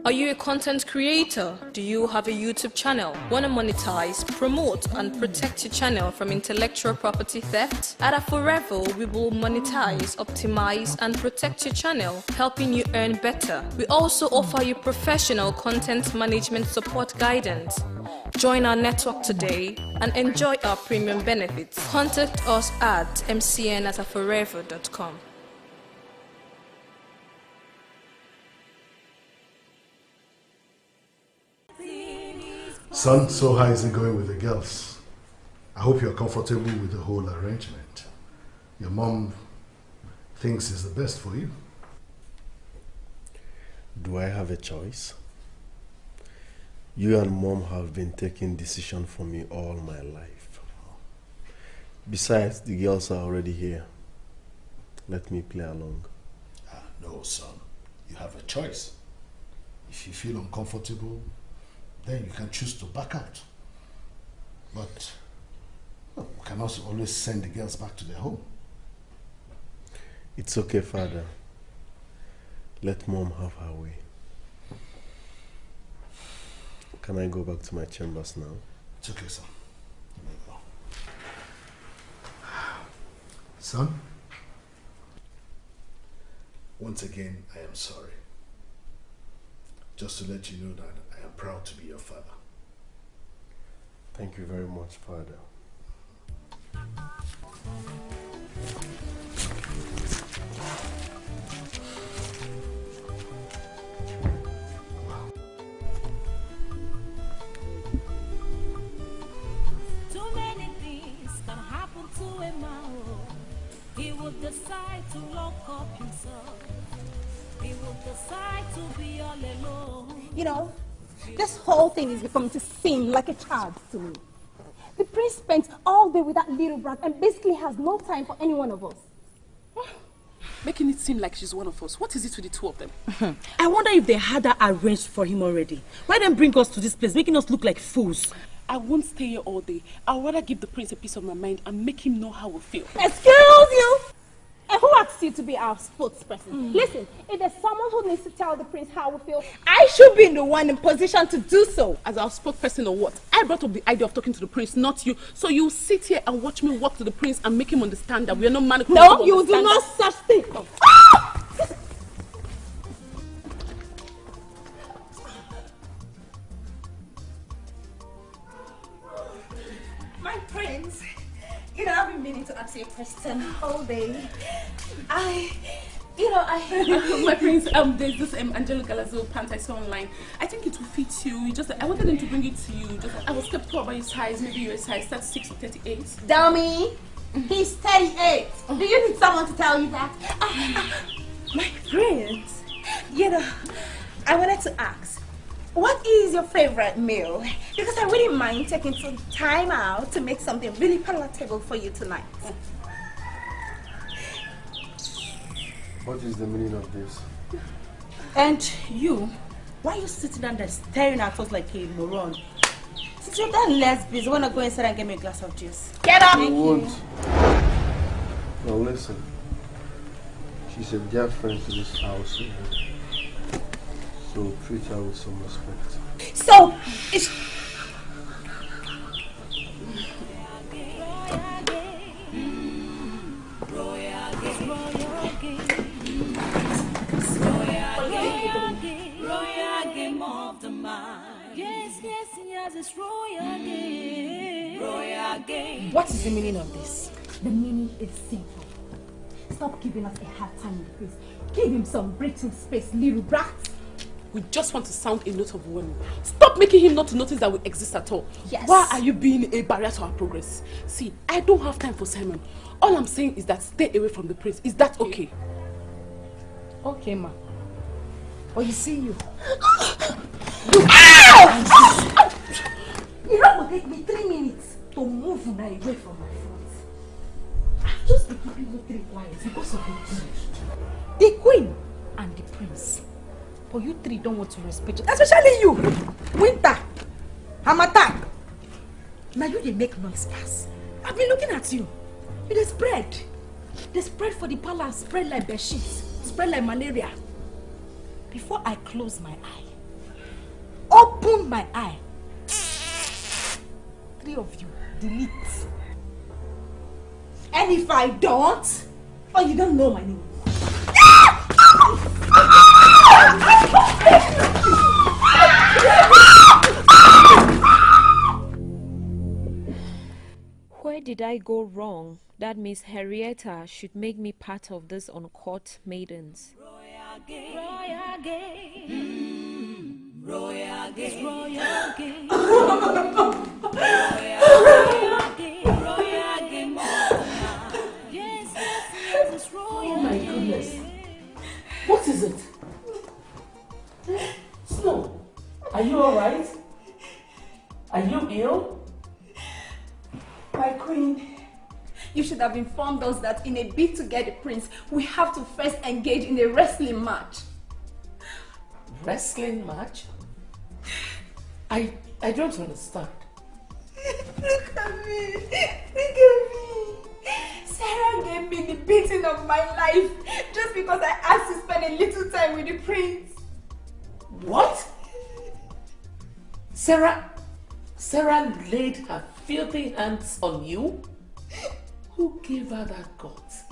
Are you a content creator? Do you have a YouTube channel? Want to monetize, promote, and protect your channel from intellectual property theft? At Forever, we will monetize, optimize, and protect your channel, helping you earn better. We also offer you professional content management support guidance. Join our network today and enjoy our premium benefits. Contact us at mcn@forever.com. Son, so how is it going with the girls? I hope you're comfortable with the whole arrangement. Your mom thinks it's the best for you. Do I have a choice? You and Mom have been taking decisions for me all my life. Besides, the girls are already here. Let me play along. No, son. You have a choice. If you feel uncomfortable, then you can choose to back out. But well, we can also always send the girls back to their home. It's okay, Father. Let Mom have her way. Can I go back to my chambers now? It's okay, son. Let me go. Son, once again, I am sorry. Just to let you know that I am proud to be your father. Thank you very much, Father. Too many things can happen to a man. He would decide to lock up himself. He would decide to be all alone. You know, this whole thing is becoming to seem like a child to me. The prince spent all day with that little brat and basically has no time for any one of us. Making it seem like she's one of us. What is it with the two of them? I wonder if they had that arranged for him already. Why then bring us to this place, making us look like fools? I won't stay here all day. I'd rather give the prince a piece of my mind and make him know how we feel. Excuse you! And who asked you to be our spokesperson? Listen, if there's someone who needs to tell the prince how we feel, I should be the one in position to do so. As our spokesperson or what? I brought up the idea of talking to the prince, not you. So you sit here and watch me walk to the prince and make him understand that we are not manipulating. No, you do not such thing. Ah! My prince. You know, I've been meaning to ask you a question all day. My prince, there's this Angelo Galazzo pant I saw online. I think it will fit you. I wanted them to bring it to you. I was skeptical about your size. Maybe your size, that's 6 to 38. Dummy, he's 38. Do you need someone to tell you that? My prince, you know, I wanted to ask, what is your favorite meal? Because I wouldn't mind taking some time out to make something really palatable for you tonight. What is the meaning of this? And you, why are you sitting down there staring at us like a moron? Since you're that lesbian, wanna go inside and get me a glass of juice? Get up! I won't. Now listen. She's a dear friend to this house. So treat her with some respect. So, it's... What is the meaning of this? The meaning is simple. Stop giving us a hard time in the face. Give him some breathing space, little brat. We just want to sound a note of warning. Stop making him not to notice that we exist at all. Yes. Why are you being a barrier to our progress? See, I don't have time for Simon. All I'm saying is that stay away from the prince. Is that okay? Okay, ma. But you see you. You know, it will take me 3 minutes to move Una away from my front. I've just been keeping you 3 quiet because of you. The queen and the prince. But you 3 don't want to respect you. Especially you! Winter! Hamatan! Now you they make noise pass. I've been looking at you. You dey spread. They spread for the palace, spread like bedsheets, spread like malaria. Before I close my eye, open my eye, 3 of you, delete. And if I don't, or you don't know my name. Where did I go wrong that Miss Henrietta should make me part of this uncourt maidens? Oh my goodness. What is it? Snow, are you alright? Are you ill? My queen, you should have informed us that in a bid to get the prince, we have to first engage in a wrestling match. Wrestling match? I don't understand. Look at me. Look at me. Sarah gave me the beating of my life just because I asked to spend a little time with the prince. What? Sarah laid her filthy hands on you? Who gave her that guts?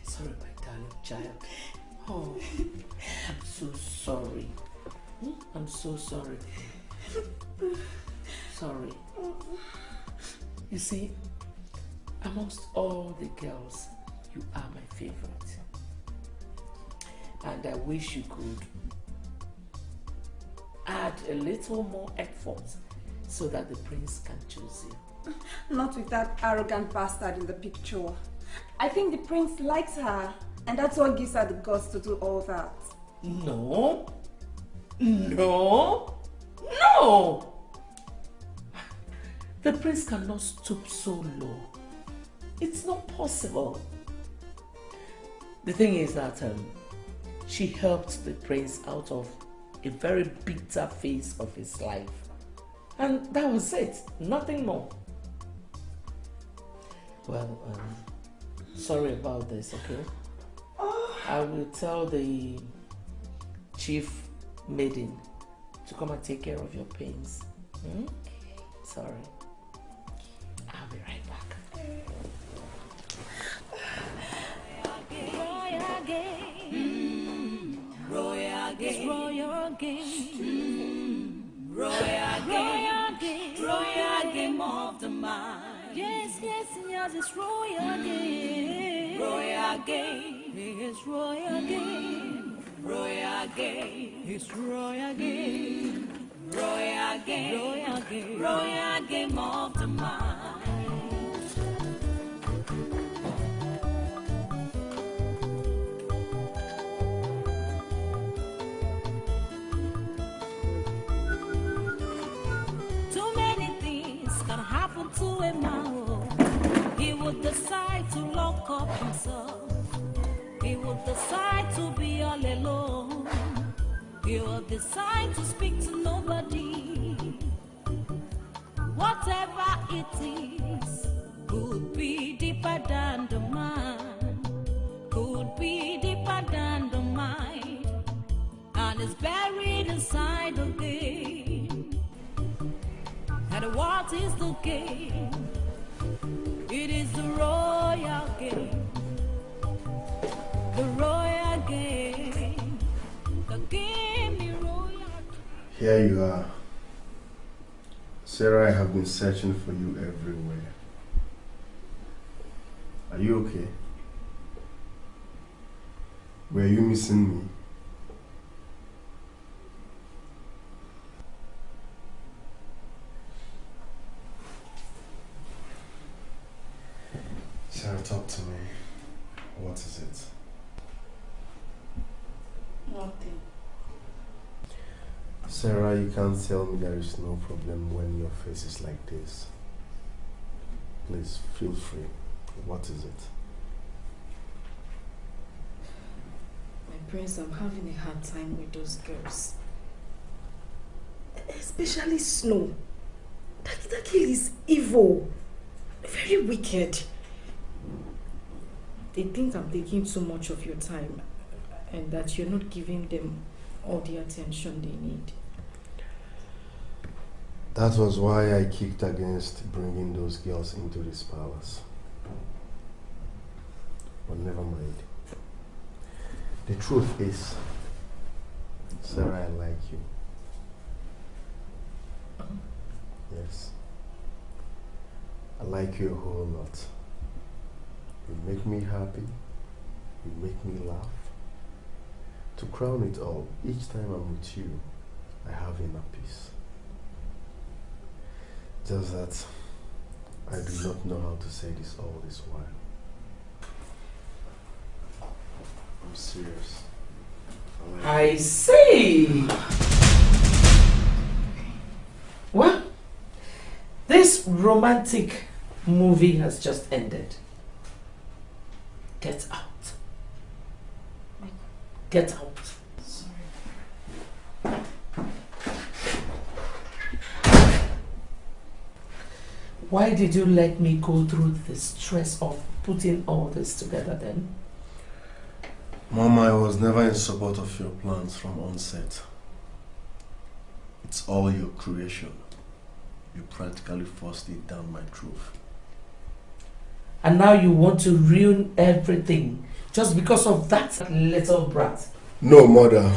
Sorry, my darling child. Oh, I'm so sorry. I'm so sorry. Sorry. You see, amongst all the girls, you are my favorite. And I wish you could add a little more effort so that the prince can choose you. Not with that arrogant bastard in the picture. I think the prince likes her, and that's what gives her the guts to do all that. No. No. No. The prince cannot stoop so low. It's not possible. The thing is that she helped the prince out of a very bitter phase of his life. And that was it. Nothing more. Well, sorry about this, okay? I will tell the chief maiden to come and take care of your pains. Sorry. I'll be right back. Royal game of the mind. Yes, it's royal game. Royal game. It's royal game. Royal game. It's royal game. Royal game. Royal game. Royal game of the mind. To a man, he would decide to lock up himself. He would decide to be all alone. He would decide to speak to nobody. Whatever it is, could be deeper than the mind, could be deeper than the mind, and it's buried inside the game. And what is the game? It is the royal game. The royal game. The game is royal. Here you are. Sarah, I have been searching for you everywhere. Are you okay? Were you missing me? Sarah, talk to me. What is it? Nothing. Sarah, you can't tell me there is no problem when your face is like this. Please, feel free. What is it? My prince, I'm having a hard time with those girls. Especially Snow. That girl is evil. Very wicked. They think I'm taking too much of your time and that you're not giving them all the attention they need. That was why I kicked against bringing those girls into this palace. But never mind. The truth is, Sarah, I like you. Yes. I like you a whole lot. You make me happy. You make me laugh. To crown it all, each time I'm with you, I have inner peace. Just that I do not know how to say this all this while. I'm serious. I see. Well, this romantic movie has just ended. Get out. Get out. Sorry. Why did you let me go through the stress of putting all this together then? Mama, I was never in support of your plans from onset. It's all your creation. You practically forced it down my throat. And now you want to ruin everything just because of that little brat? No, Mother.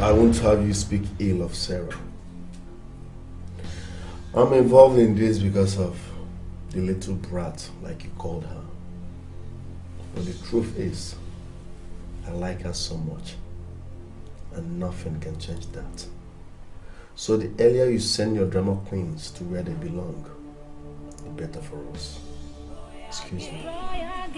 I won't have you speak ill of Sarah. I'm involved in this because of the little brat, like you called her. But the truth is, I like her so much, and nothing can change that. So the earlier you send your drama queens to where they belong, the better for us. Excuse me. Royal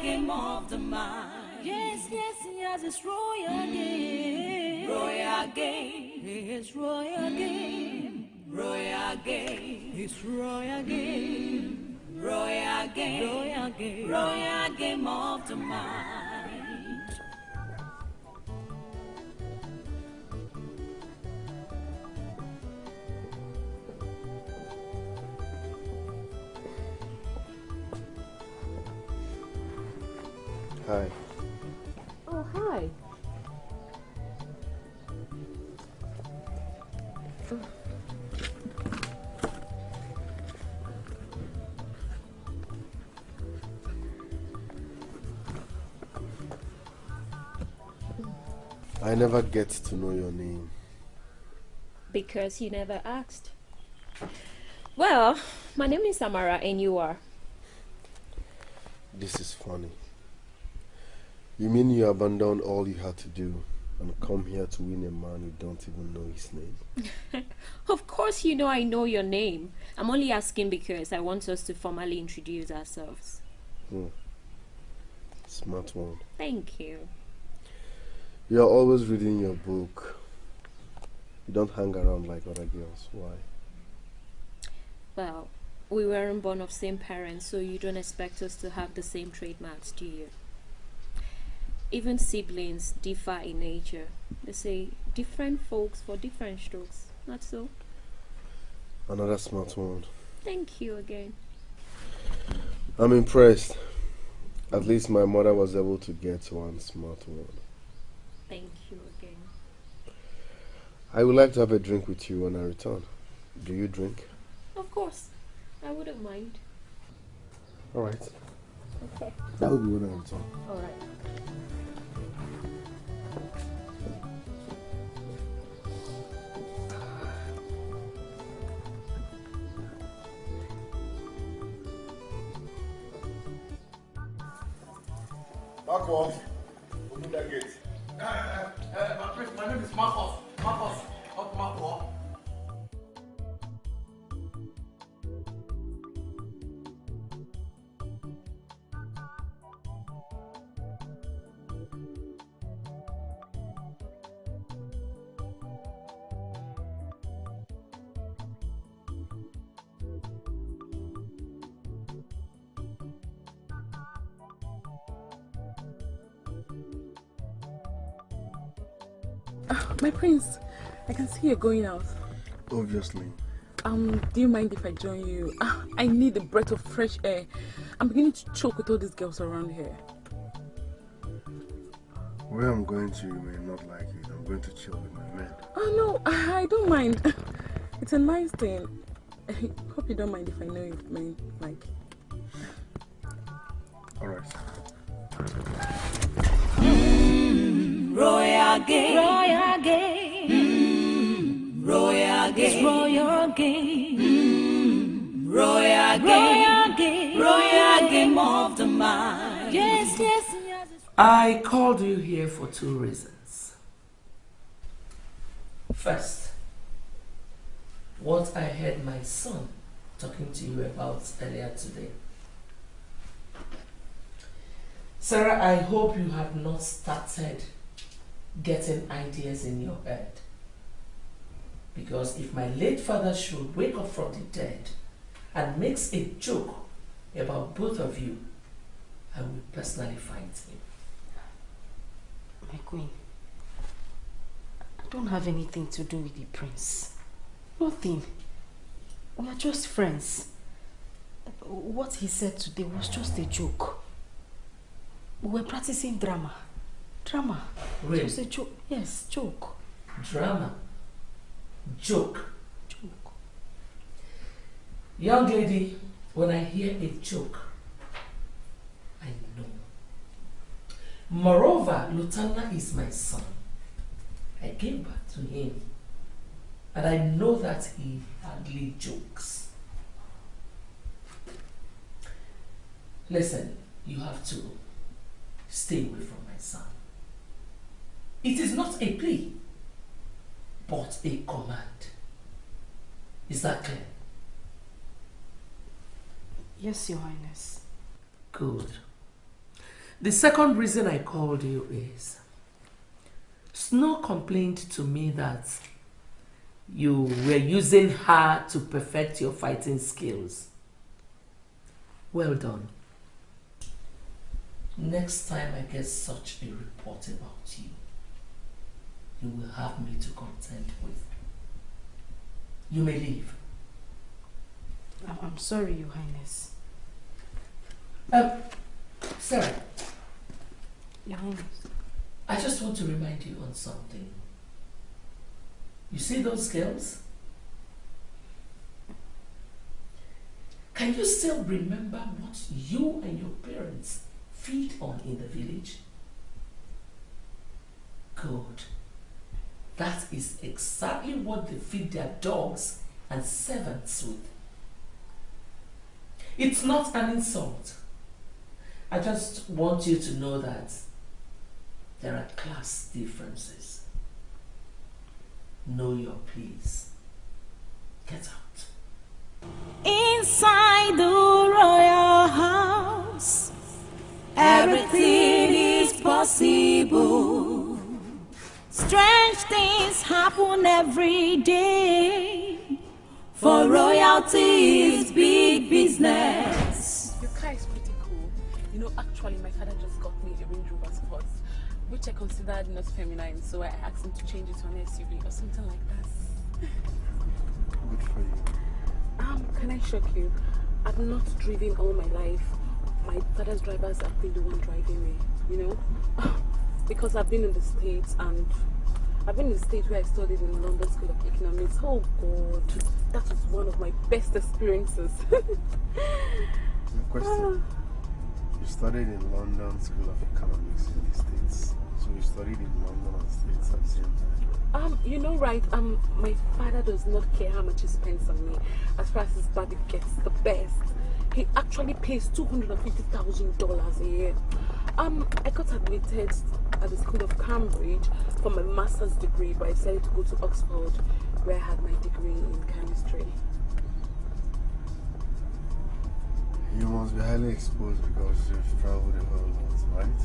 game of the mind. Yes, yes, yes, it's royal game. Royal game. It's royal game. Royal game. It's royal game. Royal game. Royal game. Royal game of the mind. Hi. Oh, hi. I never get to know your name. Because you never asked. Well, my name is Samara and you are? This is funny. You mean you abandoned all you had to do and come here to win a man you don't even know his name? Of course you know I know your name. I'm only asking because I want us to formally introduce ourselves. Smart one. Thank you. You're always reading your book. You don't hang around like other girls. Why? Well, we weren't born of same parents, so you don't expect us to have the same trademarks, do you? Even siblings differ in nature. They say different folks for different strokes. Not so? Another smart one. Thank you again. I'm impressed. At least my mother was able to get one smart one. Thank you again. I would like to have a drink with you when I return. Do you drink? Of course. I wouldn't mind. Alright. Okay. That would be when I return. Alright. Back off. Open that gate. My name is Marcos. Marcos, not Marco. My prince, I can see you're going out. Obviously. Do you mind if I join you? I need a breath of fresh air. I'm beginning to choke with all these girls around here. Where I'm going to, you may not like it. I'm going to chill with my men. Oh no, I don't mind. It's a nice thing. I hope you don't mind if I know you mean like. Alright. Royal game, royal game, royal game, it's royal game, royal game, royal game of the mind. Yes, yes, yes. I called you here for 2 reasons. First, what I heard my son talking to you about earlier today. Sarah, I hope you have not started getting ideas in your head. Because if my late father should wake up from the dead and makes a joke about both of you, I will personally fight him. My queen, I don't have anything to do with the prince. Nothing. We are just friends. What he said today was just a joke. We were practicing drama. Drama. Really? It was a joke. Yes, joke. Drama. Joke. Joke. Young lady, when I hear a joke, I know. Moreover, Lutana is my son. I gave birth to him. And I know that he hardly jokes. Listen, you have to stay away from my son. It is not a plea, but a command. Is that clear? Yes, Your Highness. Good. The second reason I called you is Snow complained to me that you were using her to perfect your fighting skills. Well done. Next time I get such a report about you, you will have me to contend with. You may leave. I'm sorry, Your Highness. Sarah. Your Highness. I just want to remind you on something. You see those scales? Can you still remember what you and your parents feed on in the village? Good. That is exactly what they feed their dogs and servants with. It's not an insult. I just want you to know that there are class differences. Know your place. Get out. Inside the royal house, everything is possible. Strange things happen every day. For royalty is big business. Your car is pretty cool. You know, actually, my father just got me a Range Rover Sport, which I considered not feminine, so I asked him to change it to an SUV or something like that. Good for you. Can I shock you? I've not driven all my life. My father's drivers have been the one driving me, you know? Because I've been in the States and I've been in the States where I studied in the London School of Economics. Oh God, that was one of my best experiences. Question. You studied in London School of Economics in the States. So you studied in London and States at the same time? You know, right, my father does not care how much he spends on me. As far as his body gets the best. He actually pays $250,000 a year. I got admitted at the School of Cambridge for my master's degree, but I decided to go to Oxford, where I had my degree in chemistry. You must be highly exposed because you've traveled a whole lot, right?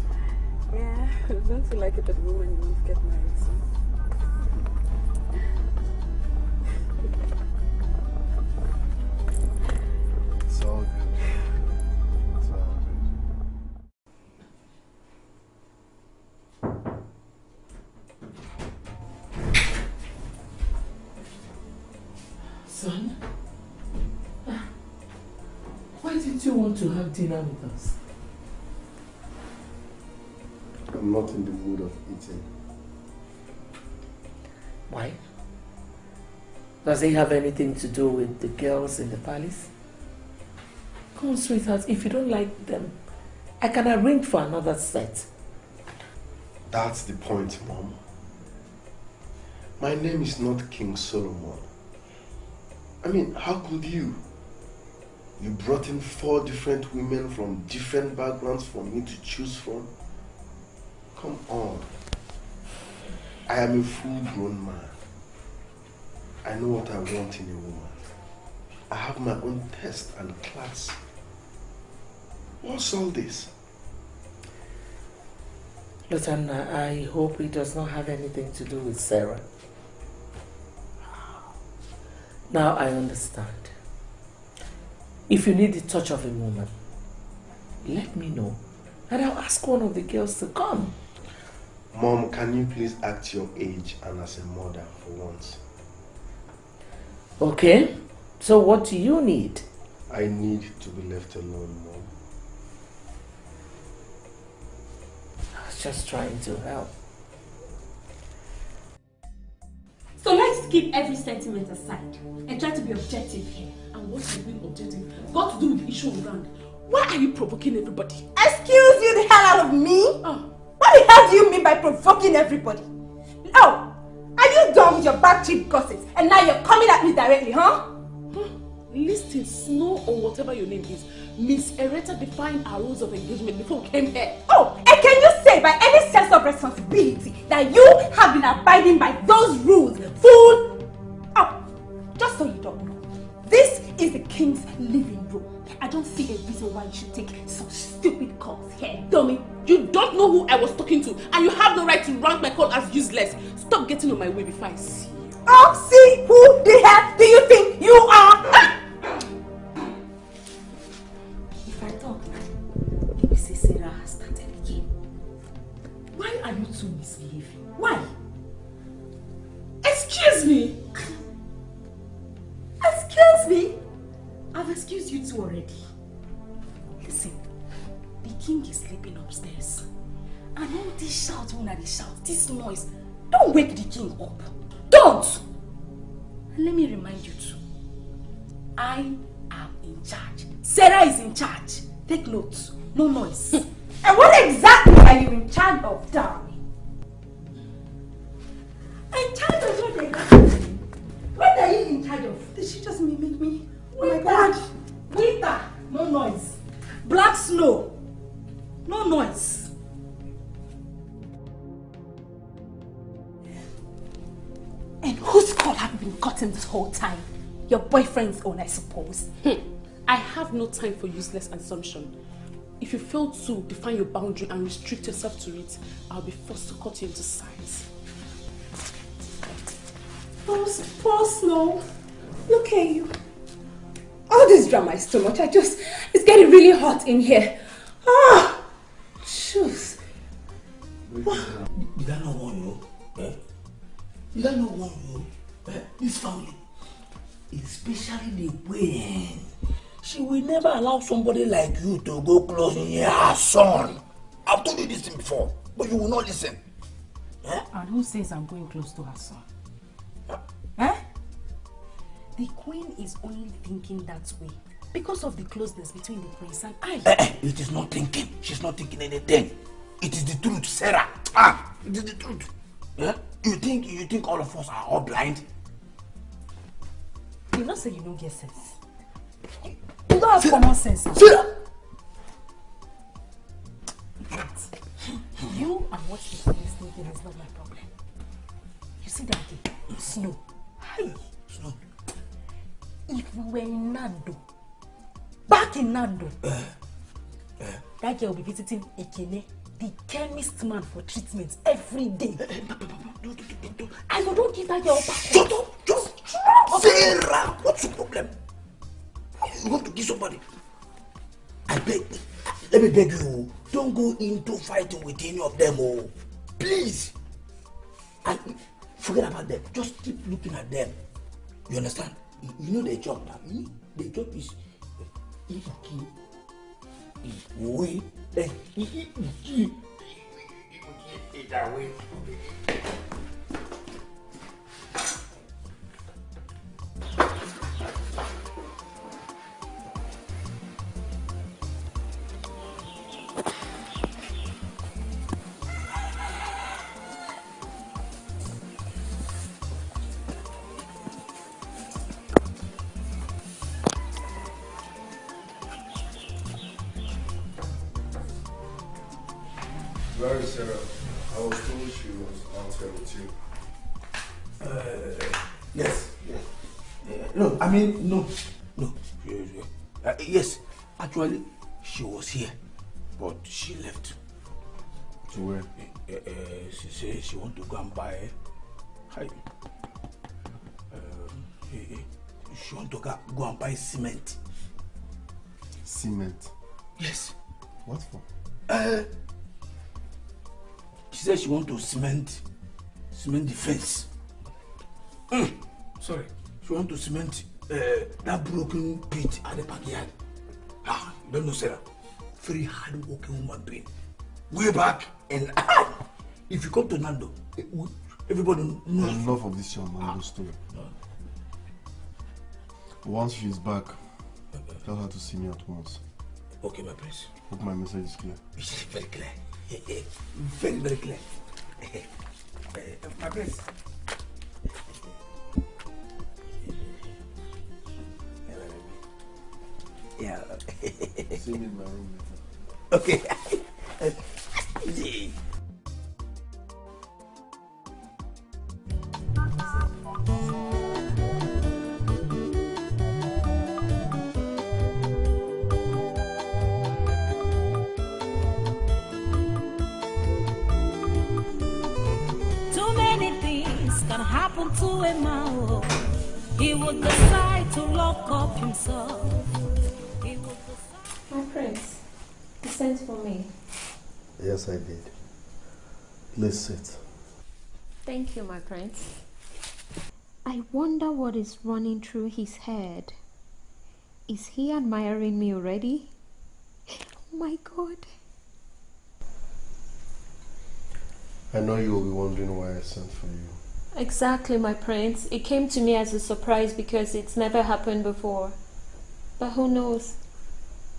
Yeah, I don't feel like it at the moment you want to get married, so. It's all good. It's all good. Son, why didn't you want to have dinner with us? I'm not in the mood of eating. Why? Does it have anything to do with the girls in the palace? Come on, sweetheart, if you don't like them, I can arrange for another set. That's the point, Mom. My name is not King Solomon. I mean, how could you? You brought in 4 different women from different backgrounds for me to choose from? Come on. I am a full-grown man. I know what I want in a woman. I have my own taste and class. What's all this? Lieutenant, I hope it does not have anything to do with Sarah. Now I understand. If you need the touch of a woman, let me know and I'll ask one of the girls to come. Mom, can you please act your age and as a mother for once? Okay, so what do you need? I need to be left alone, Mom. I was just trying to help. So let's keep every sentiment aside and try to be objective here. And what you being objective got to do with the issue on ground? Why are you provoking everybody? Excuse you the hell out of me? Oh. What the hell do you mean by provoking everybody? Oh, are you done with your back cheap gossips and now you're coming at me directly, huh? Listen, Snow or whatever your name is, Miss Ereta defined our rules of engagement before we came here. Oh, and can you say by any sense of responsibility that you have been abiding by those rules? Fool! Oh, just so you don't know, this is the king's living room. I don't see a reason why you should take some stupid calls here, dummy. You don't know who I was talking to, and you have no right to rank my call as useless. Stop getting on my way before I see you. Oh, see who the hell do you think you are? If I talk now, you will say Sarah has started again. Why are you two misbehaving? Why? Excuse me! Excuse me? I've excused you two already. Listen, the king is sleeping upstairs. And all this shout, when they shout, this noise, don't wake the king up. Don't! And let me remind you too, I am in charge. Sarah is in charge. Take notes, no noise. And what exactly are you in charge of, darling? In charge of what exactly? What are you in charge of? Did she just mimic me? Oh my God! Winter, no noise. Black snow, no noise. And whose call have you been cutting this whole time? Your boyfriend's own, I suppose. I have no time for useless assumption. If you fail to define your boundary and restrict yourself to it, I'll be forced to cut you into size. Poor Snow. Look at you. All this drama is too much. It's getting really hot in here. Ah! Shoes. Did I not warn you? Eh? Did I not warn you? This family, especially the queen, she will never allow somebody like you to go close near her son. I've told you this thing before, but you will not listen. Eh? And who says I'm going close to her son? Eh? The queen is only thinking that way because of the closeness between the prince and I. It is not thinking. She's not thinking anything. It is the truth, Sarah. It is the truth. Yeah? You think all of us are all blind? You not say you don't get sense. You don't have common sense. Sarah! You and what the queen is thinking is not my problem. You see that thing? Snow. Hey. Snow. If we were in Nando, back in Nando, that girl will be visiting Ekene, the chemist man, for treatment every day. I don't give that girl back. Shut up! Just Sarah! What's your problem? You want to kill somebody? I beg. Let me beg you. Don't go into fighting with any of them, oh. Please. And forget about them. Just keep looking at them. You understand? You know their job now. Their job is if you kill, if we then if you kill, That way. Where is Sarah? I was told she was out here with you. Yes. No, I mean, no. Yes, actually, she was here, but she left. To where? She said she want to go and buy. She want to go and buy cement. Cement? Yes. What for? She said she want to cement the fence. Sorry, she want to cement that broken pit at the backyard. You don't know Sarah. Very hard-working woman being. Way back, and if you come to Nando, everybody knows. Enough of this young Nando story. Once she's back, tell her to see me at once. Okay, my prince. Hope my message is clear. It's very clear. Very, very clear. My prince. Yeah. See me in my room later. Okay. Too many things can happen to a man. He would decide to lock up himself. My prince, you sent for me. Yes, I did. Please sit. Thank you, my prince. I wonder what is running through his head. Is he admiring me already? Oh my God. I know you will be wondering why I sent for you. Exactly, my prince. It came to me as a surprise because it's never happened before. But who knows?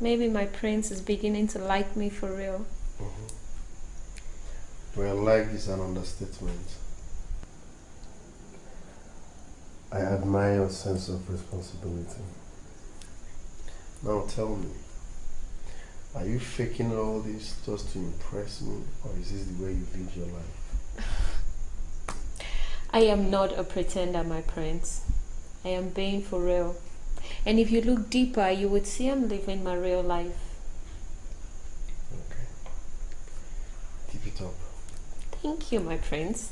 Maybe my prince is beginning to like me for real. Well, like is an understatement. I admire your sense of responsibility. Now tell me, are you faking all this just to impress me, or is this the way you live your life? I am not a pretender, my prince. I am being for real. And if you look deeper, you would see I'm living my real life. Okay. Keep it up. Thank you, my prince.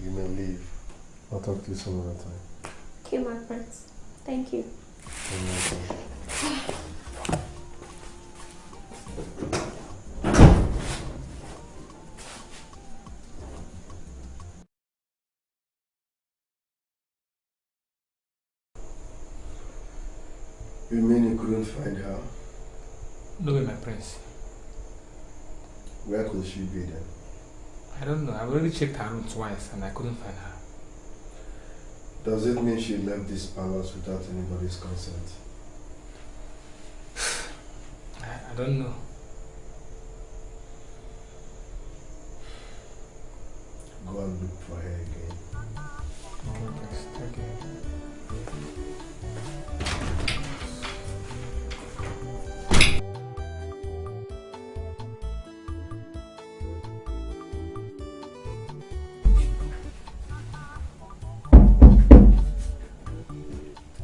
You may leave. I'll talk to you some other time. Thank you, my prince. Thank you. You're welcome. You mean you couldn't find her? No way, my prince. Where could she be then? I don't know. I've already checked her room twice and I couldn't find her. Does it mean she left this palace without anybody's consent? I don't know. Go and look for her again. Okay.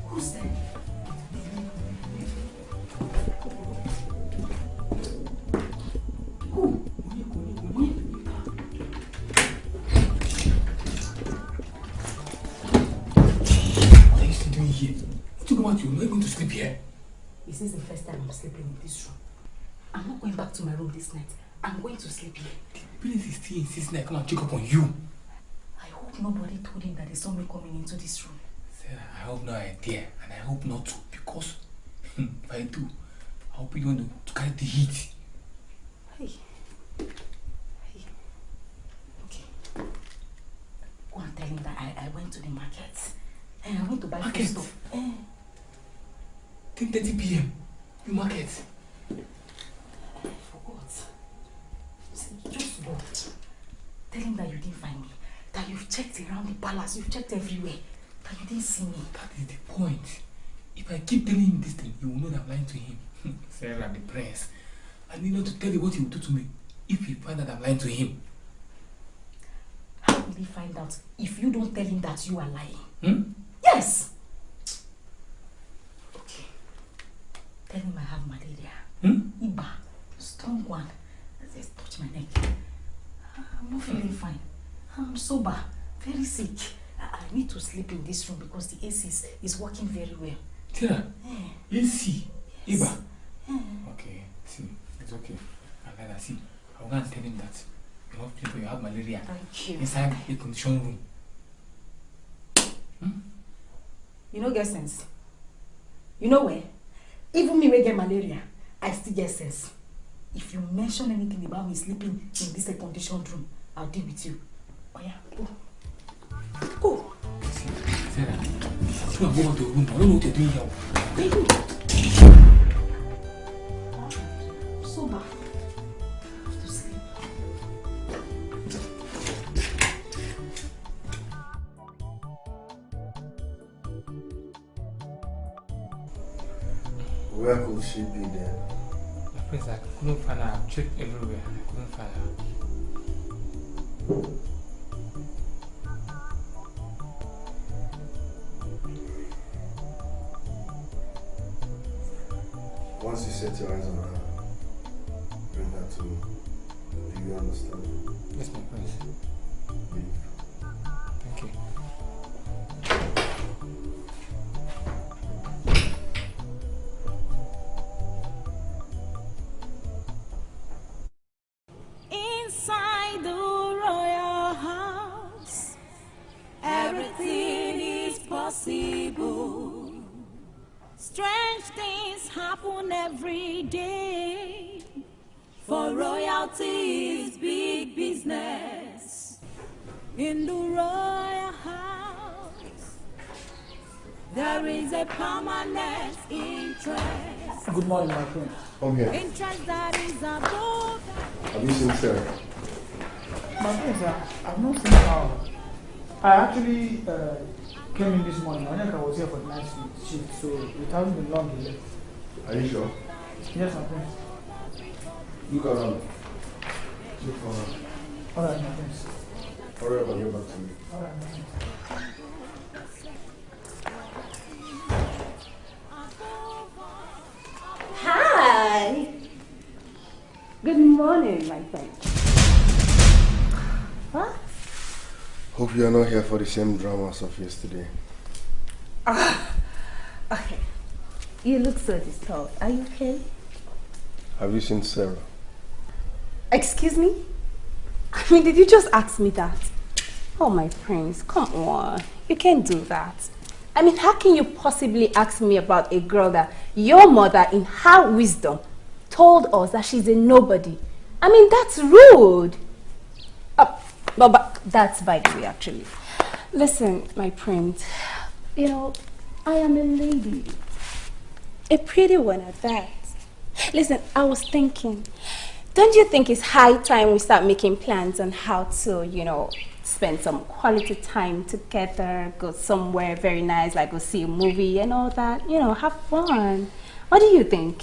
Who's there? You're not going to sleep here. This is the first time I'm sleeping in this room. I'm not going back to my room this night. I'm going to sleep here. The prince is still insisting I come and check up on you. I hope nobody told him that there's somebody coming into this room. Sarah, I have no idea, and I hope not to, because if I do, I hope you're going to carry the heat. Hey. tell him that I went to the market. And I went to buy Market? food stuff. 10:30 p.m. You market? I forgot. Just go. Tell him that you didn't find me. That you've checked around the palace. You've checked everywhere. That you didn't see me. That is the point. If I keep telling him this thing, he will know that I'm lying to him. Sarah, the prince. I need not to tell you what he will do to me if he finds that I'm lying to him. How will he find out if you don't tell him that you are lying? Hmm? Yes! Okay. Tell him I have malaria. Iba. Strong one. Just touch my neck. I'm not feeling fine. I'm sober. Very sick. I need to sleep in this room because the AC is working very well. Sarah, AC? Yes. Iba? Okay, see, it's okay. And like I see, I will go and tell him that you have people, you have malaria. Thank you. Inside the condition room. You know get sense. You know where? Even me will get malaria, I still get sense. If you mention anything about me sleeping in this conditioned room, I'll deal with you. Oh yeah, go. Go. See, Sarah, you don't go to your room. I don't know what you're doing here. Baby. Sober. I have to sleep. Where could she be then? Prince, I couldn't find her. I've checked everywhere. I couldn't find her. Once you set your eyes on her, bring her to me. Do you understand? Yes, my prince. Leave. Thank you. Inside the royal house, everything is possible. Strange things happen every day. For royalty is big business. In the royal house, there is a permanent interest. Good morning, my friend. Come here. Interest that is above. Have you seen Sarah? My friend, I've not seen her. I actually came in this morning. I think I was here for the night shift, so it hasn't been long he left. Are you sure? Yes, my friend. Look around. Look around. Alright, my friends. Hurry up and get back to me. Alright, my friends. Hi. Good morning, my friend. What? Hope you are not here for the same dramas of yesterday. Okay. You look so disturbed. Are you okay? Have you seen Sarah? Excuse me? I mean, did you just ask me that? Oh, my prince, come on. You can't do that. I mean, how can you possibly ask me about a girl that your mother, in her wisdom, told us that she's a nobody? I mean, that's rude. But that's by the way, actually. Listen, my prince, you know, I am a lady. A pretty one at that. Listen, I was thinking, don't you think it's high time we start making plans on how to, you know, spend some quality time together, go somewhere very nice, like go see a movie and all that, you know, have fun. What do you think?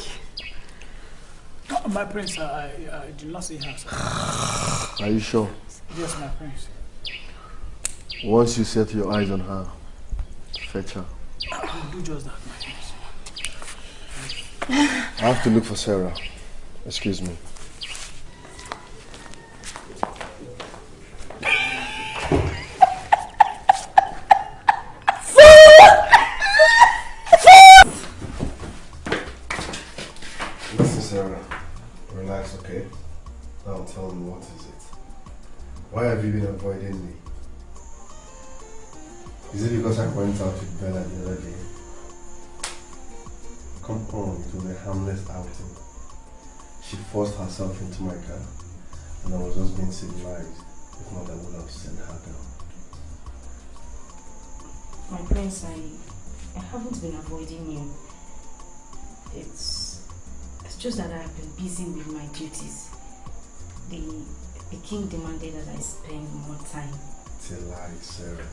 Oh, my prince, I did not see her. Sir. Are you sure? Yes, my prince. Once you set your eyes on her, fetch her. I will do just that, my prince. I have to look for Sarah. Excuse me. Listen, Sarah. Relax, okay? Now tell me, what is it? Why have you been avoiding me? Is it because I went out with Bella the other day? Come on, it was a harmless outing. She forced herself into my car, and I was just being civilized. If not, I would have sent her down. My prince, I haven't been avoiding you. It's just that I've been busy with my duties. The king demanded that I spend more time. It's a lie, Sarah.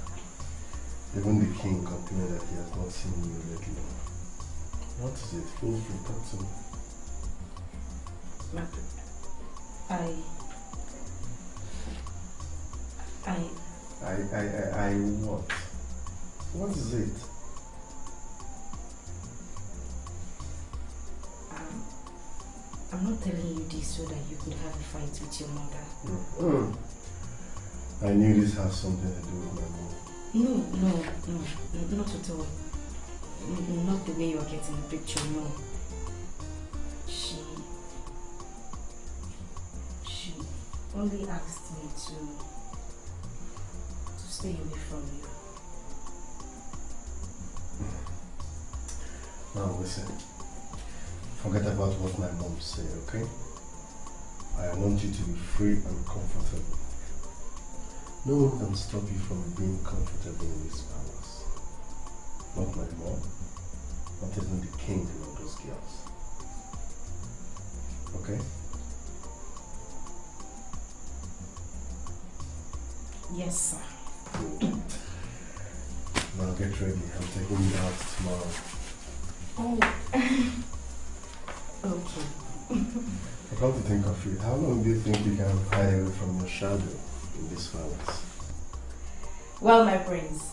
Even the king complained that he has not seen you lately. What is it? Feel free, talk to me. I what? What is it? I'm not telling you this so that you could have a fight with your mother. I knew this has something to do with my mom. No, not at all. Not the way you're getting the picture, no. She only asked me to stay away from you. Now listen, forget about what my mom said, okay? I want you to be free and comfortable. No one can stop you from being comfortable in this palace. Not my mom, not even the king nor those girls. Okay? Yes, sir. Good. Now get ready, I'm taking you out tomorrow. Oh, okay. I come to think of it, how long do you think you can hide away from your shadow in this palace? Well, my friends,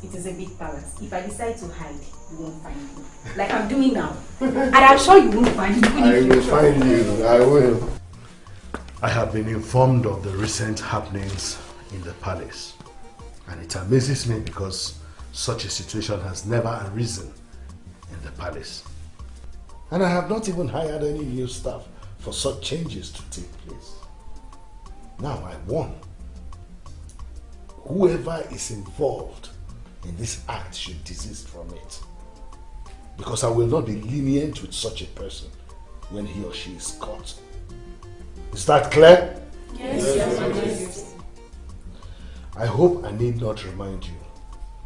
it is a big palace. If I decide to hide, you won't find me. Like I'm doing now. And I'm sure you won't find me. I will find you, I will. I have been informed of the recent happenings in the palace. And it amazes me because such a situation has never arisen in the palace. And I have not even hired any new staff for such changes to take place. Now I warn, whoever is involved in this act should desist from it. Because I will not be lenient with such a person when he or she is caught. Is that clear? Yes. I hope I need not remind you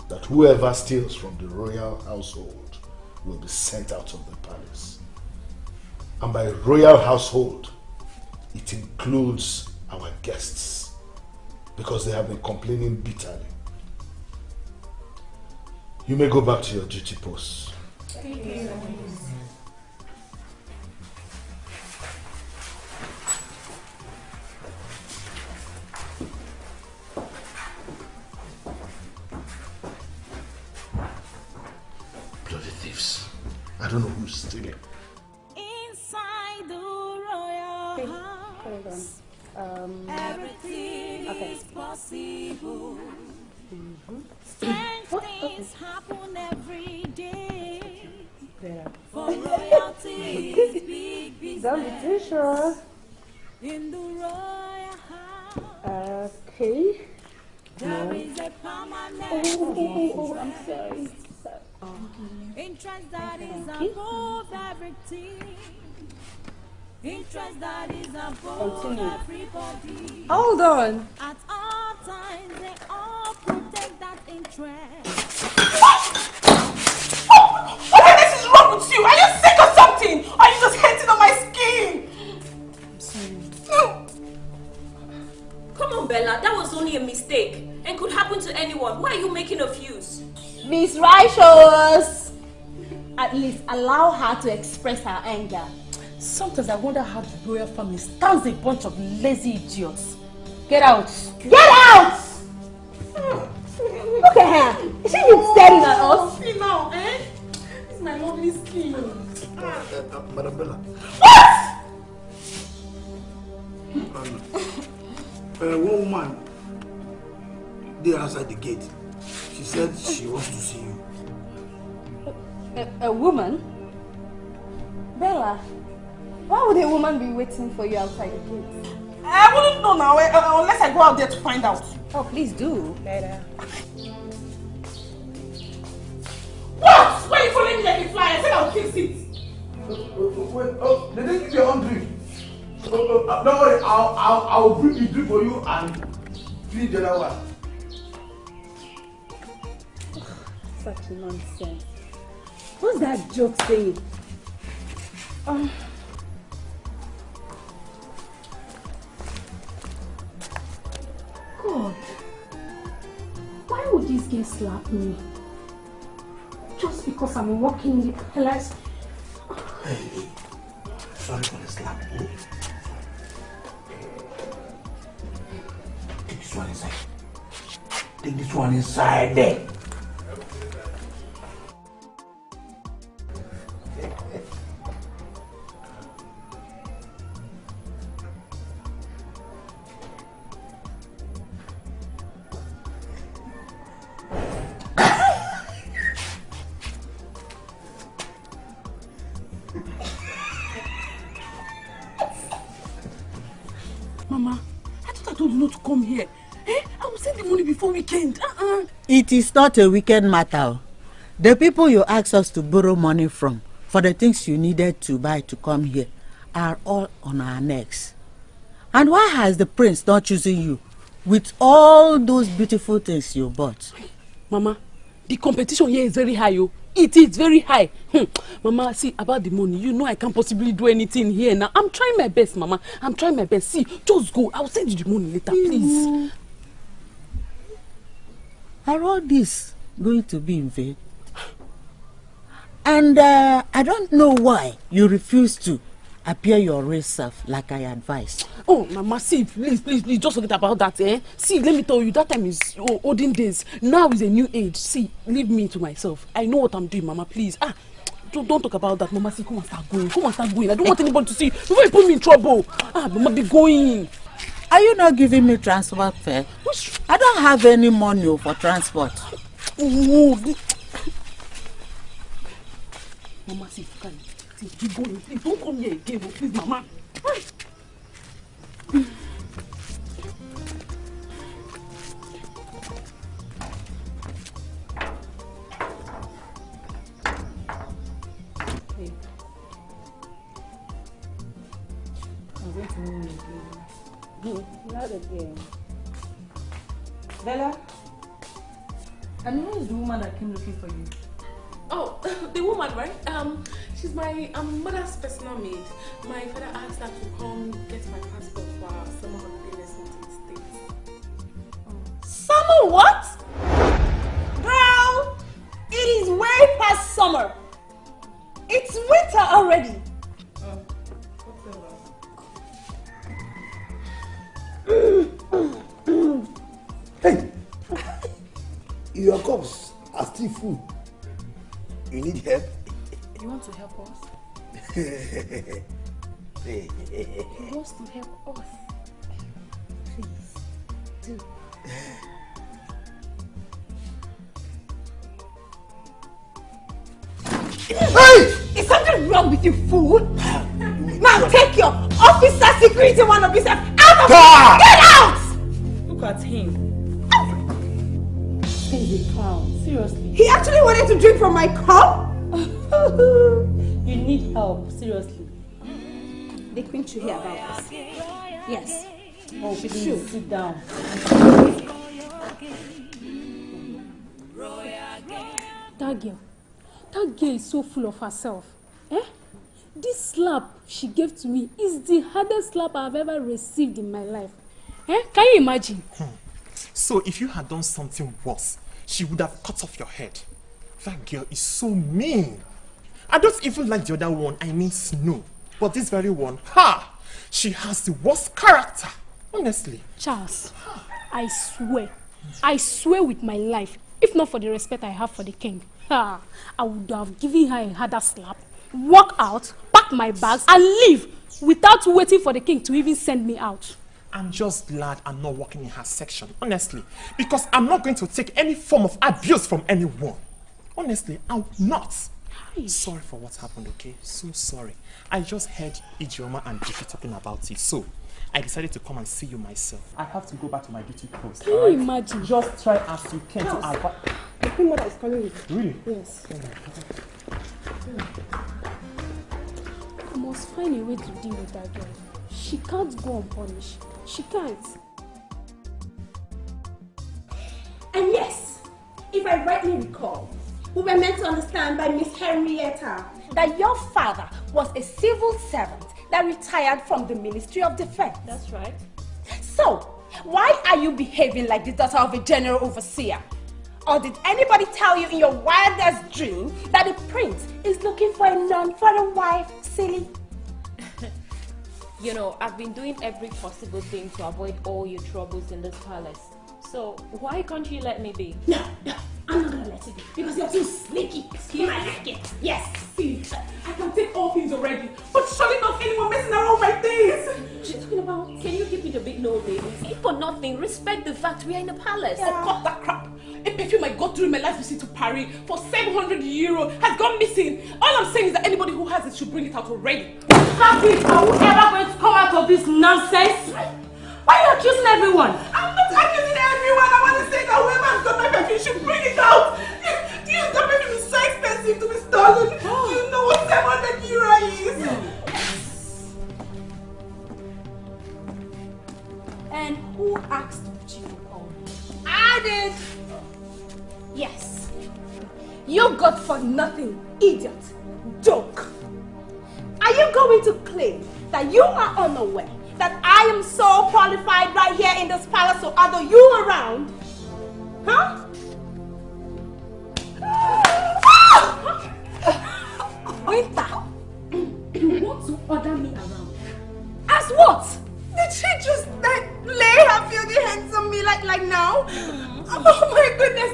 that whoever steals from the royal household will be sent out of the palace. And by royal household, it includes our guests, because they have been complaining bitterly. You may go back to your duty posts. Thank you. Bloody thieves. I don't know who's stealing. Inside the royal house, everything is possible. Strange things happen every day. For royalty is big business. Don't be too sure. In the royal house, Okay. there is a permanent I'm sorry. interest that is above everything. Interest that is above everybody. Hold on. At all times, they all protect that interest. What the heck is wrong with you? Are you sick or something? Or are you just hating on my skin? I'm sorry. Come on, Bella, that was only a mistake and could happen to anyone. Why are you making a fuss? Miss Righteous! At least allow her to express her anger. Sometimes I wonder how the royal family stands a bunch of lazy idiots. Get out! Get out! Look at her. Is she staring at us? See now, eh? It's my lovely skin. Madam Bella. One woman there outside the gate. She said she wants to see you. A woman? Bella, why would a woman be waiting for you outside the gate? I wouldn't know now unless I go out there to find out. Oh, please do. Later. What? Why are you following me like a fly? I said I'll fix it. Wait, they didn't give you your own drink. Don't worry, I'll bring the drink for you and feed the other one. Such nonsense. What's that joke saying? God, why would this guy slap me? Just because I'm walking in the palace? Hey, sorry for the slap. Take this one inside. Take this one inside there. Mama, I thought I told you not to come here. I will send the money before weekend. It is not a weekend matter. The people you asked us to borrow money from for the things you needed to buy to come here are all on our necks. And why has the prince not chosen you with all those beautiful things you bought? Mama, the competition here is very high. It is very high. Mama, see, about the money, you know I can't possibly do anything here now. I'm trying my best, Mama. I'm trying my best. See, just go. I'll send you the money later, please. Are all this going to be in vain? And I don't know why you refuse to appear your real self like I advised. Oh, Mama, see, please, just forget about that, See, let me tell you, that time is olden days. Now is a new age. See, leave me to myself. I know what I'm doing, Mama, please. Don't talk about that, Mama. See, come and start going. I don't want anybody to see before you put me in trouble. Mama, be going. Are you not giving me transport fare? I don't have any money for transport. Mama, see, be going. Please, don't come here again, please, Mama. Not again. Bella? And who is the woman that came looking for you? Oh, the woman, right? She's my mother's personal maid. My father asked her to come get my passport for our summer holiday lesson in the States. Summer what? Girl, it is way past summer. It's winter already. Hey! Your cups are still full. You need help? You want to help us? Hey. He wants to help us. Please, do. Hey! Is something wrong with you, fool? Now take your officer security one of yourself out of here! Get out! Look at him. He's a clown. Seriously. He actually wanted to drink from my cup? You need help. Seriously. The queen should hear about this. Yes. Oh, please sit down. That girl is so full of herself. This slap she gave to me is the hardest slap I've ever received in my life. Can you imagine? So if you had done something worse, she would have cut off your head. That girl is so mean. I don't even like the other one, I mean Snow. But this very one, she has the worst character, honestly. Charles, I swear with my life, if not for the respect I have for the king, I would have given her a harder slap, walk out, pack my bags, and leave without waiting for the king to even send me out. I'm just glad I'm not working in her section, honestly. Because I'm not going to take any form of abuse from anyone. Honestly, I'm not. Sorry for what happened, okay? So sorry. I just heard Ijeoma and Jiffy talking about it, so I decided to come and see you myself. I have to go back to my duty post. Can you imagine? Just try as you can to avoid. The queen mother is calling you. Really? Yes. I must find a way to deal with that girl. She can't go unpunished. She can't. And yes, if I rightly recall, we were meant to understand by Miss Henrietta that your father was a civil servant that retired from the Ministry of Defense. That's right. So, why are you behaving like the daughter of a general overseer? Or did anybody tell you in your wildest dream that the prince is looking for a non-foreign wife, silly? You know, I've been doing every possible thing to avoid all your troubles in this palace. So, why can't you let me be? No, I'm not gonna let you be because you're too sneaky. You might like it. Yes. See, I can take all things already, but surely not anyone messing around with my things. She's talking about, can you give me the big no, baby? If for nothing, respect the fact we are in a palace. Oh, cut that crap. A perfume I got through in my life visit to Paris for 700 euro has gone missing. All I'm saying is that anybody who has it should bring it out already. Have it, are we ever going to come out of this nonsense? Why are you accusing everyone? I'm not accusing everyone. I want to say that whoever's got my perfume should bring it out. That perfume is so expensive to be stolen. Do you know what 700 euro is? And who asked you to call me? I did. Yes. You got for nothing, idiot, joke. Are you going to claim that you are unaware that I am so qualified right here in this palace to order you around? Huh? Winter, you want to order me around? As what? Did she just lay her filthy hands on me like now? Oh my goodness.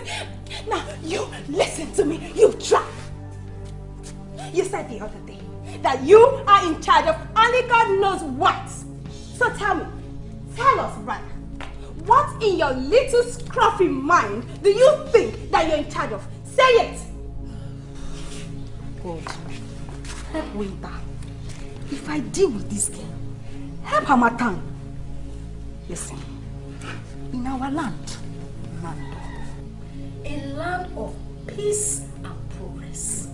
Now, you listen to me, you trap. You said the other day that you are in charge of only God knows what. So tell us rather, what in your little scruffy mind do you think that you're in charge of? Say it. God, help Winter. If I deal with this girl, help Hamatan. Listen, in our land, a land of peace and progress,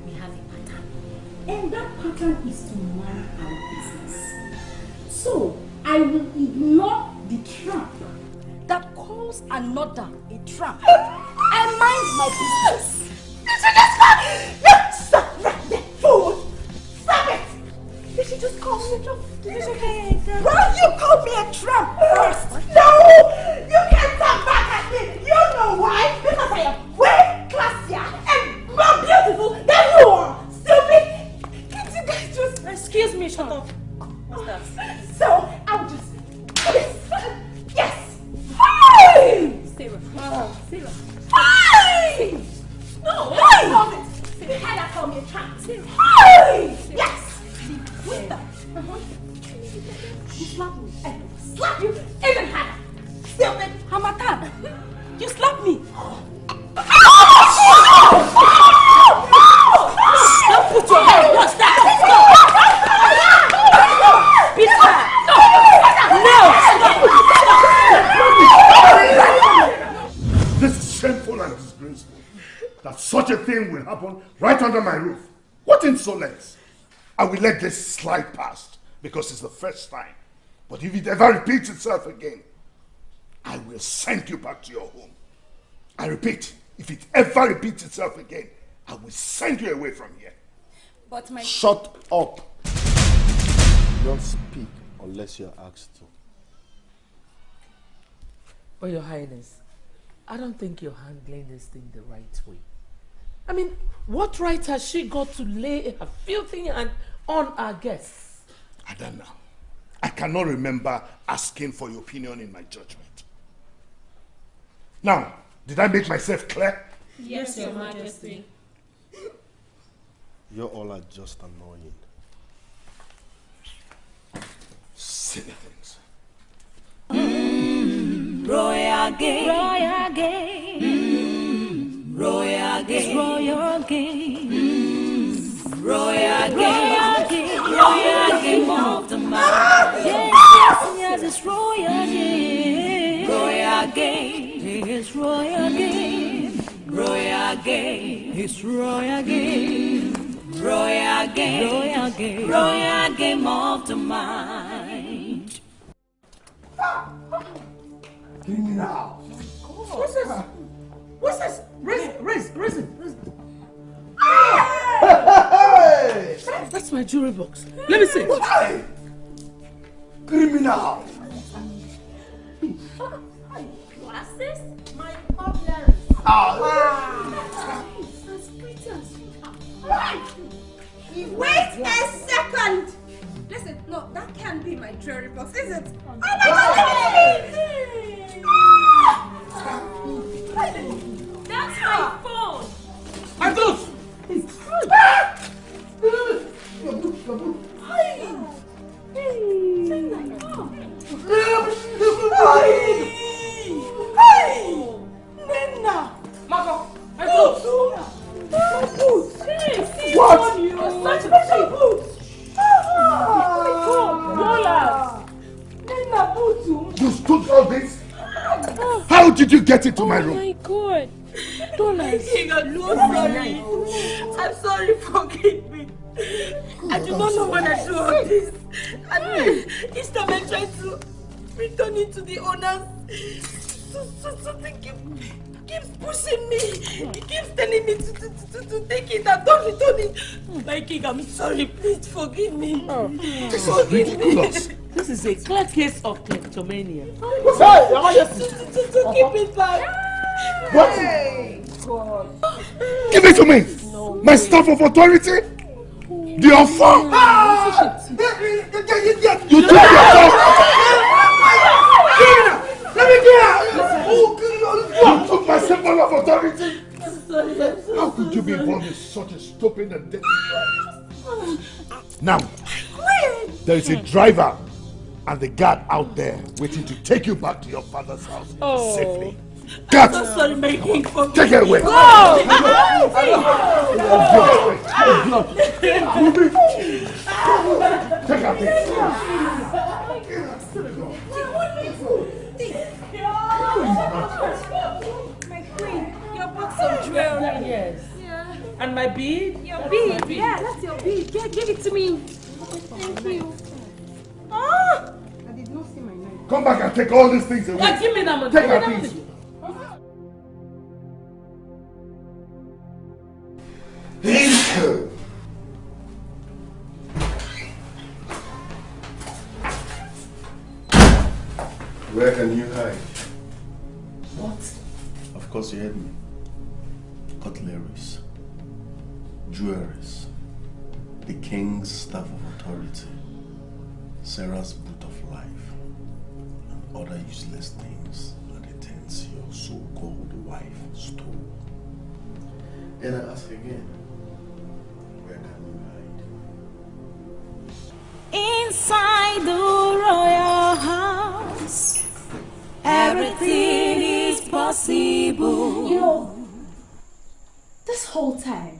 we have a pattern. And that pattern is to mind our business. So, I will ignore the tramp that calls another a tramp and mind my business. Stop right there, fool! Stop it! Did she just call me a tramp? Okay, well, you called me a tramp first. No! You can't come back at me! You know why? Because I am way classier and more beautiful than you are! Stupid! Can't you guys just... Excuse me, shut up. What's that? So, I'll just... Yes! Hey! Sarah. Sarah. Hey! No! Hey! You had to call me a tramp. Hey! Yes! Wait up. You slap me. I slap you even harder. Stupid Hamatan. You slap me. Don't put your head. What's that? Beat her. No! This is shameful and disgraceful. That such a thing will happen right under my roof. What insolence! I will let this slide past because it's the first time. But if it ever repeats itself again, I will send you back to your home. I repeat, if it ever repeats itself again, I will send you away from here. But my... Shut up. Don't speak unless you're asked to. Oh, Your Highness, I don't think you're handling this thing the right way. I mean, what right has she got to lay her filthy hand on our guests? I don't know. I cannot remember asking for your opinion in my judgment. Now, did I make myself clear? Yes, Your Majesty. You all are just annoying. Silly things. Royal game. Royal game. Royal game. Royal game. Royal game. Royal game of the mind. Yes, it's royal game. Royal game. It's royal game. Royal game. It's royal game. Royal game. Royal game. Royal game of the mind. Criminal. What's this? What's this? Risen. jewelry box. Let me see. Hey! Criminal! Glasses? My problem. As pretty as you are. Wait a second! Listen, no, that can't be my jewelry box, is it? Oh my God! That's my phone. My clothes! Nena! Marco, my clothes. What? Such a boots! Nena, boots! You stood all this? How did you get into my room? Oh my God. Dollars. I'm sorry, forgive me. I do not know what I do all this. Each time I try to return it to the owners, something keeps pushing me. He keeps telling me to take it and don't return it. My king, I'm sorry. Please forgive me. This is ridiculous. This is a clear case of kleptomania. To keep it back. What? Hey, God. Give it to me! No. My staff of authority? The offer! You took your stuff! Let me get out! You took my symbol of authority? How could you be involved in such a stupid and dirty crime? Now, there is a driver and the guard out there waiting to take you back to your father's house safely. Cut! I'm so sorry, my king. Take it away! Go! Take out this! My queen, your box of jewelry. Yes. Yeah. And my bead? Your bead? Yeah, that's your bead. Give it to me. Thank you. Ah! I did not see my knife. Come back and take all these things away. Yeah, give me that money. Take our things. Where can you hide? What? Of course you heard me. Cutleries, jewelries, the king's staff of authority, Sarah's boot of life, and other useless things are the things your so-called wife stole. And I ask again, where can you hide? Inside the royal house, everything is possible. You know, this whole time,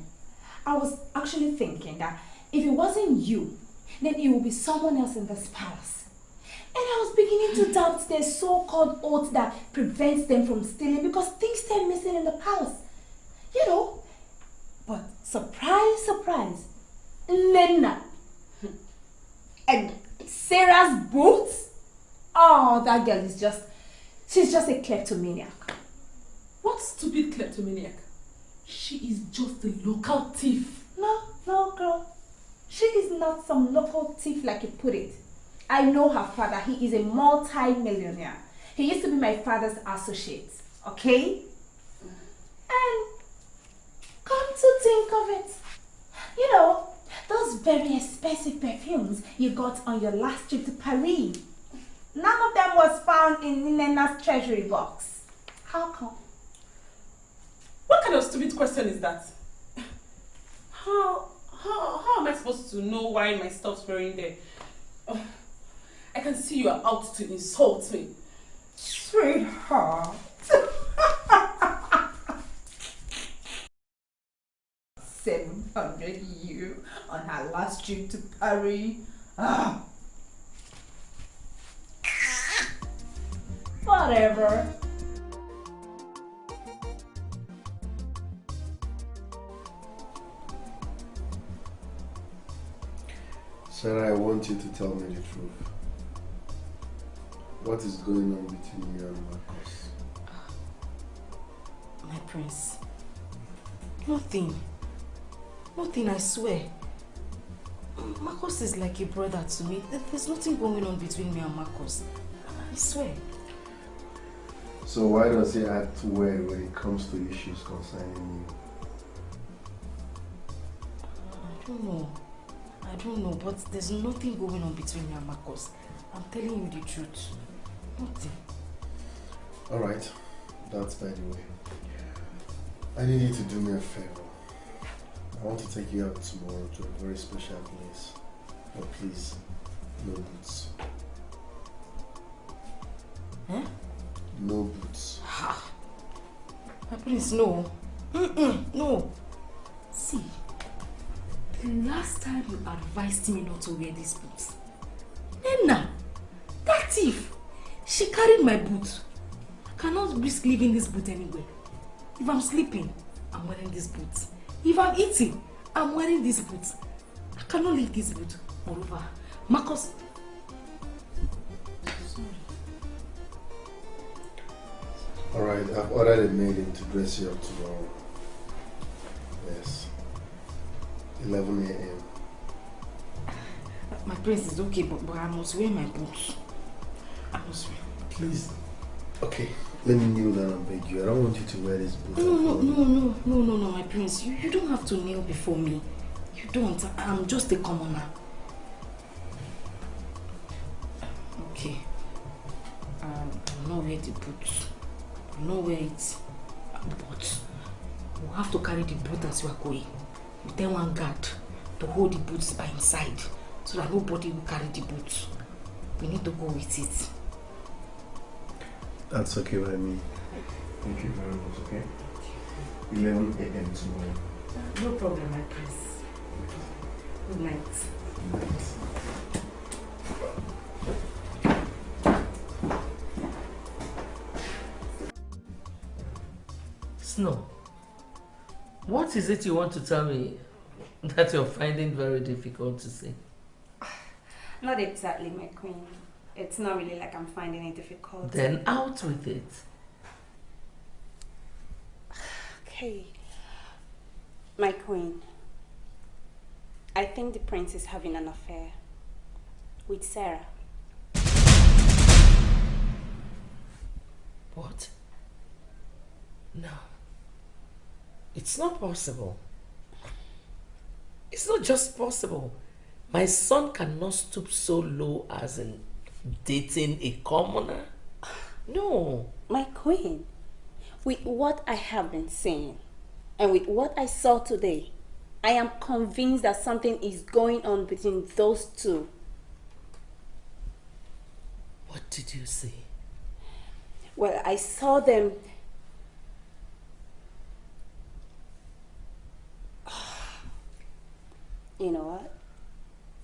I was actually thinking that if it wasn't you, then it would be someone else in this palace. And I was beginning to doubt their so-called oath that prevents them from stealing because things stay missing in the palace. You know, but surprise, surprise, Nena and Sarah's boots? Oh, that girl is she's just a kleptomaniac. What stupid kleptomaniac? She is just a local thief. No, girl. She is not some local thief like you put it. I know her father. He is a multi-millionaire. He used to be my father's associate. Okay? And come to think of it, you know, those very expensive perfumes you got on your last trip to Paris, none of them was found in Nena's treasury box. How come? What kind of stupid question is that? How am I supposed to know why my stuff's wearing there? Oh, I can see you are out to insult me. Sweetheart. 700 you on her last trip to Paris. Ah. Whatever. Sarah, I want you to tell me the truth. What is going on between you and Marcus? My prince. Nothing. Nothing, I swear. Marcus is like a brother to me. There's nothing going on between me and Marcus. I swear. So why does he act weird when it comes to issues concerning you? I don't know, but there's nothing going on between me and Marcus. I'm telling you the truth. Nothing. Alright, that's by the way. I need you to do me a favor. I want to take you out tomorrow to a very special place. But please, no boots. Huh? No boots. My prince, no. No. See, the last time you advised me not to wear these boots, Nena, that thief, she carried my boot. I cannot risk leaving this boot anywhere. If I'm sleeping, I'm wearing this boot. If I'm eating, I'm wearing this boot. I cannot leave this boot. Moreover, Marcus. Sorry. Alright, I've ordered a maid to dress you up tomorrow. Yes. 11 a.m. My prince is okay, but I must wear my boots. I must wear. Please. Okay, let me kneel down and beg you. I don't want you to wear this boot. No, my prince. You don't have to kneel before me. You don't. I'm just a commoner. Okay. I'll not wear the boots. I'll not wear it. But we'll have to carry the boot as we are going. We tell one guard to hold the boots by inside so that nobody will carry the boots. We need to go with it. That's okay by me. Thank you very much, okay? 11 a.m. tomorrow. No problem, my prince. Good night. Good night. Snow, what is it you want to tell me that you're finding very difficult to say? Not exactly, my queen. It's not really like I'm finding it difficult. Then out with it. Okay. My queen, I think the prince is having an affair with Sarah. What? No. It's not possible. It's not just possible. My son cannot stoop so low as in dating a commoner. No. My queen, with what I have been saying and with what I saw today, I am convinced that something is going on between those two. What did you see? Well, I saw them. You know what?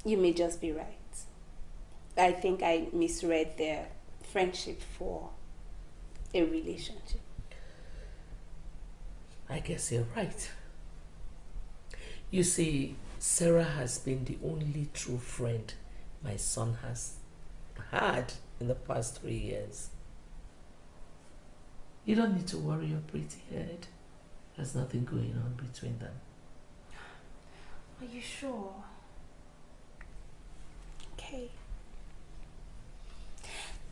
You may just be right. I think I misread their friendship for a relationship. I guess you're right. You see, Sarah has been the only true friend my son has had in the past 3 years. You don't need to worry your pretty head. There's nothing going on between them. Are you sure? Okay.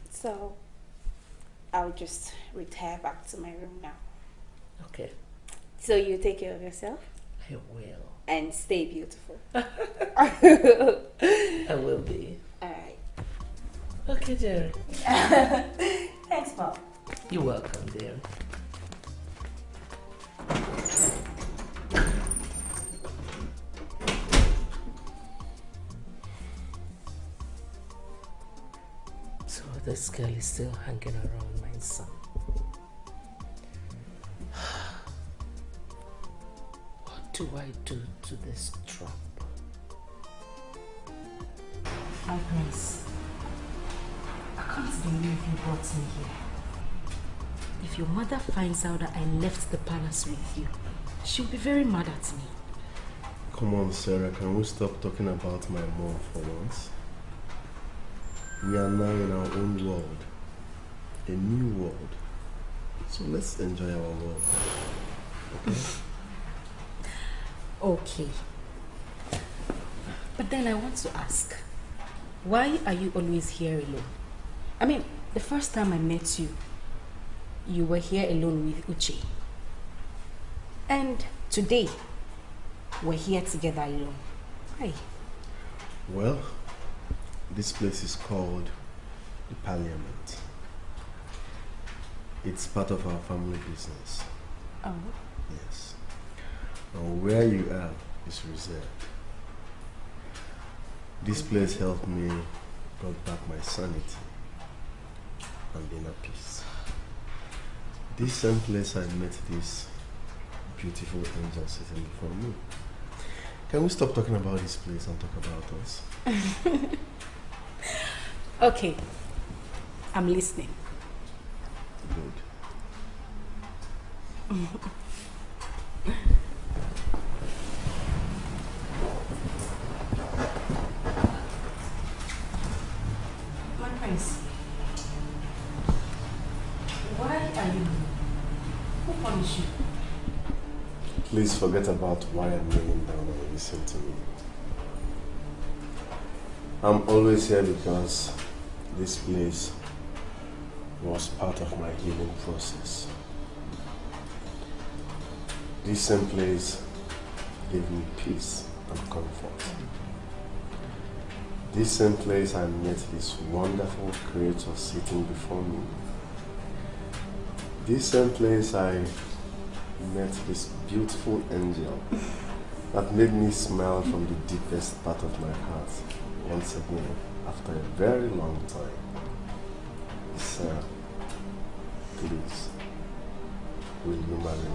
So, I'll just retire back to my room now. Okay. So you take care of yourself? I will. And stay beautiful. I will be. Alright. Okay, Jerry. Thanks, Mom. You're welcome, dear. So this girl is still hanging around my son. What do I do to this trap? My prince, I can't believe you brought me here. If your mother finds out that I left the palace with you, she'll be very mad at me. Come on, Sarah, can we stop talking about my mom for once? We are now in our own world, a new world. So let's enjoy our world. Okay? Okay. But then I want to ask, why are you always here alone? I mean, the first time I met you, you were here alone with Uche. And today, we're here together alone. Why? Well, this place is called the Parliament. It's part of our family business. Oh. Yes. And where you are is reserved. This place helped me brought back my sanity and inner peace. This same place I met this beautiful angel sitting before me. Can we stop talking about this place and talk about us? Okay, I'm listening. Good. My prince, why are you? Who punished you? Please forget about why I'm kneeling down and listen to me. I'm always here because this place was part of my healing process. This same place gave me peace and comfort. This same place I met this wonderful creator sitting before me. This same place I met this beautiful angel that made me smile from the deepest part of my heart once again after a very long time. Sarah, please, will you marry me?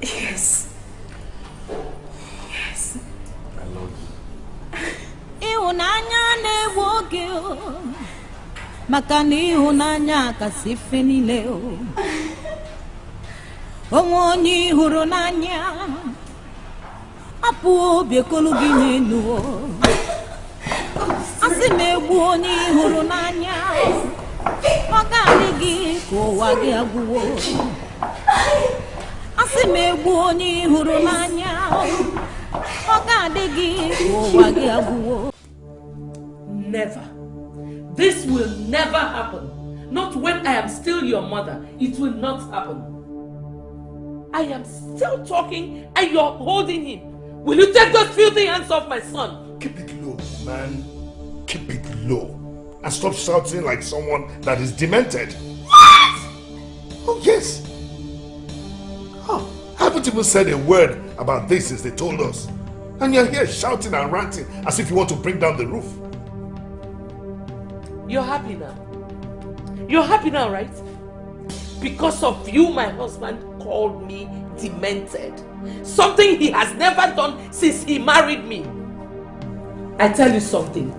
Yes. Yes. I love you. Ihunanya na-ewoge maka na ihunanya kasị ife niile onwe onye ihuru n'anya apụ obi ekolu gị n'elu asị m egbu onye ihuru n'anya ọ ga-adị gị ka ụwa gị agwụwo asị m egbu onye ihuru n'anya ọ ga-adị gị ka ụwa gị agwụwo. Never. This will never happen. Not when I am still your mother. It will not happen. I am still talking and you're holding him. Will you take those filthy hands off my son? Keep it low, man. Keep it low. And stop shouting like someone that is demented. What? Oh, yes. Oh, I haven't even said a word about this since they told us. And you're here shouting and ranting as if you want to bring down the roof. You're happy now. You're happy now, right? Because of you, my husband called me demented. Something he has never done since he married me. I tell you something.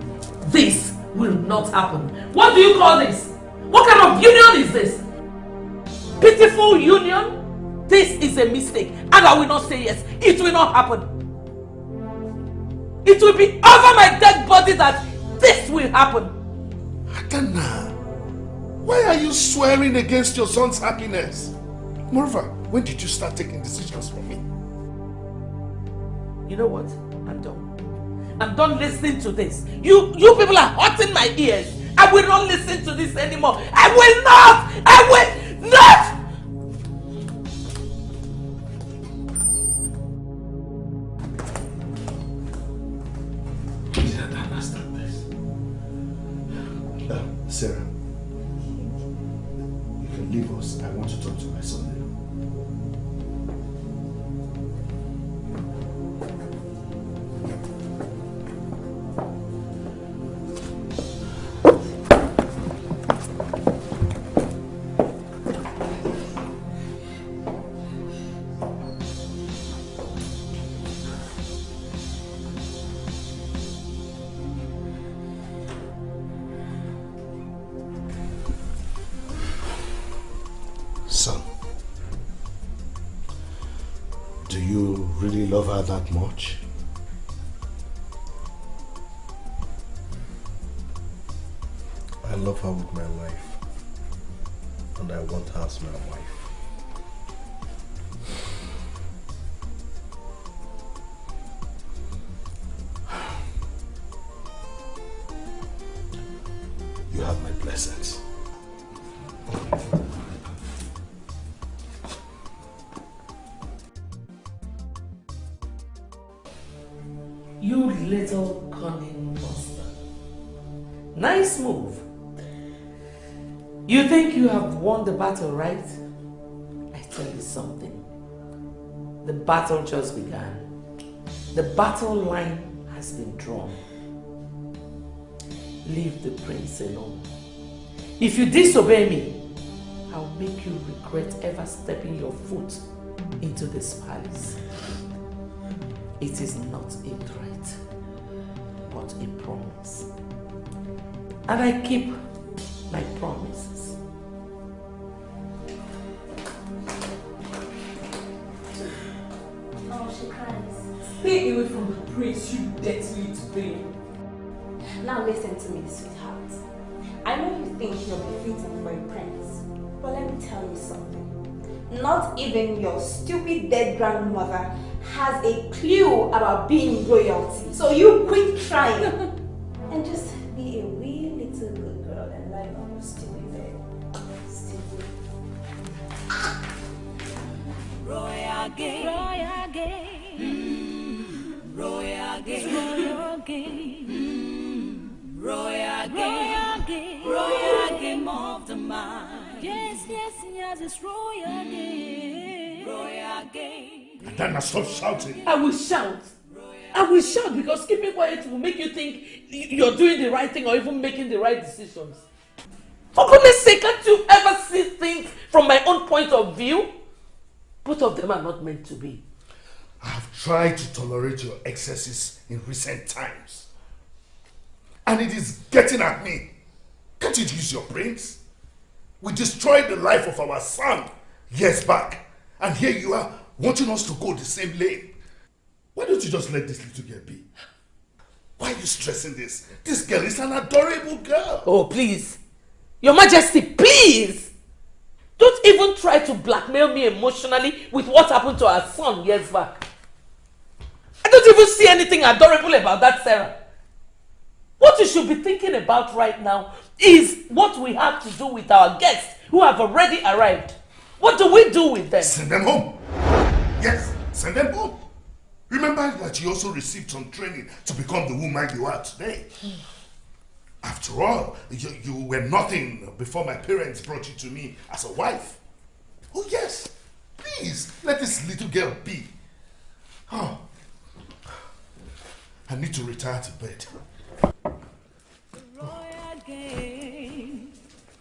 This will not happen. What do you call this? What kind of union is this? Pitiful union? This is a mistake. And I will not say yes. It will not happen. It will be over my dead body that this will happen. Adana, why are you swearing against your son's happiness? Moreover, when did you start taking decisions for me? You know what? I'm done. I'm done listening to this. You people are hurting my ears. I will not listen to this anymore. I will not! I will not! I don't understand this. Sarah, you can leave us. I want to talk to my son. Do you really love her that much? I love her with my life, and I want her as my wife. You have my blessings. You little cunning monster. Nice move. You think you have won the battle, right? I tell you something. The battle just began. The battle line has been drawn. Leave the prince alone. If you disobey me, I'll make you regret ever stepping your foot into this palace. It is not a threat, but a promise. And I keep my promises. Oh, she cries. Stay away from the prince, you dirty little thing. Now listen to me, sweetheart. I know you think you're befitting for a prince, but let me tell you something. Not even your stupid dead grandmother has a clue about being royalty. So you quit trying and just be a wee little good girl and lie on your stupid bed. Stupid. Royal game, royal game, royal game, royal game, royal game, royal game of the mind. Yes, yes, yes, it's royal game, royal game. Then stop shouting. I will shout. I will shout because keeping quiet will make you think you're doing the right thing or even making the right decisions. For goodness sake, can't you ever see things from my own point of view? Both of them are not meant to be. I have tried to tolerate your excesses in recent times. And it is getting at me. Can't you use your brains? We destroyed the life of our son years back. And here you are, wanting us to go the same lane. Why don't you just let this little girl be? Why are you stressing this? This girl is an adorable girl. Oh, please. Your Majesty, please! Don't even try to blackmail me emotionally with what happened to our son years back. I don't even see anything adorable about that, Sarah. What you should be thinking about right now is what we have to do with our guests who have already arrived. What do we do with them? Send them home. Yes, send them home. Remember that you also received some training to become the woman you are today. After all, you were nothing before my parents brought you to me as a wife. Oh yes, please, let this little girl be. Oh, I need to retire to bed. Royal game,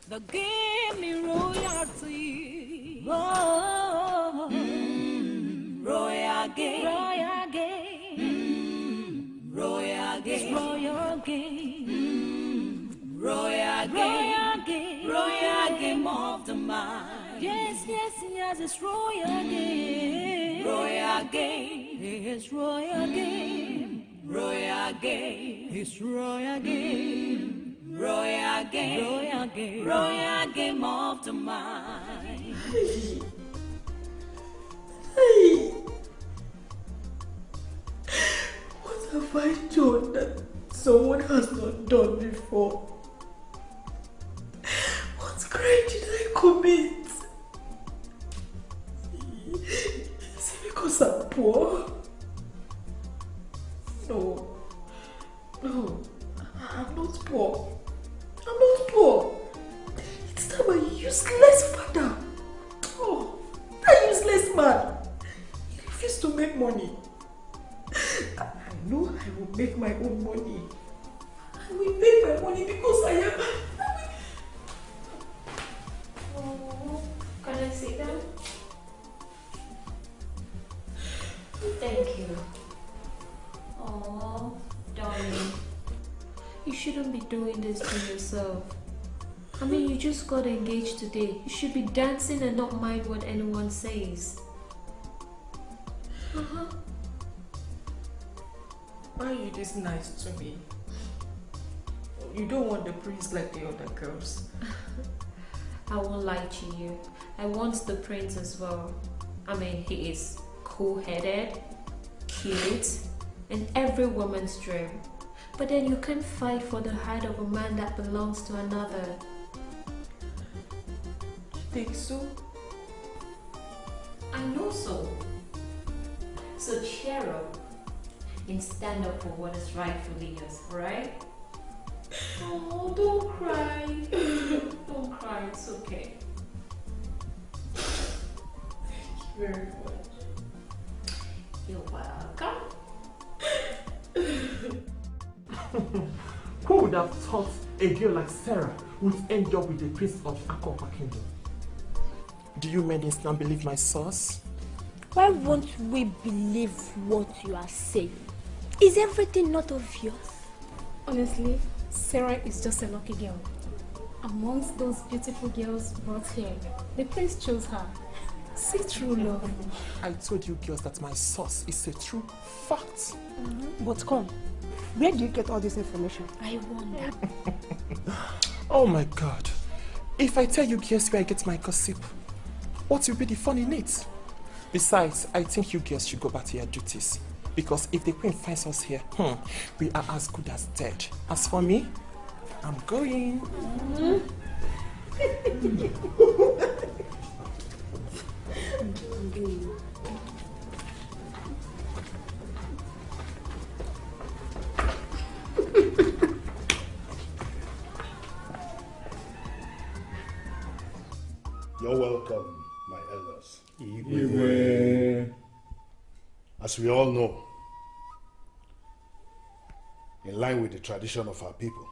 the game royalty. Oh, royal game, royal game, royal game, royal game, royal game, royal game of the mind. Yes, yes, yes, it's royal game, royal game, it's royal game, royal game, it's royal game, royal game, royal game, royal game of the mind. What have I done that someone has not done before? What crime did I commit? Is it because I'm poor? No. No. I'm not poor. I'm not poor. It's that my useless father. Oh, that useless man. He refused to make money. I know I will make my own money. I will make my money because I am... Oh, can I sit down? Thank you. Oh, darling. You shouldn't be doing this to yourself. I mean, you just got engaged today. You should be dancing and not mind what anyone says. Why are you this nice to me? You don't want the prince like the other girls. I won't lie to you. I want the prince as well. I mean, he is cool-headed, cute, and every woman's dream. But then you can't fight for the heart of a man that belongs to another. You think so? I know so. So cheer up and stand up for what is rightfully yours, right? Oh, don't cry. Don't cry, it's okay. Thank you very much. You're welcome. Who would have thought a girl like Sarah would end up with the prince of Akopa Kingdom? Do you men now believe my source? Why won't we believe what you are saying? Is everything not obvious? Honestly, Sarah is just a lucky girl. Amongst those beautiful girls brought here, the prince chose her. See true love. I told you girls that my source is a true fact. But come, where do you get all this information? I wonder. Oh my God. If I tell you girls where I get my gossip, what will be the fun in it? Besides, I think you girls should go back to your duties. Because if the queen finds us here, we are as good as dead. As for me, I'm going. You're welcome, my elders. Igwe. As we all know, in line with the tradition of our people,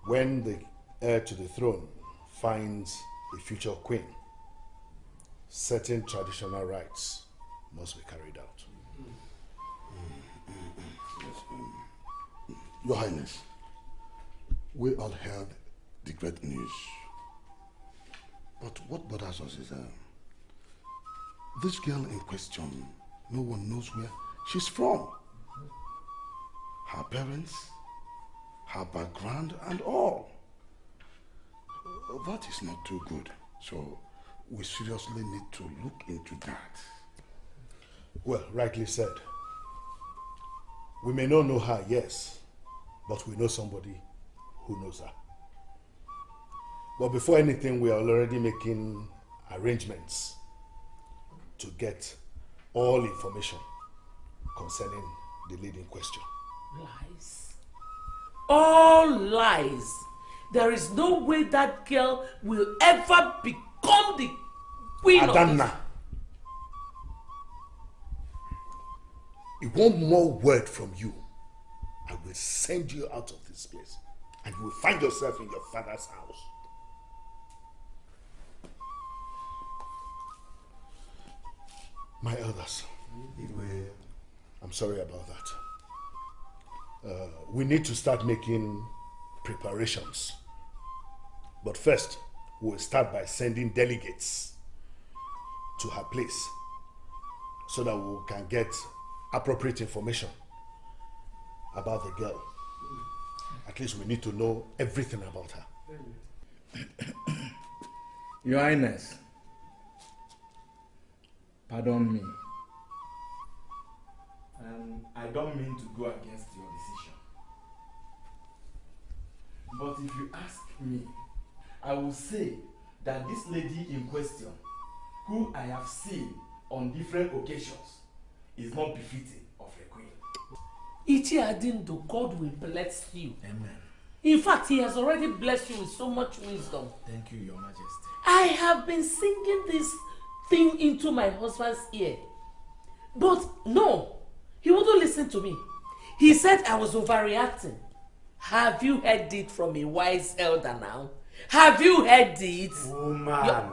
when the heir to the throne finds a future queen, certain traditional rites must be carried out. Your Highness, we all heard the great news. But what bothers us is this girl in question, no one knows where she's from. Her parents, her background and all. That is not too good. So we seriously need to look into that. Well, rightly said. We may not know her, yes, but we know somebody who knows her. But before anything, we are already making arrangements to get all information concerning the lady in question. Lies. All lies. There is no way that girl will ever become the queen Adanna. of If one more word from you, I will send you out of this place and you will find yourself in your father's house. My elders, I'm sorry about that. We need to start making preparations. But first, we'll start by sending delegates to her place so that we can get appropriate information about the girl. At least we need to know everything about her. Your Highness, pardon me. I don't mean to go against your decision. But if you ask me, I will say that this lady in question, who I have seen on different occasions, is not befitting of a queen. Ichi Adindo, God will bless you. Amen. In fact, he has already blessed you with so much wisdom. Thank you, Your Majesty. I have been singing this thing into my husband's ear. But no, he wouldn't listen to me. He said I was overreacting. Have you heard it from a wise elder now? Have you heard it? Woman,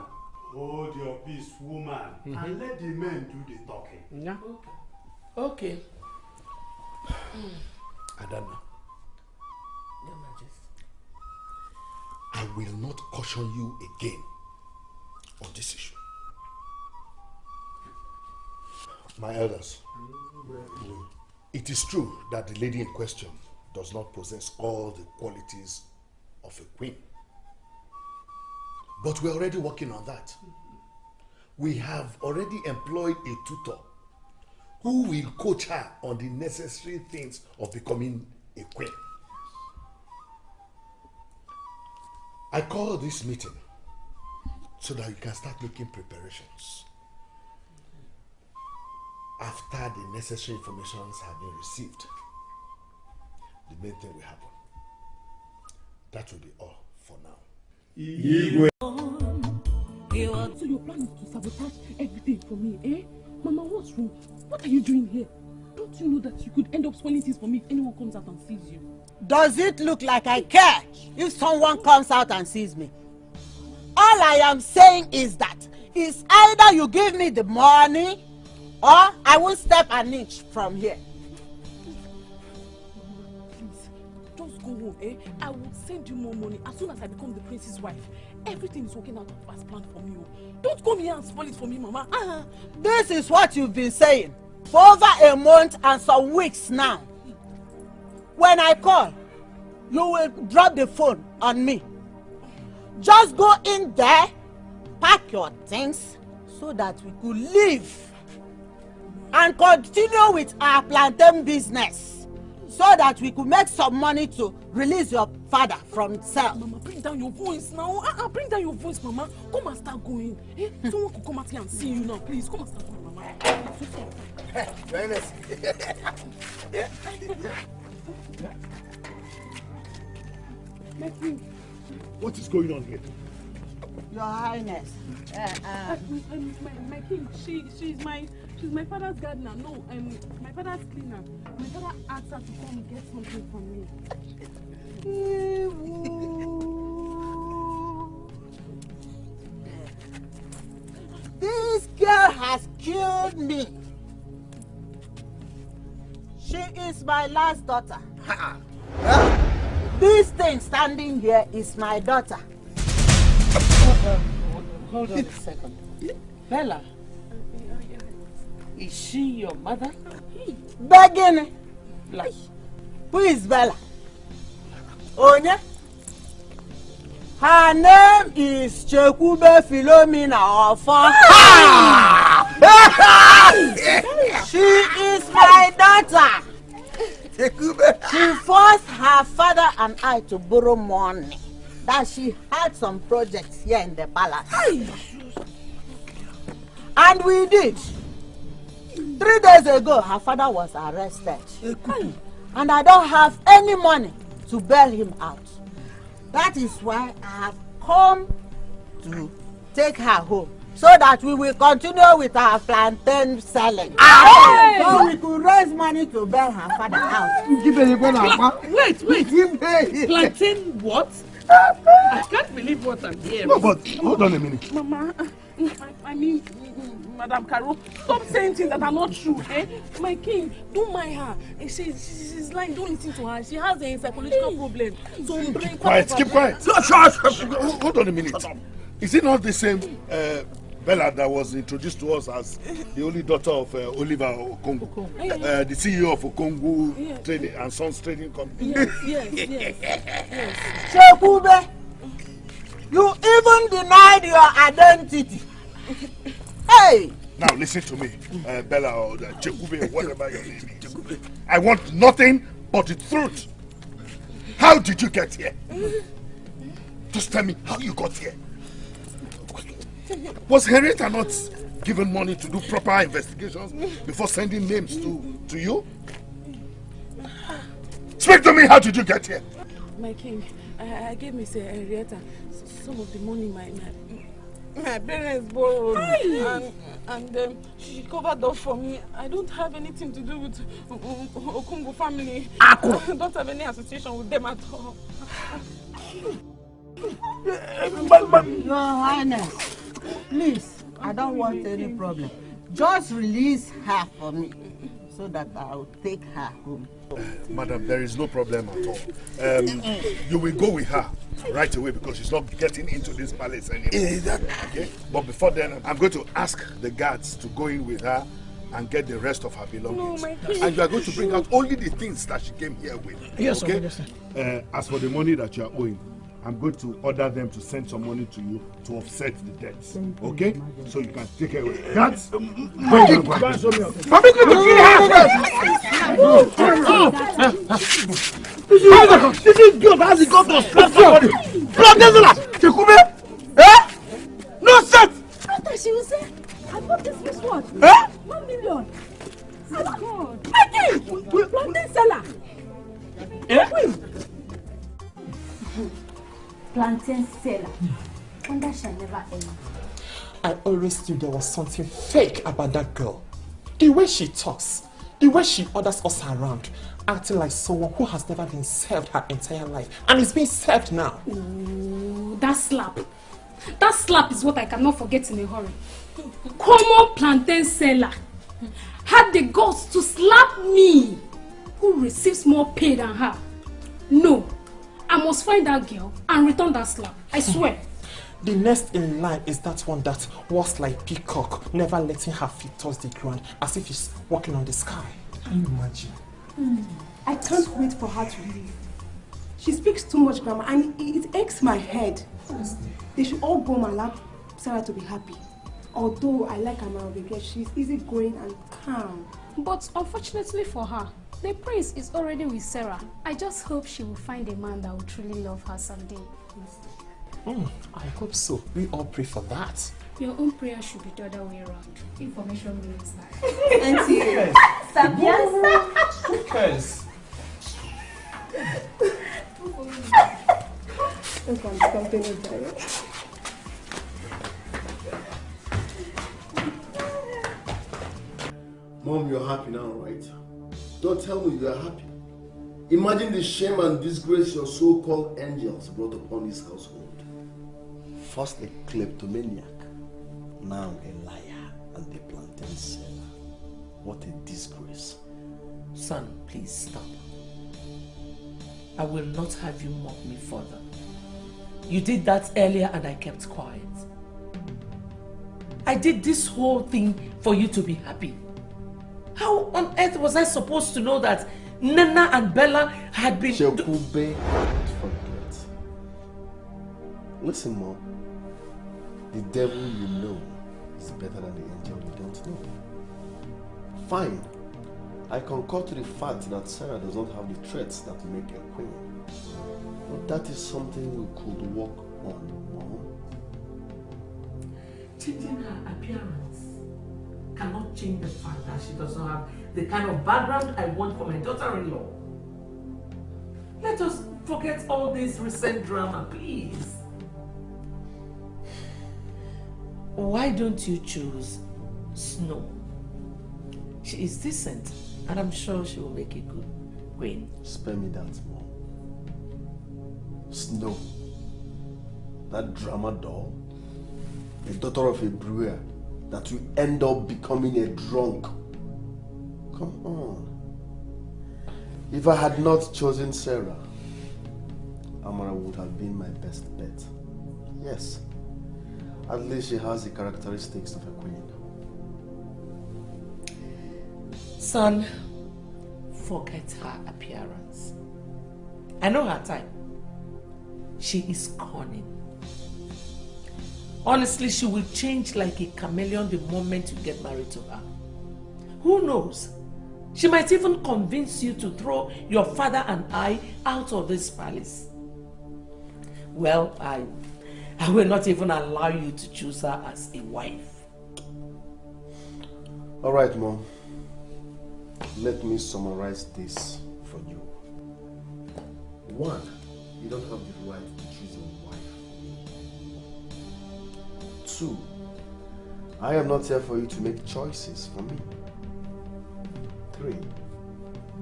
hold your peace, woman, and let the men do the talking. Yeah. Okay. Adanna, Your Majesty. I will not caution you again on this issue. My elders, it is true that the lady in question does not possess all the qualities of a queen. But we're already working on that. We have already employed a tutor who will coach her on the necessary things of becoming a queen. I call this meeting so that you can start making preparations. After the necessary informations have been received, the main thing will happen. That will be all for now. So your plan is to sabotage everything for me, eh? Mama, what's wrong? What are you doing here? Don't you know that you could end up spoiling things for me if anyone comes out and sees you? Does it look like I care if someone comes out and sees me? All I am saying is that it's either you give me the money or I won't step an inch from here. Please, just go home, eh? I will send you more money as soon as I become the prince's wife. Everything is working out as planned for me. Don't come here and spoil it for me, Mama. This is what you've been saying for over a month and some weeks now. When I call, you will drop the phone on me. Just go in there, pack your things so that we could leave and continue with our plantain business so that we could make some money to release your father from cell. Mama, bring down your voice now. Bring down your voice, Mama. Come and start going. Eh? Someone could come out here and see you now. Please, come and start going, Mama. What is going on here? Your Highness. My king, she's my father's gardener. No, my father's cleaner. My father asked her to come get something from me. This girl has killed me. She is my last daughter. This thing standing here is my daughter. Hold on a second. Bella, is she your mother? Begging. Who is Bella? Onya? Her name is Chekube Philomena Ofo. She is my daughter. She forced her father and I to borrow money. That she had some projects here in the palace. And we did. 3 days ago, her father was arrested. And I don't have any money to bail him out. That is why I have come to take her home so that we will continue with our plantain selling. So we could raise money to bail her father out. Wait. Plantain what? I can't believe what I'm hearing. No, but hold on a minute. Mama, I mean, Madam Caro, stop saying things that are not true, eh? My king, don't mind her. She's lying, don't listen to her. She has a psychological problem. So keep quiet. Hold on a minute. Is it not the same Bella that was introduced to us as the only daughter of Oliver Okongo, the CEO of Okongo Trading and Sons Trading Company? Yes. Chekube, you even denied your identity. Hey! Now listen to me, Bella or Chekube, whatever your name is. I want nothing but the truth. How did you get here? Just tell me how you got here. Was Henrietta not given money to do proper investigations before sending names to you? Speak to me, how did you get here? My king, I gave Miss Henrietta some of the money my parents borrowed, and she covered up for me. I don't have anything to do with Okongo family. I don't have any association with them at all. Your Highness, please, I don't want any problem. Just release her for me so that I'll take her home. Madam, there is no problem at all. You will go with her right away because she's not getting into this palace anymore. Okay? But before then, I'm going to ask the guards to go in with her and get the rest of her belongings. No, my king. And you are going to bring out only the things that she came here with. Yes, okay? sir. Yes, sir. As for the money that you are owing, I'm going to order them to send some money to you to offset the debts. Okay? So you can take care of it. That's Magic! This is good. How's it got to slap somebody? Eh? No sense! I thought she was saying, I bought this wristwatch. Eh? 1 million. Oh God. Again! Plantain seller. Eh? Plantain seller. And that shall never end. I always knew there was something fake about that girl. The way she talks, the way she orders us around, acting like someone who has never been served her entire life and is being served now. Ooh, that slap. That slap is what I cannot forget in a hurry. Common plantain seller had the guts to slap me, who receives more pay than her. No, I must find that girl and return that slap. I swear. The next in line is that one that walks like peacock, never letting her feet touch the ground as if she's walking on the sky. Can you imagine? I can't wait for her to leave. She speaks too much grammar and it aches my head. They should all go and allow Sarah to be happy. Although I like Amara because she's easygoing and calm. But unfortunately for her, the prince is already with Sarah. I just hope she will find a man that will truly love her someday. I hope so. We all pray for that. Your own prayer should be the other way around. Information means that. Auntie, Sabiansa. Who cares? Mom, you're happy now, right? Don't tell me you are happy. Imagine the shame and disgrace your so-called angels brought upon this household. First a kleptomaniac, now a liar and a plantain seller. What a disgrace. Son, please stop. I will not have you mock me further. You did that earlier and I kept quiet. I did this whole thing for you to be happy. How on earth was I supposed to know that Nana and Bella had been... Chekube, forget. Listen, Mom. The devil you know is better than the angel you don't know. Fine. I concur to the fact that Sarah does not have the traits that make a queen. But that is something we could work on, Mom. Changing her appearance cannot change the fact that she does not have the kind of background I want for my daughter-in-law. Let us forget all this recent drama, please. Why don't you choose Snow? She is decent, and I'm sure she will make a good queen. Spare me that, Mom. Snow. That drama doll. The daughter of a brewer that will end up becoming a drunk. Come on. If I had not chosen Sarah, Amara would have been my best bet. Yes. At least she has the characteristics of a queen. Son, forget her appearance. I know her type. She is cunning. Honestly, she will change like a chameleon the moment you get married to her. Who knows? She might even convince you to throw your father and I out of this palace. Well, I will not even allow you to choose her as a wife. All right, Mom. Let me summarize this for you. 1, you don't have the right to choose your wife. 2, I am not here for you to make choices for me. 3,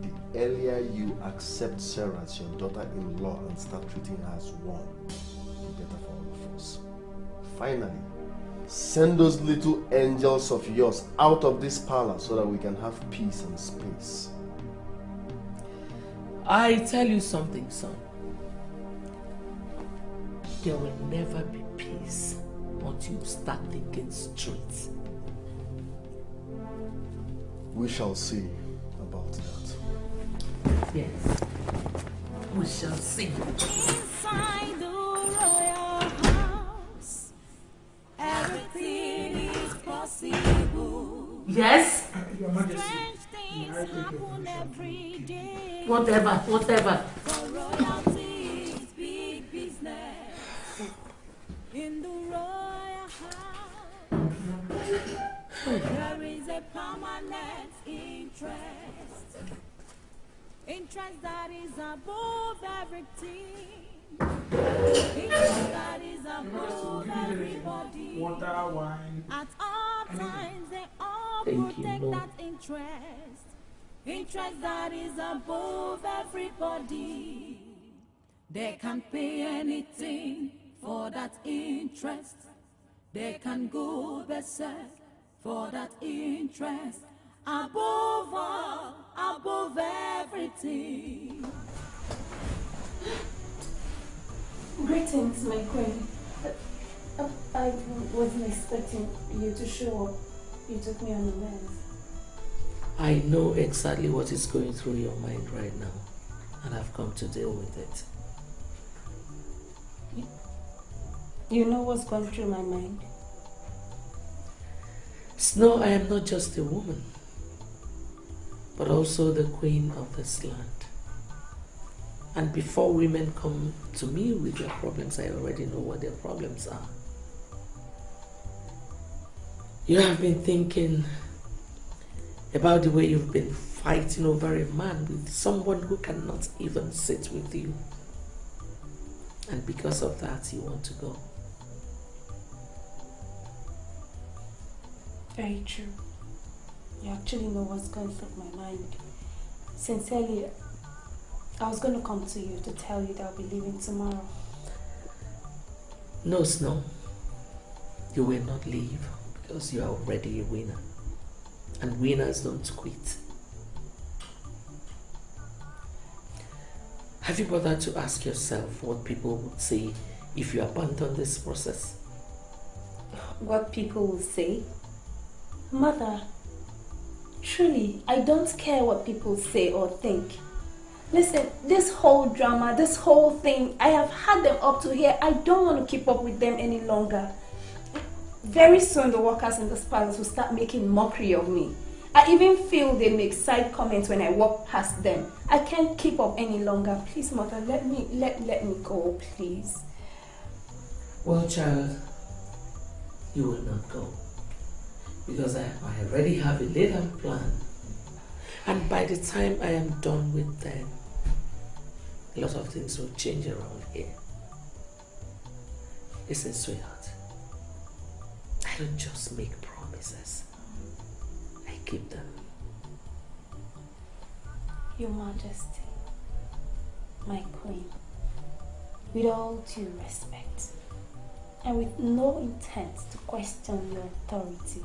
the earlier you accept Sarah as your daughter-in-law and start treating her as one, the better for all of us. Finally, send those little angels of yours out of this palace so that we can have peace and space. I tell you something, son. There will never be peace until you start thinking straight. We shall see about that. Yes. We shall see. Inside the royal house, everything is possible. Yes? Your Majesty. Strange things happen every day. Whatever. For royalty is big business. In the royal house, there is a permanent interest. Interest that is above everything. Interest that is above everybody. Water, wine. At all times, they all protect that interest. Interest that is above everybody. They can pay anything for that interest. They can go berserk for that interest. Above all, above everything. Greetings, my queen. I wasn't expecting you to show up. You took me on the mess. I know exactly what is going through your mind right now, and I've come to deal with it. You know what's going through my mind? Snow, I am not just a woman, but also the queen of this land. And before women come to me with their problems, I already know what their problems are. You have been thinking about the way you've been fighting over a man with someone who cannot even sit with you. And because of that, you want to go. Very true. You actually know what's going through my mind. Sincerely, I was going to come to you to tell you that I'll be leaving tomorrow. No, Snow. You will not leave because you are already a winner. And winners don't quit. Have you bothered to ask yourself what people would say if you abandon this process? What people will say? Mother, truly, I don't care what people say or think. Listen, this whole drama, this whole thing, I have had them up to here. I don't want to keep up with them any longer. Very soon the workers in this palace will start making mockery of me. I even feel they make side comments when I walk past them. I can't keep up any longer. Please, Mother, let me go, please. Well, child, you will not go. Because I already have a laid out plan. And by the time I am done with them, a lot of things will change around here. Listen, sweetheart, I don't just make promises. I keep them. Your Majesty, my queen, with all due respect, and with no intent to question your authority,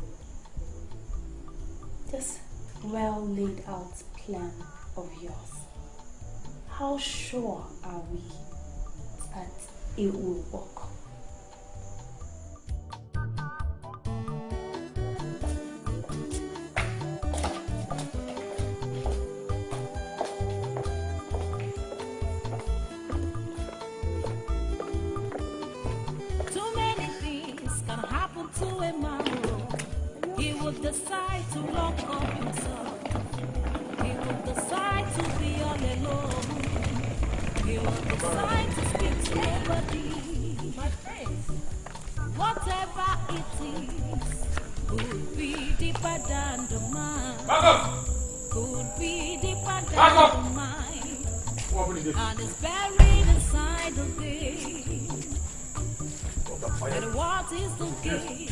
this well laid out plan of yours, how sure are we that it will work? Too many things can happen to a man. He would decide to lock up himself. He would decide to be all alone. He would decide to speak to nobody. My friends, whatever it is, could be deeper than the mind. Could be deeper than the mind. And it's buried inside the game. And what is the game?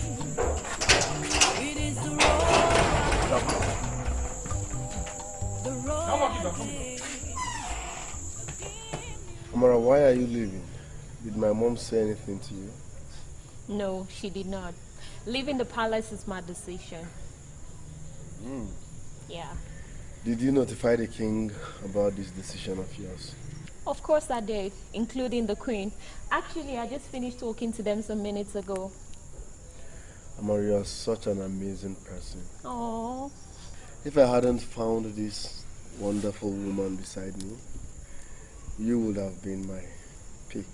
It is the road. The road. Amara, why are you leaving? Did my mom say anything to you? No, she did not. Leaving the palace is my decision. Yeah. Did you notify the king about this decision of yours? Of course I did, including the queen. Actually, I just finished talking to them some minutes ago. Amara, you are such an amazing person. Oh. If I hadn't found this wonderful woman beside me, you would have been my pick.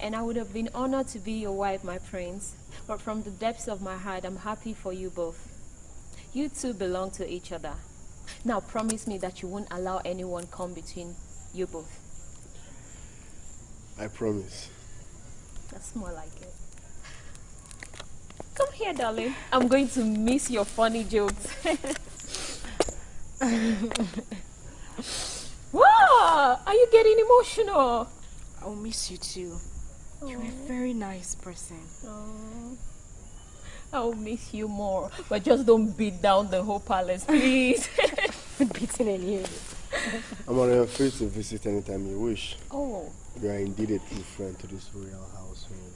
And I would have been honored to be your wife, my prince. But from the depths of my heart, I'm happy for you both. You two belong to each other. Now promise me that you won't allow anyone come between you both. I promise. That's more like it. Come here, darling. I'm going to miss your funny jokes. Wow! Are you getting emotional? I'll miss you too. You're a very nice person. Oh. I'll miss you more. But just don't beat down the whole palace, please. Beating and you. Amara, free to visit anytime you wish. Oh. You are indeed a true friend to this royal household.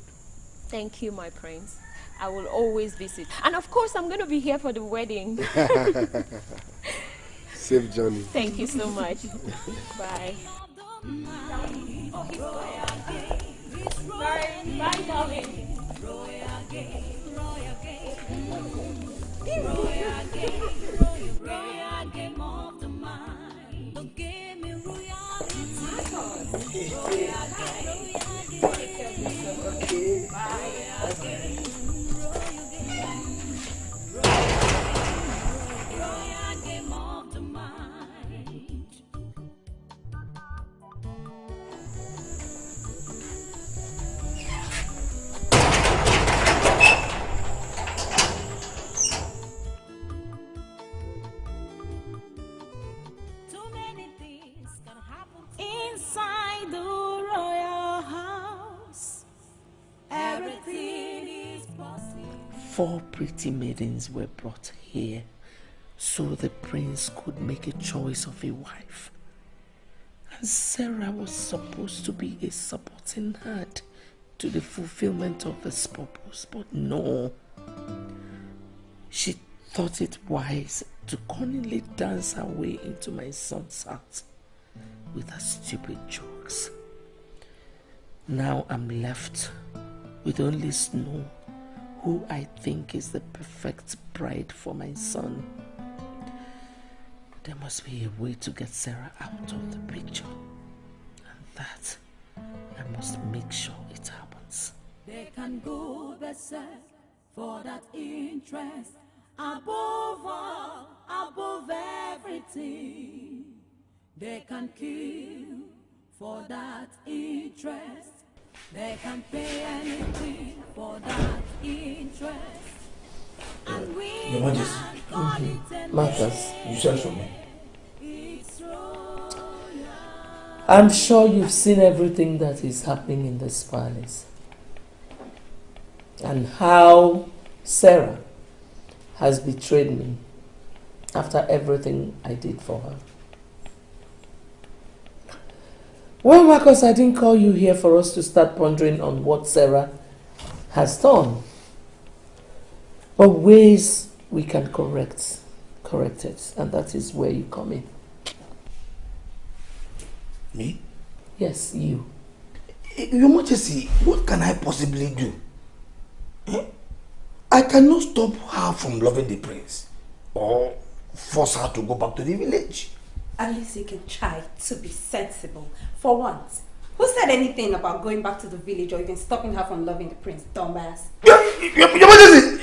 Thank you, my prince. I will always visit. And of course, I'm going to be here for the wedding. Safe journey. Thank you so much. Bye. Bye, darling. Inside the royal house, everything is possible. 4 pretty maidens were brought here so the prince could make a choice of a wife. And Sarah was supposed to be a supporting hand to the fulfillment of this purpose, but no. She thought it wise to cunningly dance her way into my son's heart with her stupid jokes. Now I'm left with only Snow, who I think is the perfect bride for my son. There must be a way to get Sarah out of the picture, and that I must make sure it happens. They can go berserk for that interest, above all, above everything. They can kill for that interest. They can pay anything for that interest. And we Your Majesty. Marcus, you sent for me. I'm sure you've seen everything that is happening in this palace. And how Sarah has betrayed me after everything I did for her. Well, Marcus, I didn't call you here for us to start pondering on what Sarah has done, but ways we can correct it, and that is where you come in. Me? Yes, you. Your Majesty, what can I possibly do? I cannot stop her from loving the prince or force her to go back to the village. At least you can try to be sensible. For once, who said anything about going back to the village or even stopping her from loving the prince, dumbass? Your Majesty!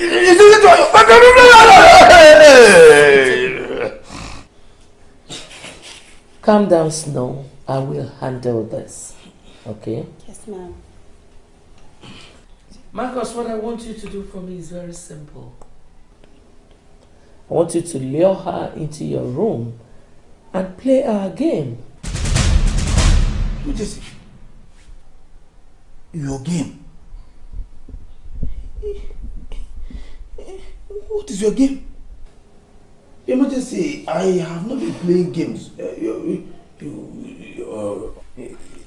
Calm down, Snow. I will handle this. Okay? Yes, ma'am. Marcus, what I want you to do for me is very simple. I want you to lure her into your room and play our game. Majesty, your game? What is your game? Your Majesty, I have not been playing games.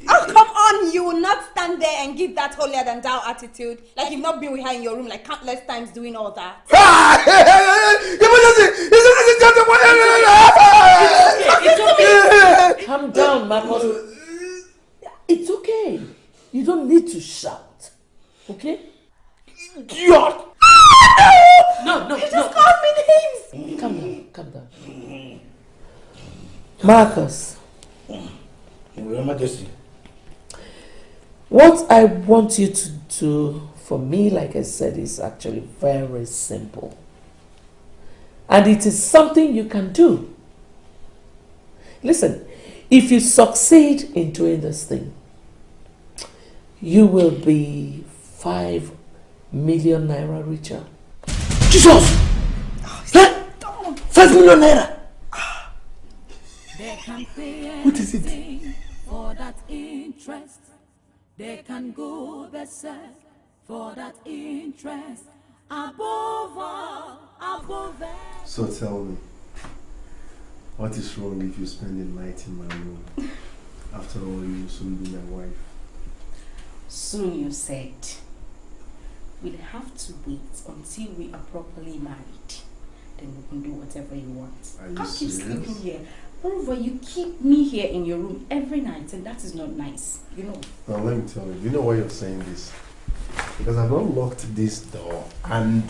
Oh, come on! You will not stand there and give that holier than thou attitude. Like you've not been with her in your room like countless times doing all that. It's okay. Calm down, Marcus. It's okay. You don't need to shout. Okay? Idiot! No. You just called me names! Marcus. Your Majesty. What I want you to do for me, like I said, is actually very simple. And it is something you can do. Listen, if you succeed in doing this thing, you will be 5 million naira richer. Jesus! 5 million naira! They can pay What is it? anything for that interest. They can go berserk for that interest. Above all, above all. So tell me, what is wrong if you spend the night in my room? After all, you will soon be my wife. Soon, you said. We'll have to wait until we are properly married. Then we can do whatever you want. Are you Can't keep serious? sleeping here. Moreover, you keep me here in your room every night, and that is not nice, you know. Now let me tell you, you know why you're saying this? Because I've not locked this door and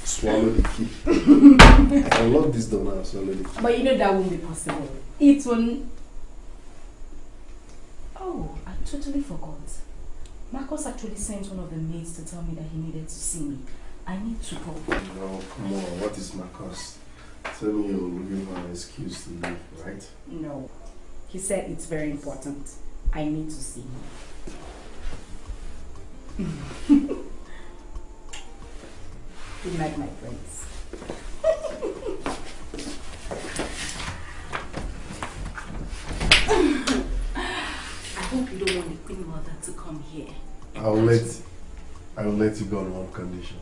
swallow the key. I can lock this door now and swallow the key. But you know that won't be possible. It won't. Oh, I totally forgot. Marcus actually sent one of the maids to tell me that he needed to see me. I need to go. No, come on, what is Marcus? Tell me you're looking for an excuse to leave, right? No. He said it's very important. I need to see him. Good night, my friends. I hope you don't want the Queen Mother to come here. I will let you go on one condition.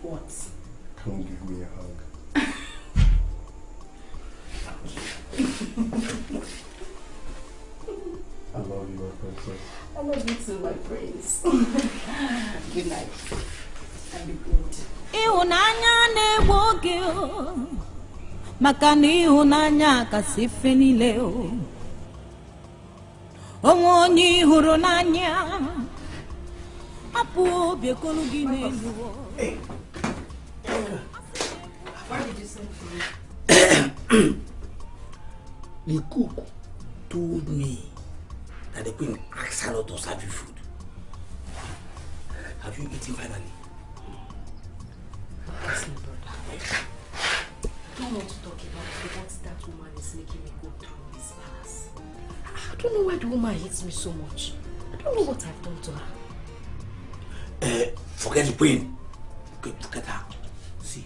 What? Come give me a hug. I love you, my princess. I love you too, my prince. Good night. And be good. Ihunanya na-egbu o, maka na ihunanya kasị ife niile o. Onwe onye hụrụ n'anya, hapụ obi ekolu gị n'elu o. The cook told me that the queen asked her not to serve you food. Have you eaten finally? Listen, brother. I don't want to talk about what that woman is making me go through in this palace. I don't know why the woman hates me so much. I don't know what I've done to her. Forget the queen. Okay, forget her. See,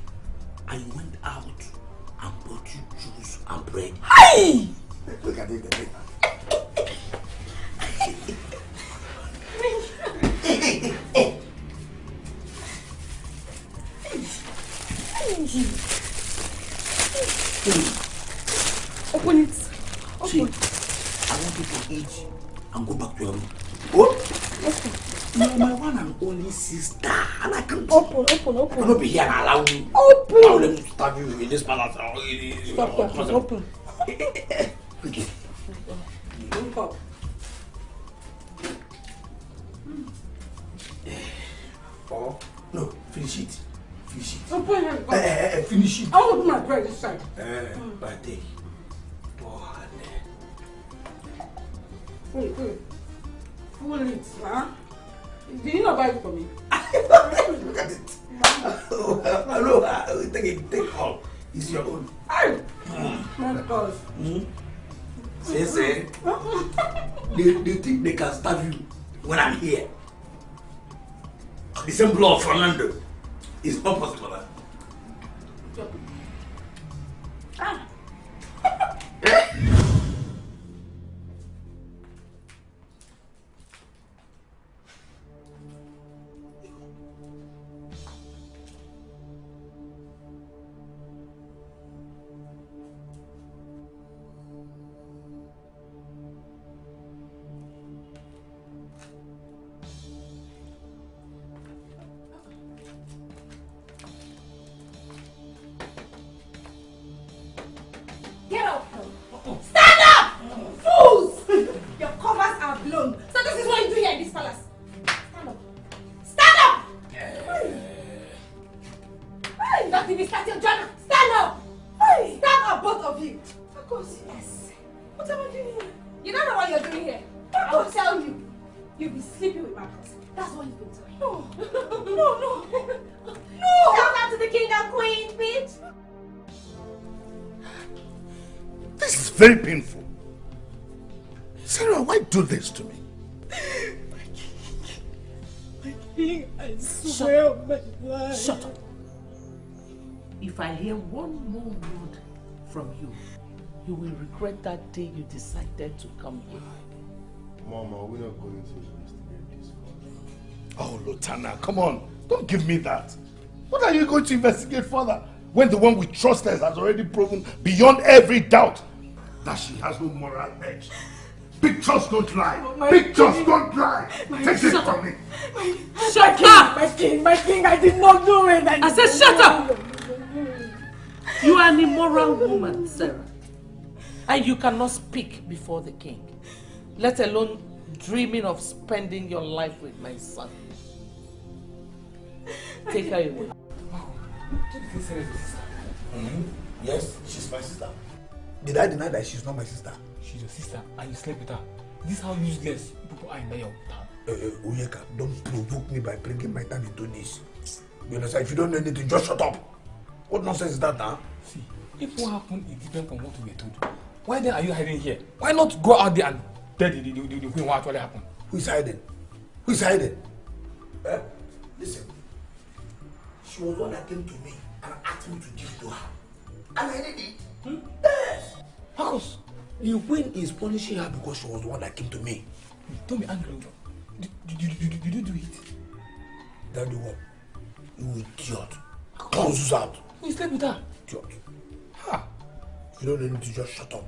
I went out and bought you juice and bread. Hey! Look at it, Open it. See, I want you to eat and go back to your room. What? You're my one and only sister, and I can't. Open. I'm not be here and allow me. Open. Now let me stab you in this palace. Stop. Open. Okay. Open. Oh, no, finish it. Open it. Finish it. I want my bread this side. But take. Wait. Full it, huh? Did you not buy it for me? Look at it. I know. Take all. It's your own. Not because. Say. They think they can stab you when I'm here. The same blood of Fernando. It's not possible. Get up! Stand up! Fools! Your covers are blown. So this is what you do here in this palace. Stand up. Stand up! Hey, don't even start your journal. Stand up! Hey, stand up, of you. Of course, yes. What am I doing here? You don't know what you're doing here. I will tell you. You'll be sleeping with Marcus. That's what you've been doing. No. No. No. Tell that to the king and queen, bitch. This is very painful. Sarah, why do this to me? My king, I swear on my life. Shut up. If I hear one more word from you, you will regret that day you decided to come here. Mama, we're not going to investigate this further. Oh, Lutana, come on. Don't give me that. What are you going to investigate further when the one we trusted has already proven beyond every doubt that she has no moral edge? Big trust don't lie. Big trust don't lie. Take it from me. Shut up! My king, I did not do it. I said shut up! You are an immoral woman, Sarah. And you cannot speak before the king, let alone dreaming of spending your life with my son. Take her away. Yes, she's my sister. Did I deny that she's not my sister? She's your sister and you slept with her. This is how useless people are in your town. Uyeka, don't provoke me by bringing my time into this. You understand? If you don't know anything, just shut up. What nonsense is that, huh? See, if what happened is different from what we were told, why then are you hiding here? Why not go out there and tell the queen what actually happened? Who is hiding? Who is hiding? Listen. She was one that came to me and asked me to give to her. And I did it. Yes. Marcus, the queen is punishing her because she was the one that came to me. Don't be angry. Did you do it? Then do what? You idiot. Close out. You slept with her. Idiot. Ha! If you don't need to just shut up.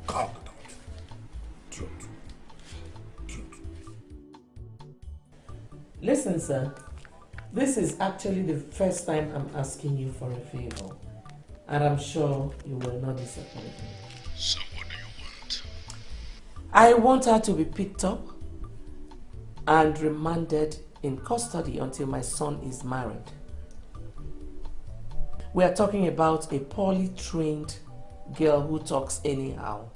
Calm down. Idiot. Listen, sir. This is actually the first time I'm asking you for a favor. And I'm sure you will not disappoint me. So what do you want? I want her to be picked up and remanded in custody until my son is married. We are talking about a poorly trained girl who talks anyhow.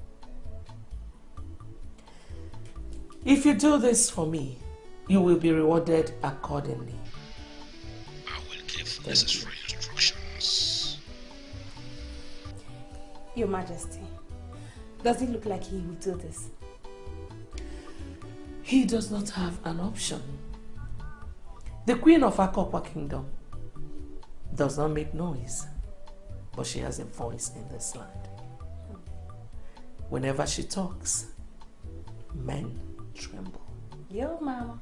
If you do this for me, you will be rewarded accordingly. I will give necessary instructions. Your Majesty, does it look like he will do this? He does not have an option. The Queen of Akokwa Kingdom does not make noise, but she has a voice in this land. Whenever she talks, men tremble. Yo, Mama.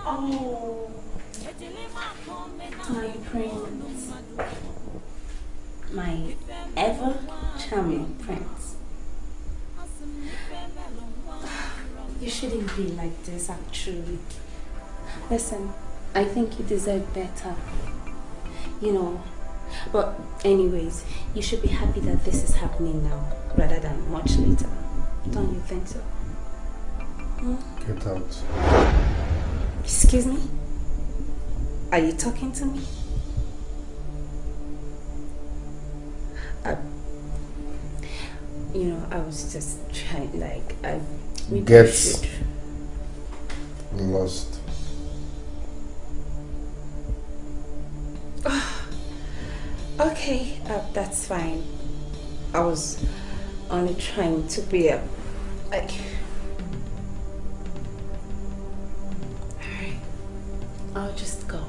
Oh, my prince, my ever charming prince. You shouldn't be like this, actually. Listen, I think you deserve better. You know, but anyways, you should be happy that this is happening now rather than much later. Don't you think so? Get out. Excuse me? Are you talking to me? You know, I was just trying, Get lost. Okay, that's fine. I was only trying to be Alright. I'll just go.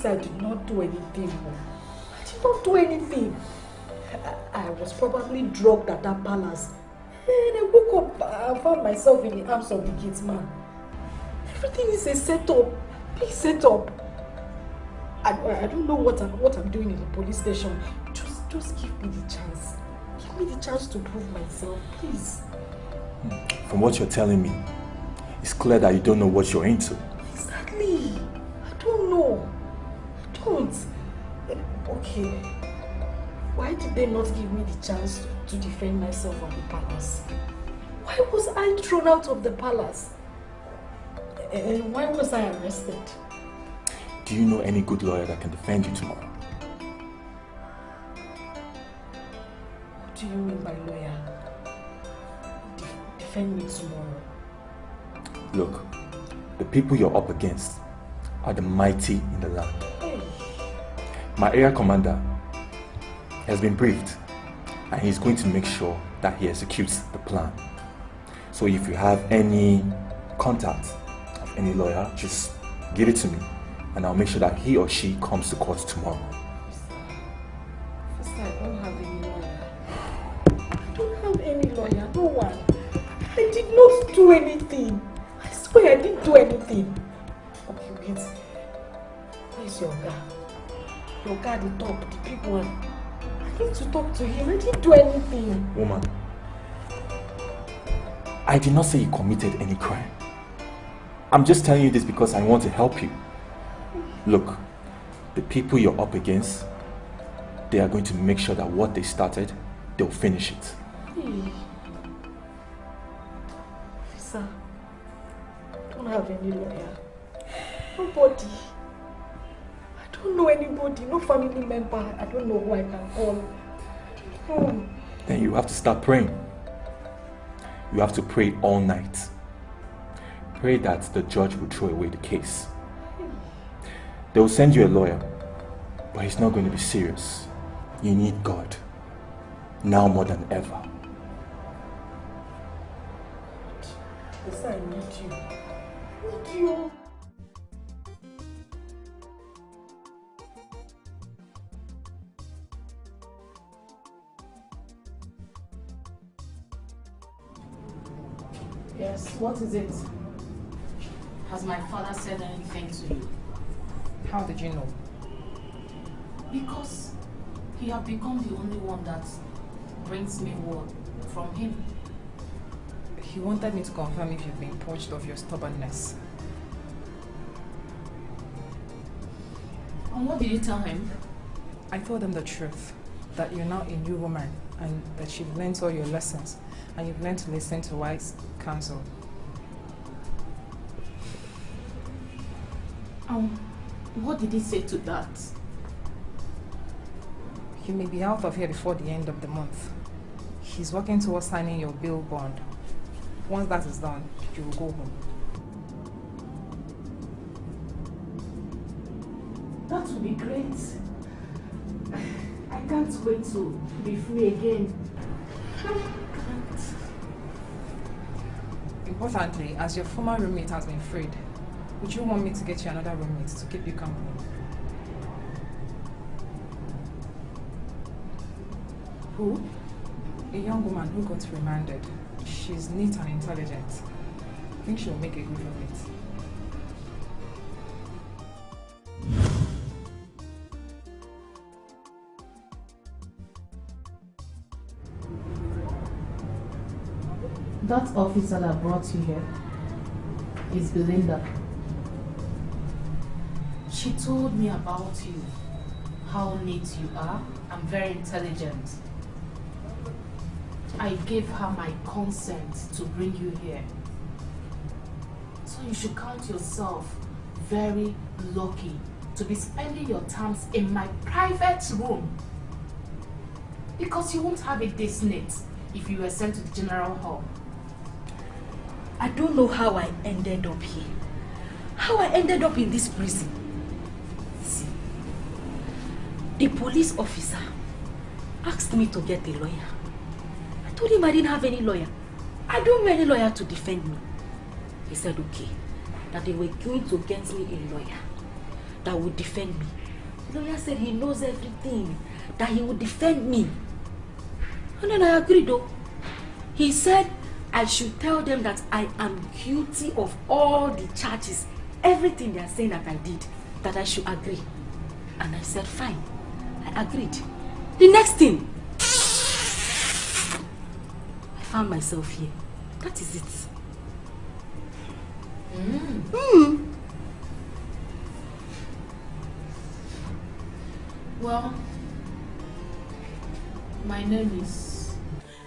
promise I did not do anything. I did not do anything. I was probably drugged at that palace. And I woke up and found myself in the arms of the gate man. Everything is a setup. Big setup. I don't know what I'm doing in the police station. Just give me the chance. Give me the chance to prove myself, please. From what you're telling me, it's clear that you don't know what you're into. Exactly. I don't know. I don't. Okay. Why did they not give me the chance to defend myself at the palace? Why was I thrown out of the palace? And why was I arrested? Do you know any good lawyer that can defend you tomorrow? What do you mean by lawyer? Defend me tomorrow? Look, the people you're up against are the mighty in the land. Hey. My area commander has been briefed, and he's going to make sure that he executes the plan. So if you have any contact of any lawyer, just give it to me, and I'll make sure that he or she comes to court tomorrow. Officer, I don't have any lawyer. I don't have any lawyer, no one. I did not do anything. I swear I didn't do anything. Okay, wait. Where's your guy? Your guy, the top, the big one. I need to talk to him. I didn't do anything. Woman, I did not say you committed any crime. I'm just telling you this because I want to help you. Look, the people you're up against, they are going to make sure that what they started, they'll finish it. Hey. Officer, I don't have any lawyer. Nobody. I don't know anybody, no family member. I don't know who I can call. Then you have to start praying. You have to pray all night. Pray that the judge will throw away the case. They will send you a lawyer, but he's not going to be serious. You need God, now more than ever. Yes, I need you. I need you. Yes, what is it? Has my father said anything to you? How did you know? Because you have become the only one that brings me word from him. He wanted me to confirm if you've been purged of your stubbornness. And what did you tell him? I told him the truth, that you're now a new woman and that you've learned all your lessons and you've learned to listen to wise counsel. What did he say to that? You may be out of here before the end of the month. He's working towards signing your bail bond. Once that is done, you will go home. That would be great. I can't wait to be free again. Importantly, as your former roommate has been freed, would you want me to get you another roommate to keep you company? Who? A young woman who got remanded. She's neat and intelligent. I think she'll make a good roommate. That officer that brought you here is Belinda. She told me about you, how neat you are and very intelligent. I gave her my consent to bring you here. So you should count yourself very lucky to be spending your times in my private room. Because you won't have it this neat if you were sent to the general hall. I don't know how I ended up here. How I ended up in this prison. See, the police officer asked me to get a lawyer. I told him I didn't have any lawyer. I don't have any lawyer to defend me. He said okay, that they were going to get me a lawyer. that would defend me. The lawyer said he knows everything, that he would defend me. And then I agreed though. He said I should tell them that I am guilty of all the charges, everything they are saying that I did, that I should agree. And I said, fine, I agreed. The next thing, I found myself here. That is it. Well, my name is...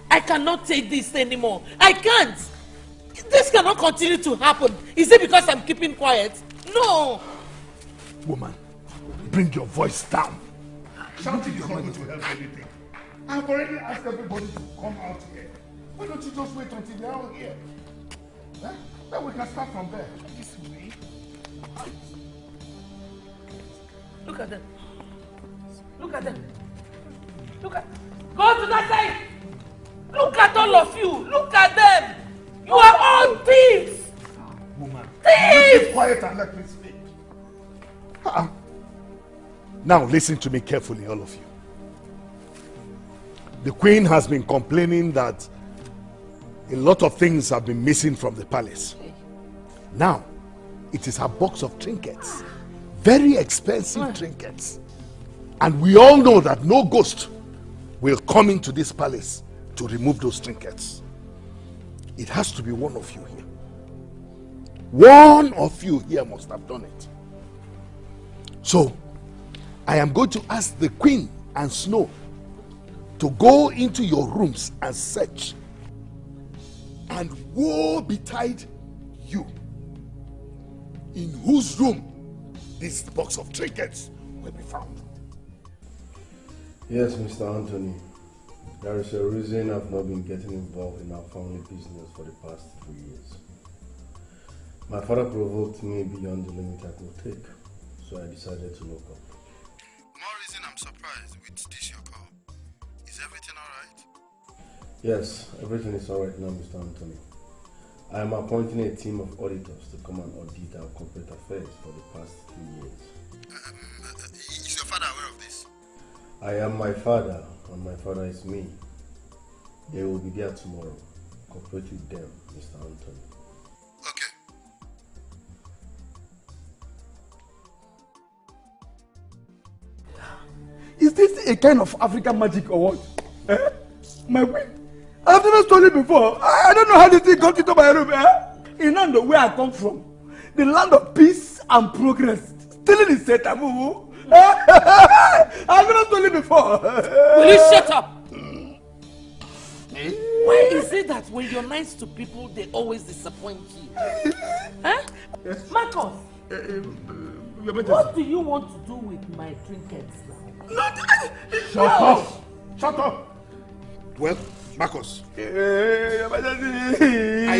I cannot take this anymore. I can't. This cannot continue to happen. Is it because I'm keeping quiet? No. Woman, bring your voice down. Shouting is not going to help anything. I've already asked everybody to come out here. Why don't you just wait until they're all here? Huh? Then we can start from there. This way. Look at them. Look at them. Look at... Go to that side. Look at all of you. Look at them. You are all thieves. Woman, thieves. Keep quiet and let me speak. Now listen to me carefully, all of you. The queen has been complaining that a lot of things have been missing from the palace. Now, it is her box of trinkets. Very expensive trinkets. And we all know that no ghost will come into this palace to remove those trinkets. It has to be one of you here. One of you here must have done it. So, I am going to ask the queen and Snow to go into your rooms and search. And woe betide you in whose room this box of trinkets will be found. Yes, Mr. Anthony. There is a reason I've not been getting involved in our family business for the past 3 years. My father provoked me beyond the limit I could take, so I decided to lock up. More reason I'm surprised with this your call. Is everything alright? Yes, everything is alright now, Mr. Anthony. I am appointing a team of auditors to come and audit our corporate affairs for the past 3 years. Is your father aware of this? I am my father, and my father is me. They will be there tomorrow. Cooperate with them, Mr. Anthony. Okay. Is this a kind of African magic or what? Eh? My queen, I've never stolen before. I don't know how this thing got into my room. In land where I come from, the land of peace and progress. Stealing is a taboo. I've never stolen before. Will you shut up? Why is it that when you're nice to people, they always disappoint you? Huh? Yes. Marcus, what do you want to do with my trinkets now? Shut up! Shut up! Well, Marcus, I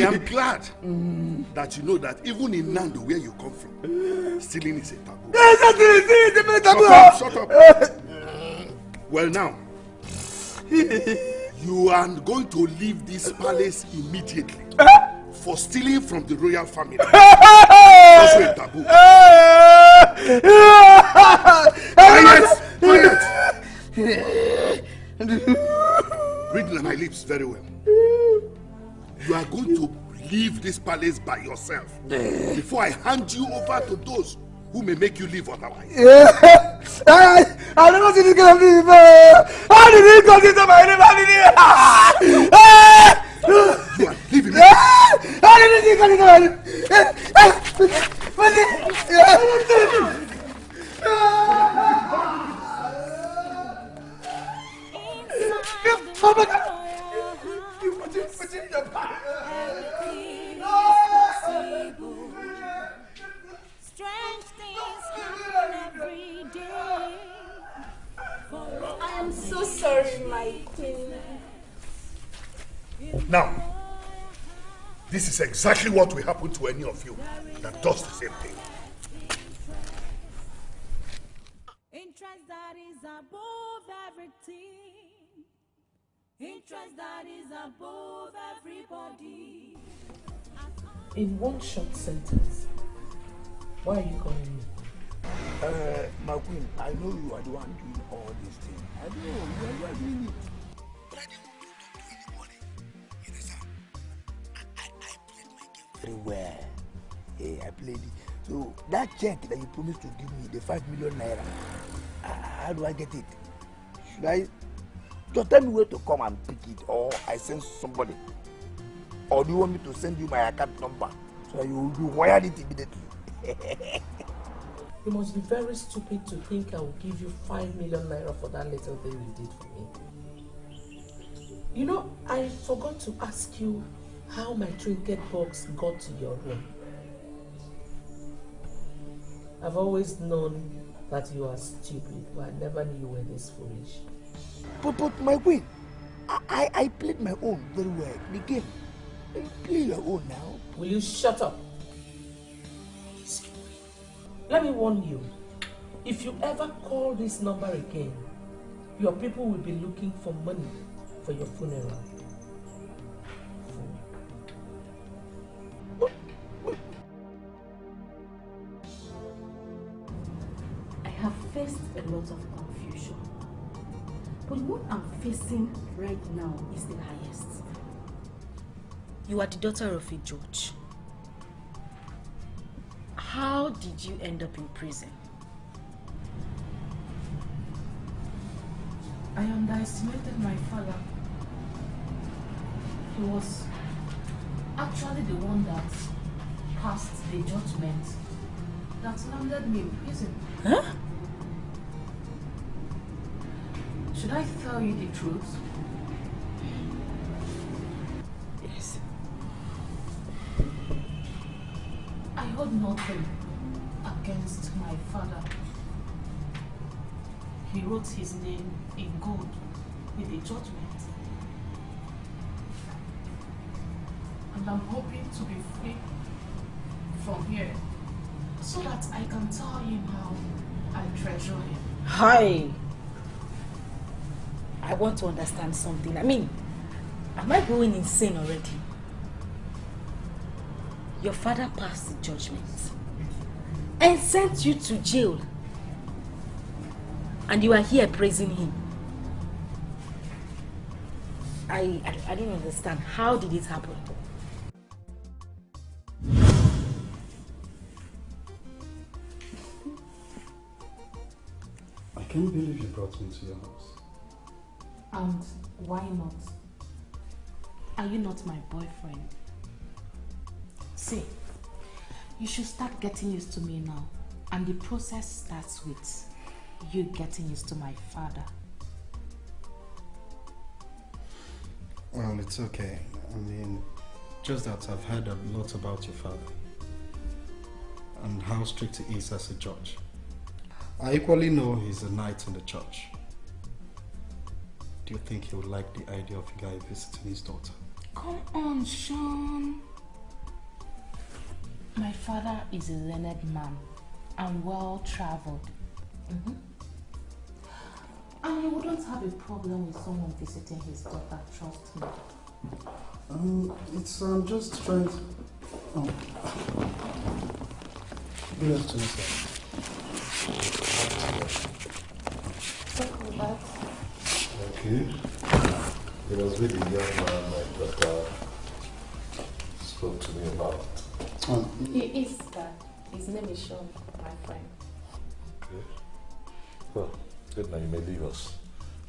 am glad that you know that even in Nando, where you come from, stealing is a taboo. Shut up! Well now, you are going to leave this palace immediately for stealing from the royal family. Also a taboo. Quiet! Read my lips very well. You are going to leave this palace by yourself before I hand you over to those who may make you live otherwise. I never seen this kind of thing before. How did he come into my room? You are leaving me. How did he come into my room? Oh my God! You put it in your bag. Strange things happen every day. I am so sorry, my queen. Now, this is exactly what will happen to any of you that does the same thing. Interest that is above everything. Interest that is above everybody. In one short sentence, why are you calling me? My queen, I know you are the one doing all these things. I know you are doing it. But I didn't want to talk to anybody. You understand? I played my game very well. Hey, I played it. So that check that you promised to give me, the 5 million naira, how do I get it? Should I just tell me where to come and pick it, or I send somebody? Or do you want me to send you my account number so that you wire it immediately? You must be very stupid to think I will give you 5 million naira for that little thing you did for me. You know, I forgot to ask you how my trinket box got to your room. I've always known that you are stupid, but I never knew you were this foolish. But my queen, I played my own very well. The game. Play your own now. Will you shut up? Let me warn you. If you ever call this number again, your people will be looking for money for your funeral. I have faced a lot of confusion. But what I'm facing right now is the highest. You are the daughter of a judge. How did you end up in prison? I underestimated my father. He was actually the one that passed the judgment that landed me in prison. Huh? Should I tell you the truth? Yes. I hold nothing against my father. He wrote his name in gold with the judgment. And I'm hoping to be free from here so that I can tell him how I treasure him. Hi. I want to understand something. I mean, am I going insane already? Your father passed the judgment and sent you to jail. And you are here praising him. I don't understand. How did it happen? I can't believe you brought me to your house. And why not? Are you not my boyfriend? See, you should start getting used to me now. And the process starts with you getting used to my father. Well, it's okay. I mean, just that I've heard a lot about your father and how strict he is as a judge. I equally know he's a knight in the church. Do you think he would like the idea of a guy visiting his daughter? Come on, Sean. My father is a learned man and well-traveled. And he wouldn't have a problem with someone visiting his daughter, trust me. I'm just trying to... Oh. Good afternoon, sir. Welcome back. Thank you. It was with the young man my daughter spoke to me about. He is that. His name is Sean, my friend. Okay. Well, good now, you may leave us.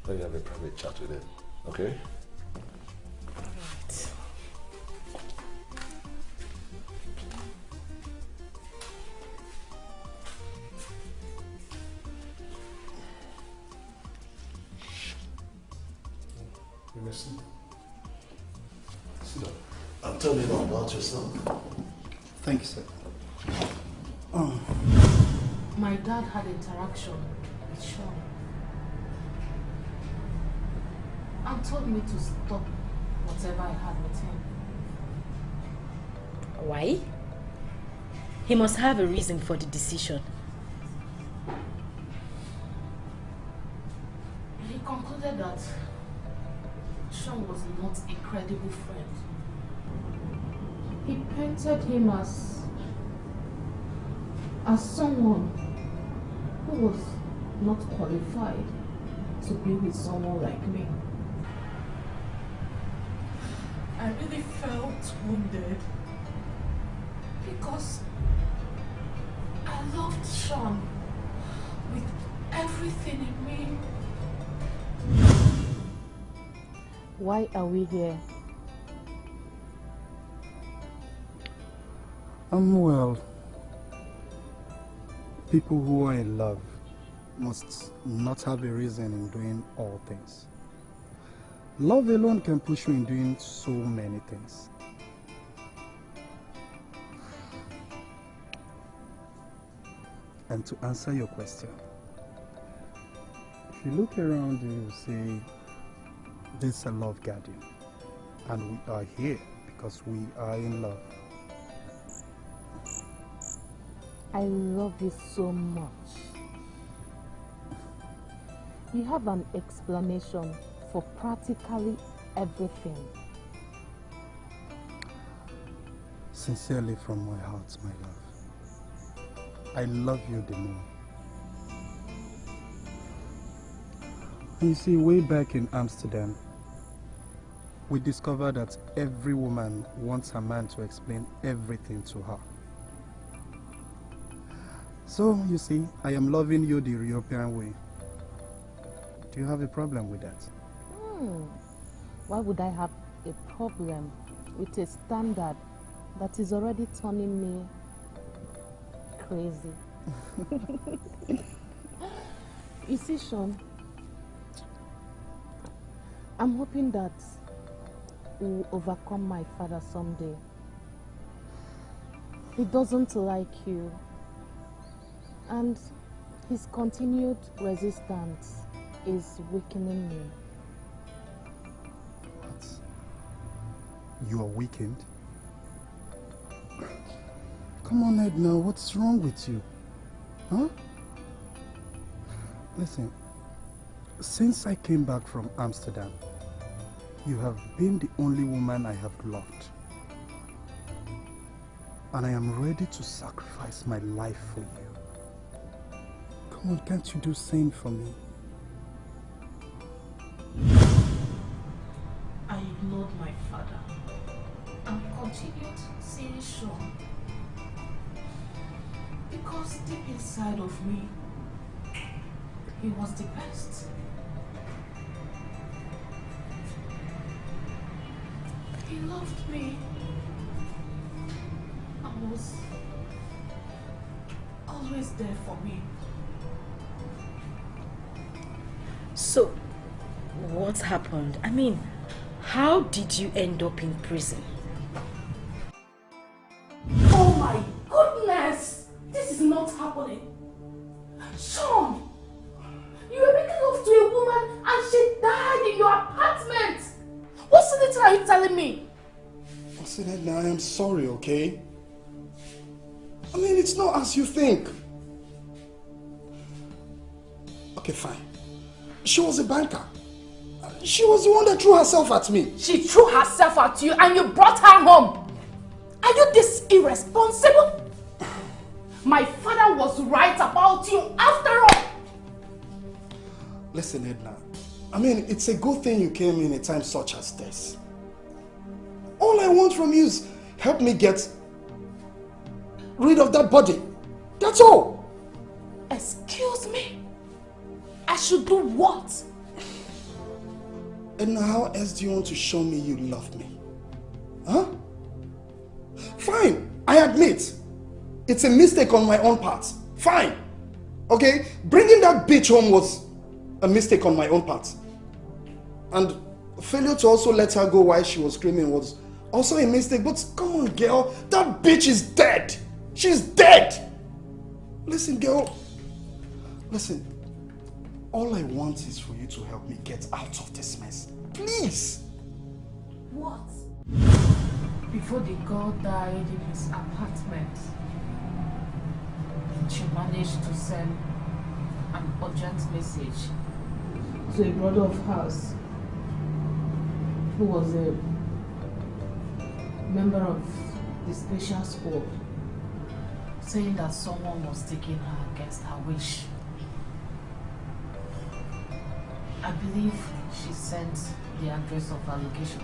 Let you have a private chat with him, okay? Alright. You may sit. Sit down. And tell me more about yourself. Thank you, sir. My dad had interaction with Sean and told me to stop whatever I had with him. Why? He must have a reason for the decision. He concluded that Sean was not a credible friend. He painted him as someone who was not qualified to be with someone like me. I really felt wounded because I loved Sean with everything in me. Why are we here? Well, people who are in love must not have a reason in doing all things. Love alone can push you in doing so many things. And to answer your question, if you look around you, you see this is a love garden, and we are here because we are in love. I love you so much. You have an explanation for practically everything. Sincerely from my heart, my love. I love you the more. And you see, way back in Amsterdam, we discovered that every woman wants a man to explain everything to her. So, you see, I am loving you the European way. Do you have a problem with that? Why would I have a problem with a standard that is already turning me crazy? You see, Sean, I'm hoping that we will overcome my father someday. He doesn't like you, and his continued resistance is weakening me. What? You are weakened? Come on, Edna, what's wrong with you? Huh? Listen, since I came back from Amsterdam, you have been the only woman I have loved. And I am ready to sacrifice my life for you. Come on, can't you do the same for me? I ignored my father and continued seeing Sean because deep inside of me, he was the best. He loved me and was always there for me. So, what happened? I mean, how did you end up in prison? Oh my goodness! This is not happening. Sean! You were making love to a woman and she died in your apartment! What silly are you telling me? Listen, Edna, I am sorry, okay? I mean, it's not as you think. Okay, fine. She was a banker. She was the one that threw herself at me. She threw herself at you and you brought her home. Are you this irresponsible? My father was right about you after all. Listen, Edna. I mean, it's a good thing you came in a time such as this. All I want from you is help me get rid of that body. That's all. Excuse me? I should do what? And how else do you want to show me you love me? Huh? Fine, I admit. It's a mistake on my own part. Fine. Okay? Bringing that bitch home was a mistake on my own part. And failure to also let her go while she was screaming was also a mistake. But come on, girl. That bitch is dead. She's dead. Listen, girl. Listen. All I want is for you to help me get out of this mess. Please. What? Before the girl died in his apartment, she managed to send an urgent message to a brother of hers who was a member of the special squad, saying that someone was taking her against her wish. believe she sent the address of her location.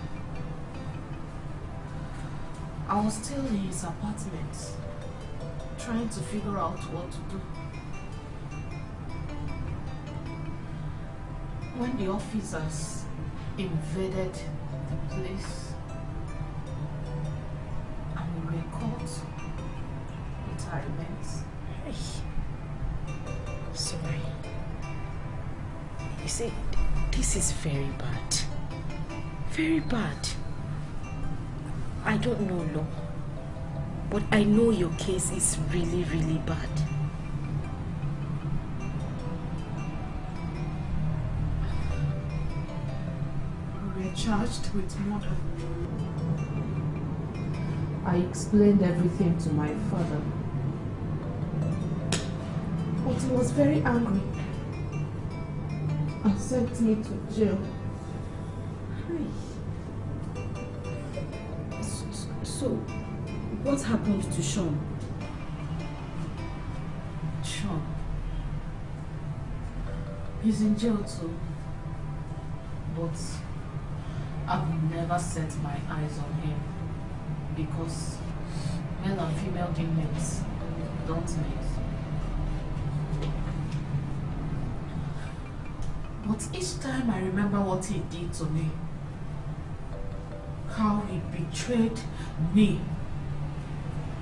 I was still in his apartment, trying to figure out what to do. When the officers invaded the place, and we were caught with our remains. Sorry. You see, this is very bad. Very bad. I don't know law, but I know your case is really, really bad. We were charged with murder. I explained everything to my father, but he was very angry and sent me to jail. So, what happened to Sean? Sean, he's in jail too, but I've never set my eyes on him because male and female inmates don't mix. But each time I remember what he did to me, how he betrayed me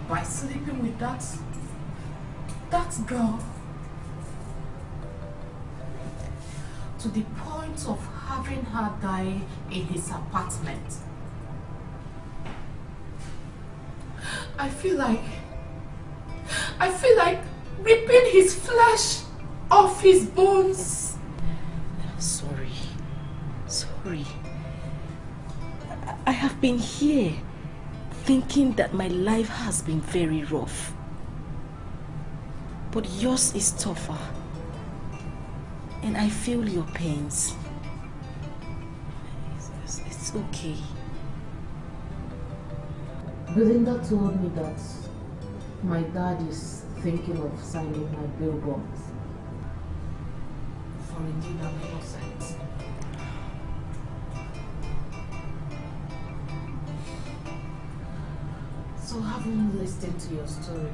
by sleeping with that girl, to the point of having her die in his apartment. I feel like ripping his flesh off his bones. Sorry. I have been here thinking that my life has been very rough. But yours is tougher. And I feel your pains. It's okay. Belinda told me that my dad is thinking of signing my bail bonds for a deed I'm innocent. So having listened to your story,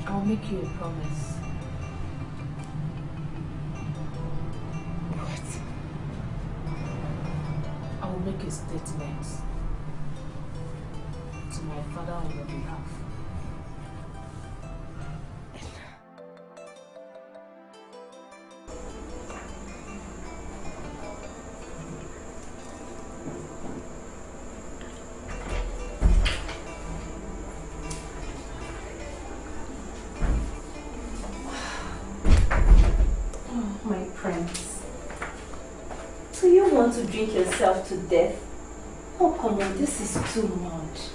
I'll make you a promise. What? I will make a statement to my father on your behalf. To drink yourself to death? Oh, come on, this is too much.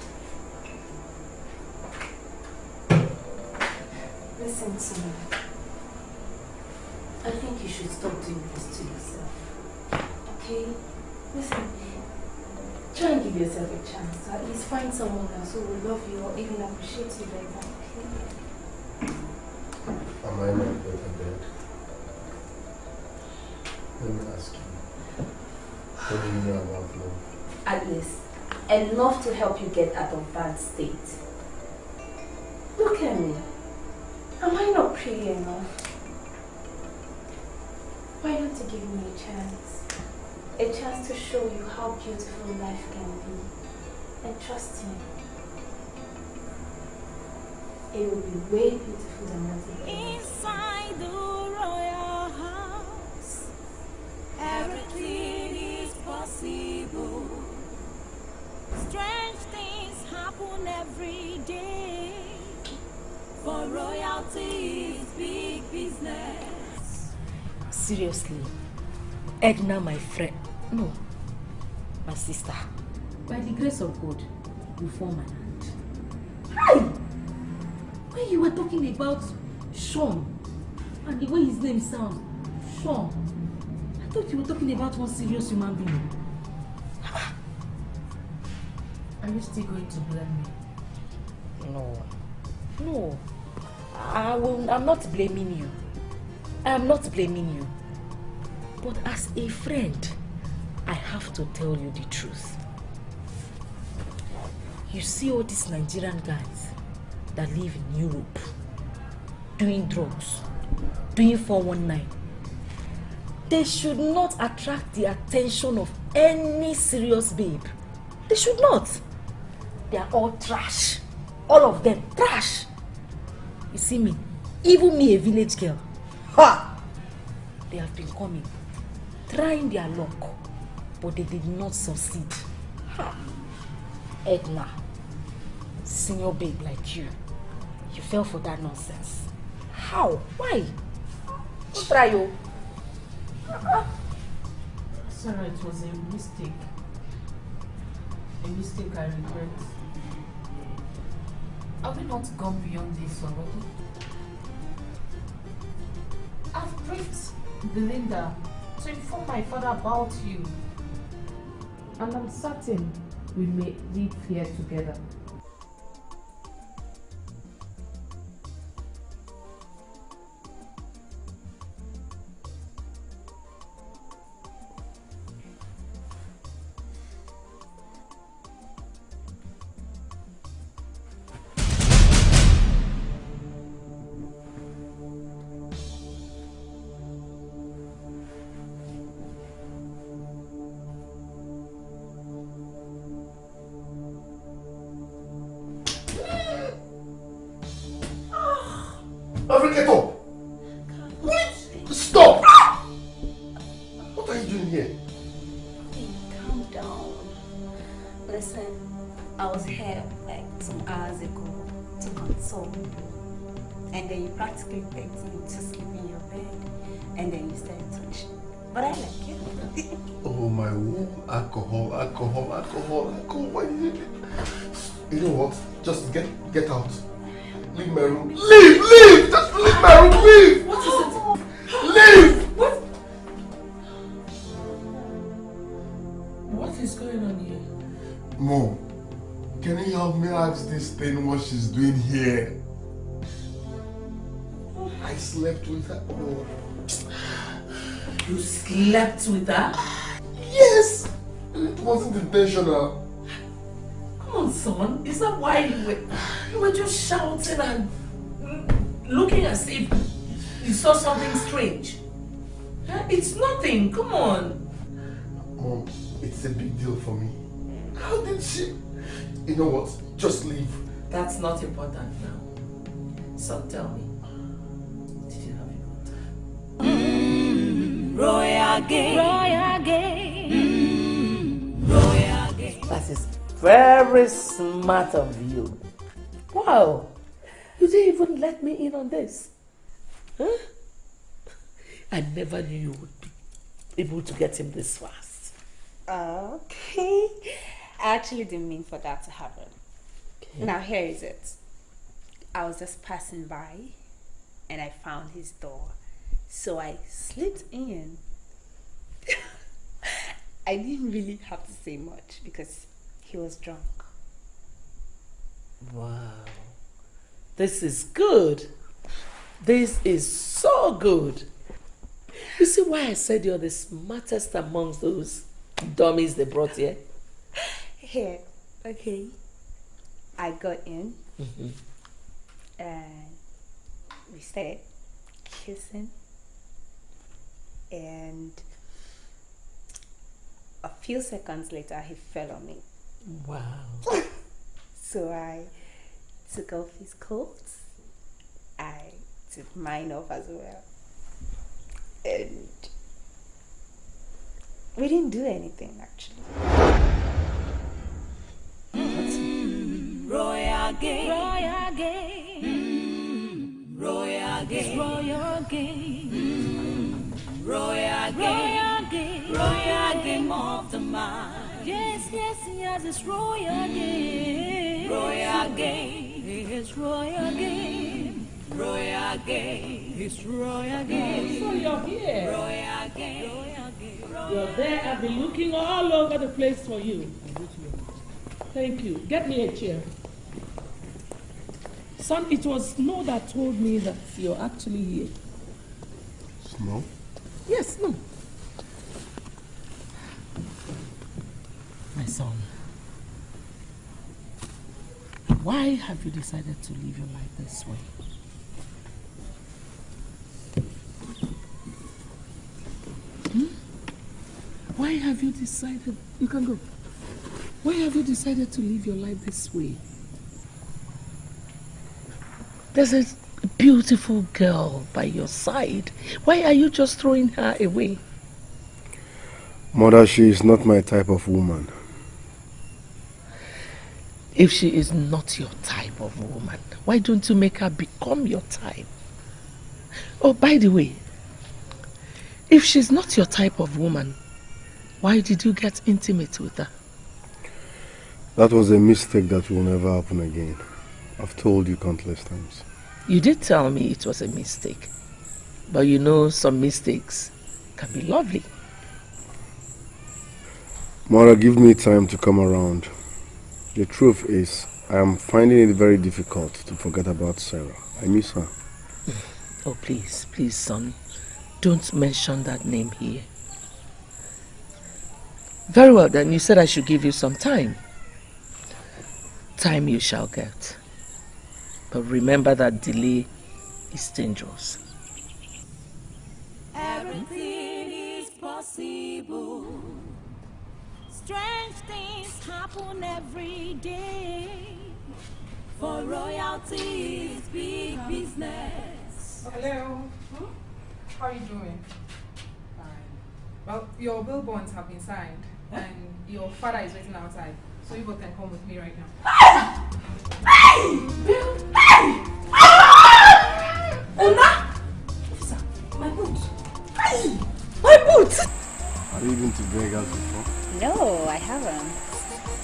Listen to me. I think you should stop doing this to yourself. Okay? Listen, try and give yourself a chance. At least find someone else who will love you or even appreciate you like that, okay? Am I not better dead? Let me ask you. What do you know about love? At least, enough to help you get out of that state. Look at me. Am I not pretty enough? Why don't you give me a chance? A chance to show you how beautiful life can be. And trust me, it will be way beautiful than what it is. Inside the royal house, everything is possible. Strange things happen every day. For royalty is big business. Seriously, Edna, my friend, no, my sister, by the grace of God, you form an hand. Hi! When you were talking about Sean, and the way his name sounds, Sean, I thought you were talking about one serious human being. Are you still going to blame me? No. I'm not blaming you. I am not blaming you. But as a friend, I have to tell you the truth. You see all these Nigerian guys that live in Europe, doing drugs, doing 419. They should not attract the attention of any serious babe. They should not. They are all trash. All of them, trash. You see me, even me, a village girl. Ha! They have been coming, trying their luck, but they did not succeed. Ha! Edna, senior babe like you fell for that nonsense. How? Why? Don't try you. Sarah, it was a mistake. A mistake I regret. Have we not gone beyond this already? I've briefed Belinda to inform my father about you. And I'm certain we may live here together. Africator! Stop! What are you doing here? Calm down. Listen, I was here like some hours ago to console you. And then you practically begged me to sleep in your bed. And then you started touching. But I like you. Oh my womb, alcohol. Why did you do? You know what? Just get out. Leave my room. Leave! Just leave my room, leave! What is it? Leave! What is going on here? Mom, can you help me ask this thing what she's doing here? I slept with her. No. You slept with her? Yes! It wasn't intentional. Come on, son. Is that why you were just shouting and looking as if you saw something strange? It's nothing. Come on. Mom, it's a big deal for me. How did she? You know what? Just leave. That's not important now. Son, tell me. Did you have a good time? Royal game. That is very smart of you. Wow. You didn't even let me in on this. Huh? I never knew you would be able to get him this fast. Okay. I actually didn't mean for that to happen. Okay. Now here is it. I was just passing by and I found his door. So I slipped in. I didn't really have to say much because he was drunk. Wow. This is good. This is so good. You see why I said you're the smartest amongst those dummies they brought here? Here, okay. I got in and we started kissing, and a few seconds later he fell on me. Wow. So I took off his coat. I took mine off as well. And we didn't do anything actually. Royal game. Royal game. Royal game of the mind. Yes, it's royal game. Royal game. It's royal game. Royal game. It's royal game. So you're here. Royal game. You're there. I've been looking all over the place for you. Thank you. Get me a chair. Son, it was Snow that told me that you're actually here. Snow? Yes, no. Son, why have you decided to live your life this way? Why have you decided... You can go. Why have you decided to live your life this way? There's a beautiful girl by your side. Why are you just throwing her away? Mother, she is not my type of woman. If she is not your type of woman, why don't you make her become your type? Oh, by the way, if she's not your type of woman, why did you get intimate with her? That was a mistake that will never happen again. I've told you countless times. You did tell me it was a mistake. But you know, some mistakes can be lovely. Mother, give me time to come around. The truth is, I am finding it very difficult to forget about Sarah. I miss her. Oh, please, please, son. Don't mention that name here. Very well, then. You said I should give you some time. Time you shall get. But remember that delay is dangerous. Everything is possible. Strange things happen every day. For royalty is big business. Hello. How are you doing? Fine. Well, your bill bonds have been signed, and your father is waiting outside. So you both can come with me right now. Una! Officer, my boot. My boot! Have you been to Vegas before? No, I haven't.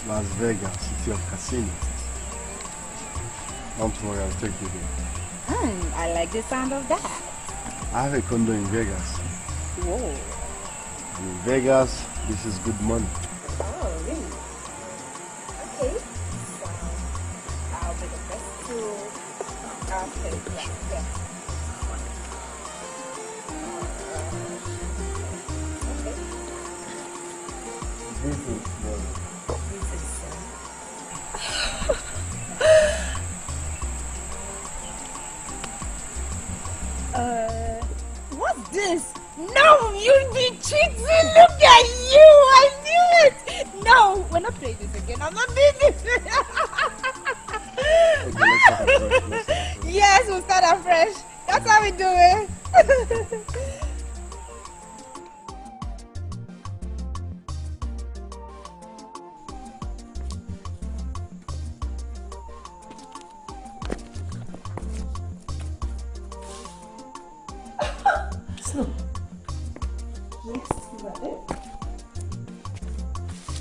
Las Vegas, city of casinos. Don't worry, I'll take you there. I like the sound of that. I have a condo in Vegas. Whoa. And in Vegas, this is good money. Oh, really? Okay. So, I'll be the best to... Okay, yeah. This is What's this? No, you'll be cheating. Look at you. I knew it. No, we're not playing this again. I'm not doing this. Yes, we'll start afresh. That's how we do it.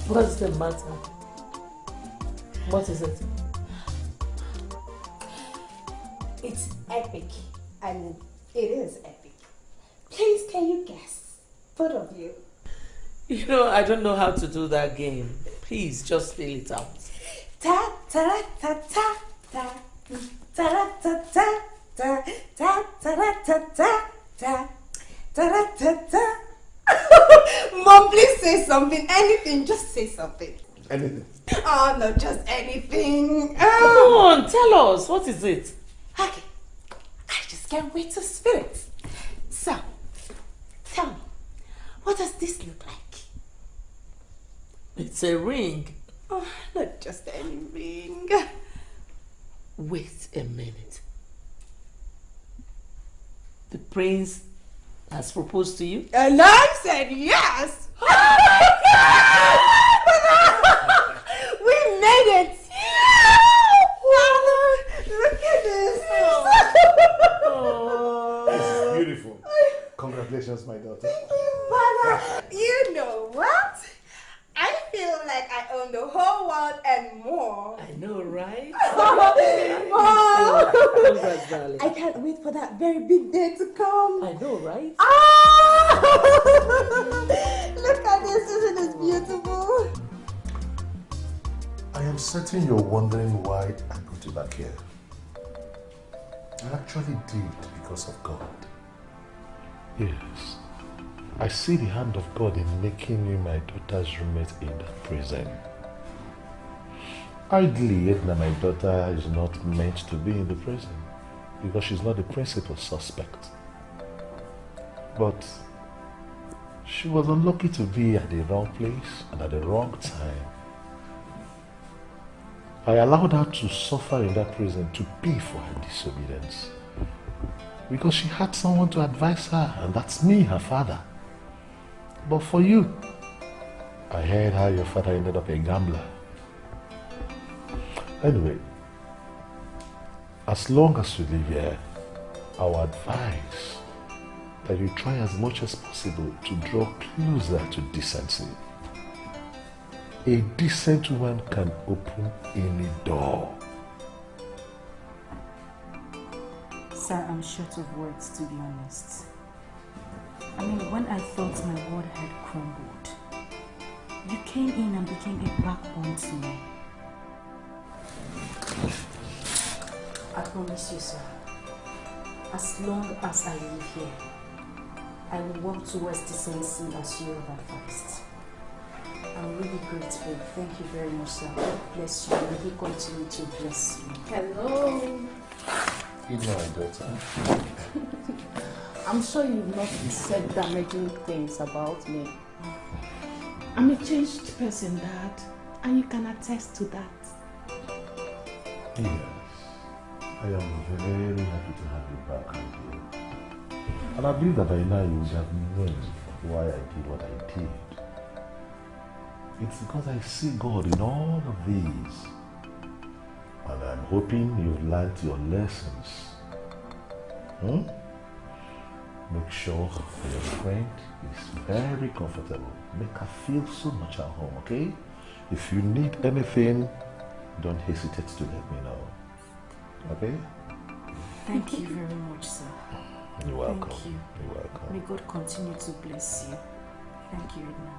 What's the matter? What is it? It's epic. I mean, it is epic. Please, can you guess? Both of you. You know, I don't know how to do that game. Please, just spell it out. Ta ta ta ta ta ta ta ta ta ta ta ta ta ta ta ta ta. Mom, please say something. Anything. Just say something. Anything. Oh, no, just anything. Come on, tell us. What is it? Okay. I just can't wait to spill it. So, tell me, what does this look like? It's a ring. Oh, not just any ring. Wait a minute. The prince has proposed to you? And I said yes. Oh my God! We made it. Look at this. This is beautiful. Congratulations, my daughter. Thank you, Mother. You know what? I feel like I own the whole world and more. I know, right? Mom! Congrats, darling. I can't wait for that very big day to come. I know, right? Ah! Look at this, isn't it beautiful? I am certain you're wondering why I put you back here. I actually did because of God. Yes. I see the hand of God in making you my daughter's roommate in that prison. Ideally, Edna, my daughter, is not meant to be in the prison because she's not the principal suspect. But she was unlucky to be at the wrong place and at the wrong time. I allowed her to suffer in that prison to pay for her disobedience because she had someone to advise her, and that's me, her father. But for you, I heard how your father ended up a gambler. Anyway, as long as you live here, I would advise that you try as much as possible to draw closer to decency. A decent woman can open any door. Sir, I'm short of words, to be honest. I mean, when I thought my world had crumbled, you came in and became a backbone to me. I promise you, sir, as long as I live here, I will work towards decency as you have advised. I'm really grateful. Thank you very much, sir. God bless you. May He continue to bless you. Hello. Good night, daughter. I'm sure you've not said damaging things about me. I'm a changed person, Dad, and you can attest to that. Yes, I am very happy to have you back here. And I believe that by now you would have known why I did what I did. It's because I see God in all of these. And I'm hoping you've learned your lessons. Make sure your friend is very comfortable. Make her feel so much at home, okay? If you need anything, don't hesitate to let me know. Okay? Thank you very much, sir. You're welcome. Thank you. You're welcome. May God continue to bless you. Thank you, Edna.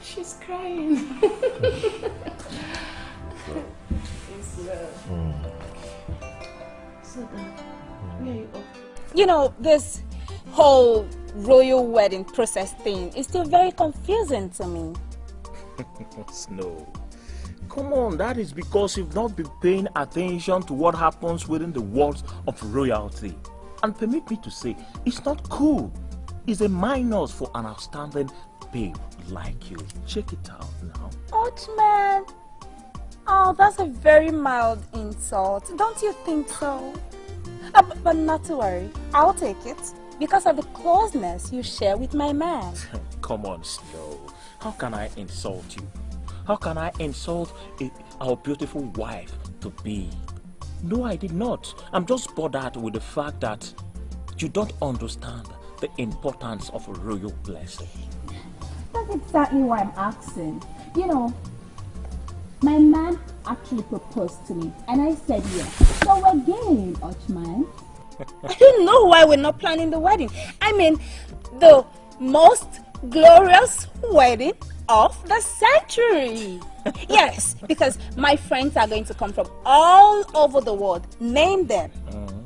She's crying. It's love. So Dad, where are you off? You know, this whole royal wedding process thing is still very confusing to me. Snow. Come on, that is because you've not been paying attention to what happens within the walls of royalty. And permit me to say, it's not cool. It's a minus for an outstanding babe like you. Check it out now. Man. Oh, that's a very mild insult. Don't you think so? But not to worry. I'll take it because of the closeness you share with my man. Come on, Snow. How can I insult you? How can I insult our beautiful wife to be? No, I did not. I'm just bothered with the fact that you don't understand the importance of a royal blessing. That's exactly why I'm asking. You know, my man actually proposed to me and I said yes. So we're game, Ochman. I don't know why we're not planning the wedding. I mean, the most glorious wedding of the century. Yes, because my friends are going to come from all over the world. Name them.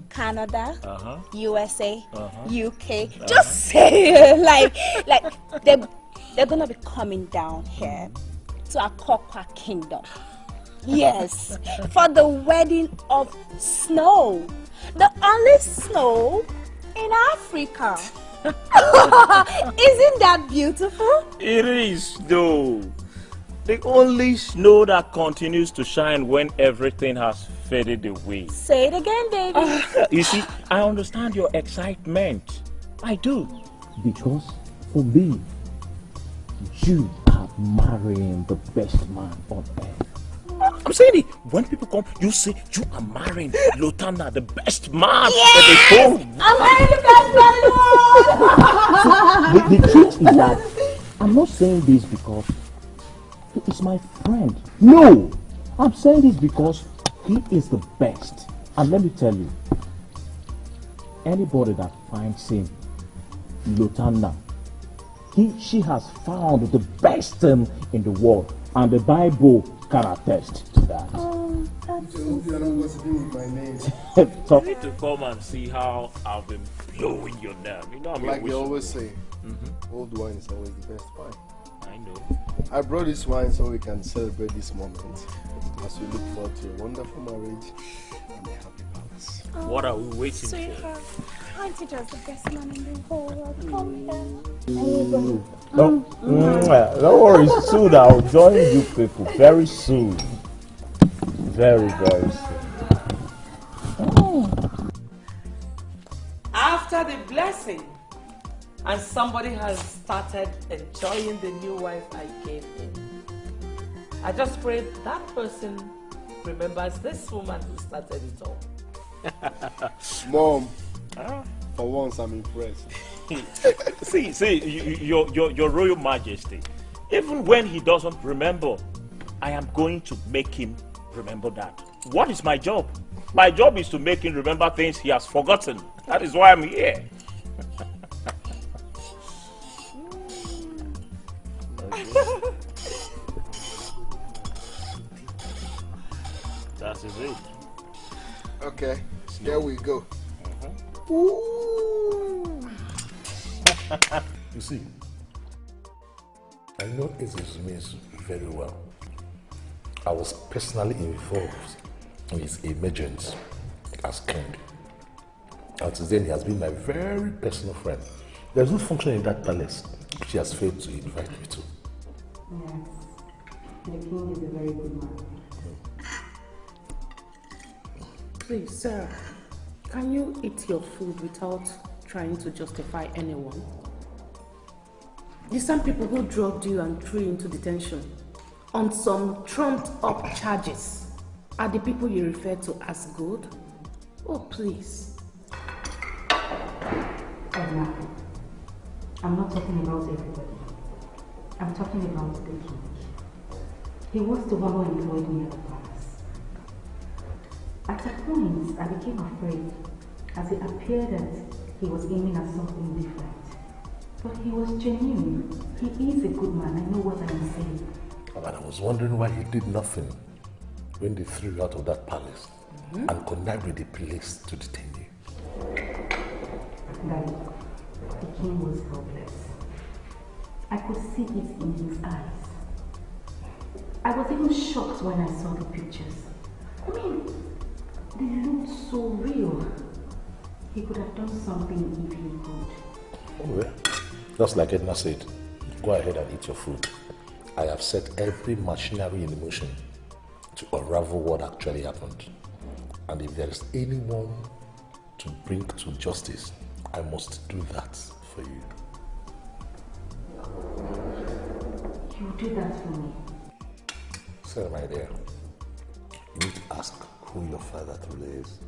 Canada, USA, UK. Just say it. like they're gonna be coming down here to Akokwa Kingdom. Yes, for the wedding of Snow, the only snow in Africa. Isn't that beautiful? It is, though. The only snow that continues to shine when everything has faded away. Say it again, baby. You see, I understand your excitement. I do. Because for me, you are marrying the best man on earth. I'm saying it. When people come, you say you are marrying Lotana, the best man in the whole world. I'm marrying the best man in the world. The truth is that I'm not saying this because he is my friend. No, I'm saying this because he is the best. And let me tell you, anybody that finds him, Lotana, she has found the best in the world, and the Bible can attest to that. Oh, that's so you're not gossiping with my name. You need to come and see how I've been blowing your name. You know, like they always say, old wine is always the best wine. I know. I brought this wine so we can celebrate this moment as we look forward to a wonderful marriage and a happy palace. What are we waiting Sweetheart, aren't you just the best man in the whole world? Come here. Don't worry, soon I'll join you people. Very soon. Very, very soon. After the blessing, and somebody has started enjoying the new wife I gave him, I just pray that person remembers this woman who started it all. Mom, for once I'm impressed. see, your Royal Majesty, even when he doesn't remember, I am going to make him remember that. What is my job? My job is to make him remember things he has forgotten. That is why I'm here. That is it. Okay, here we go. You see, I know Aces means very well. I was personally involved in his emergence as king. Until then, he has been my very personal friend. There's no function in that palace which he has failed to invite me to. Yes, the king is a very good man. Please, Sarah, can you eat your food without trying to justify anyone? The same people who drugged you and threw you into detention on some trumped-up charges are the people you refer to as good? Oh, please. Edna, I'm not talking about everybody. I'm talking about the king. He was the one who employed me at the palace. At a point, I became afraid as it appeared that he was aiming at something different. But he was genuine. He is a good man. I know what I am saying. And I was wondering why he did nothing when they threw you out of that palace and connived with the police to detain you. Daddy, the king was helpless. I could see it in his eyes. I was even shocked when I saw the pictures. I mean, they looked so real. He could have done something if he could. Oh, well, just like Edna said, go ahead and eat your food. I have set every machinery in motion to unravel what actually happened. And if there is anyone to bring to justice, I must do that for you. You do that for me. Sarah, my dear, you need to ask who your father truly is.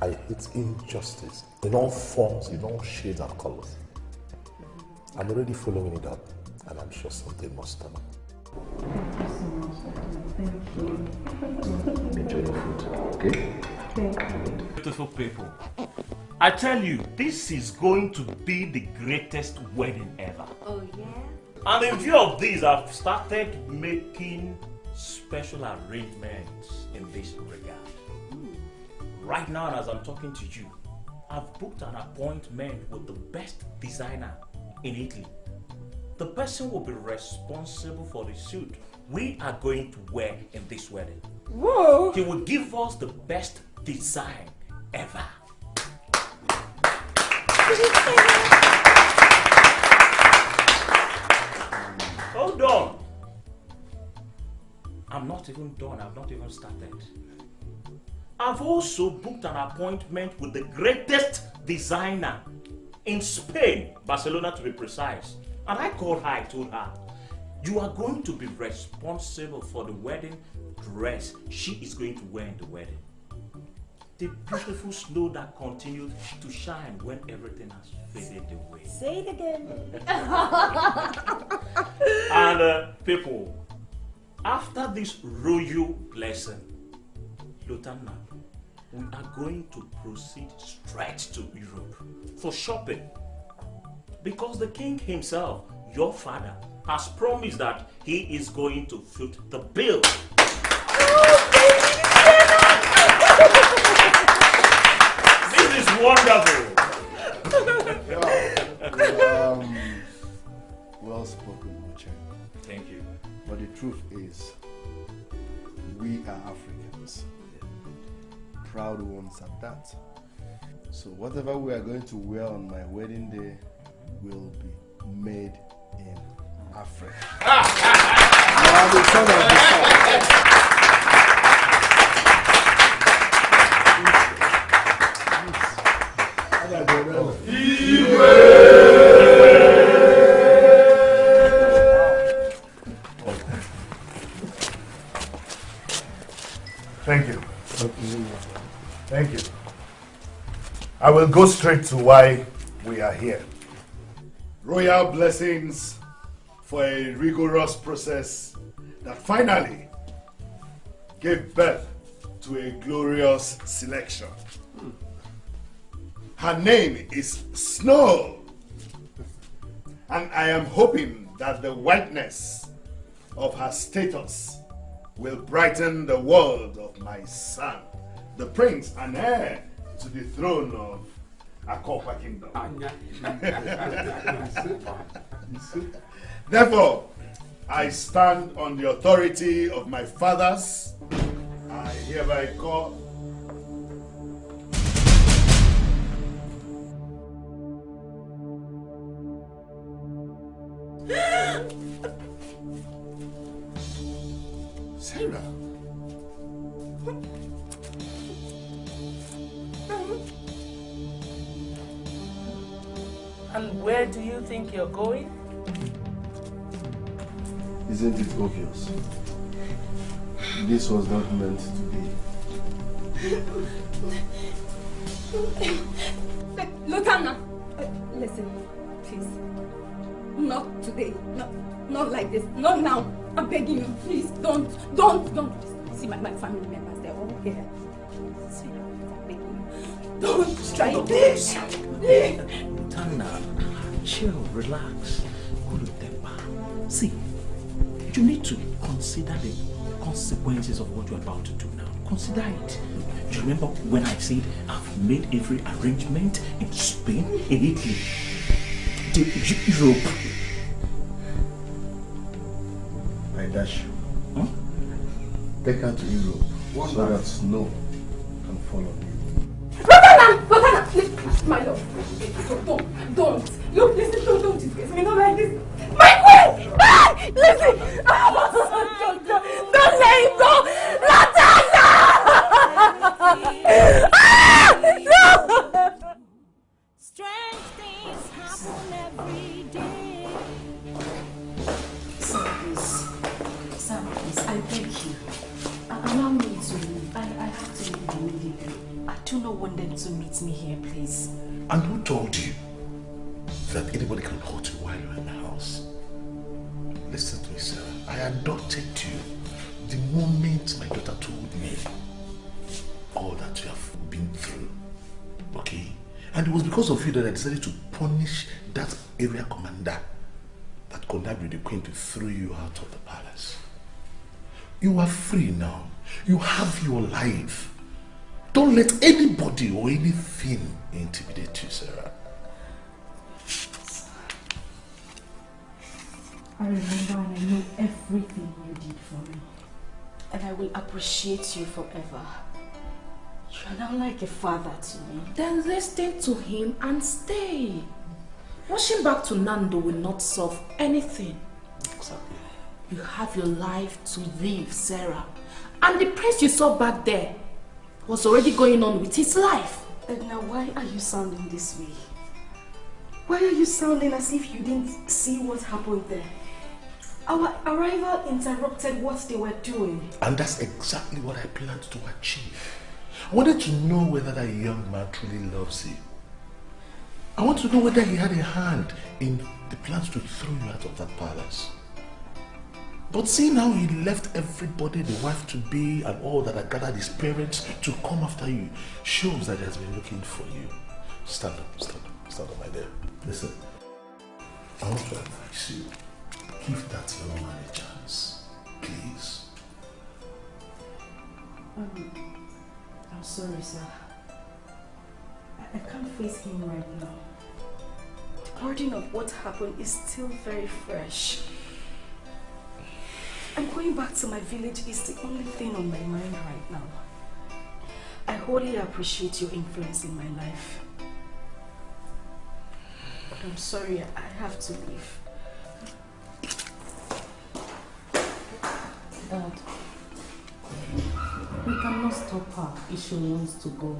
I hate injustice in all forms, in all shades and colors. I'm already following it up, and I'm sure something must turn up. Thank you so much. Thank you. Enjoy your food, okay? Thank you. Beautiful people, I tell you, this is going to be the greatest wedding ever. Oh, yeah? And in view of this, I've started making special arrangements in this regard. Right now, as I'm talking to you, I've booked an appointment with the best designer in Italy. The person will be responsible for the suit we are going to wear in this wedding. Whoa! He will give us the best design ever. Hold on. I'm not even done. I've not even started. I've also booked an appointment with the greatest designer in Spain, Barcelona to be precise. And I called her, I told her, you are going to be responsible for the wedding dress she is going to wear in the wedding. The beautiful snow that continues to shine when everything has faded away. Say it again. And people, after this royal blessing, Lieutenant, we are going to proceed straight to Europe for shopping. Because the king himself, your father, has promised that he is going to foot the bill. This is wonderful. Well well spoken, Moche. Thank you. But the truth is, we are Africans. Proud ones at that. So whatever we are going to wear on my wedding day will be made in Africa. Now the son of the Thank you. Thank you. I will go straight to why we are here. Royal blessings for a rigorous process that finally gave birth to a glorious selection. Her name is Snow, and I am hoping that the whiteness of her status will brighten the world of my son, the prince and heir to the throne of Akopa Kingdom. Therefore, I stand on the authority of my fathers. I hereby call Sarah. And where do you think you're going? Isn't it obvious? This was not meant to be. Lutana, listen, please. Not today. Not like this. Not now. I'm begging you, please. Don't do this. See my family members, they're all here. See, I'm begging you. Don't try this. Tana, chill, relax, cool your temper. See, you need to consider the consequences of what you're about to do now. Consider it. Do you remember when I said I've made every arrangement in Spain, in Italy, Europe? I dash you. Take her to Europe so that Snow can follow you. Lutana, my love. Don't. Look, listen, don't disgrace me. Not like this. My queen! Ah, listen! Don't let him go! Lutana! No! Strange things happen every day. Sir, please, I beg you. Allow me to leave. I have to leave immediately. I do not want them to meet me here, please. And who told you that anybody can hurt you while you're in the house? Listen to me, Sarah. I adopted you the moment my daughter told me all that you have been through. Okay? And it was because of you that I decided to punish that area commander that connived with the queen to throw you out of the palace. You are free now. You have your life. Don't let anybody or anything intimidate you, Sarah. I remember and I know everything you did for me. And I will appreciate you forever. You are now like a father to me. Then listen to him and stay. Rushing back to Nando will not solve anything. Exactly. You have your life to live, Sarah. And the prince you saw back there was already going on with his life. Now why are you sounding this way? Why are you sounding as if you didn't see what happened there? Our arrival interrupted what they were doing. And that's exactly what I planned to achieve. I wanted to know whether that young man truly loves you. I want to know whether he had a hand in the plans to throw you out of that palace. But seeing how he left everybody, the wife-to-be and all that had gathered his parents to come after you, shows that he has been looking for you. Stand up, my dear. Listen, I want to advise you. Give that young man a chance, please. I'm sorry, sir. I can't face him right now. burden of what happened is still very fresh. And going back to my village is the only thing on my mind right now. I wholly appreciate your influence in my life. But I'm sorry, I have to leave. Dad, we cannot stop her if she wants to go.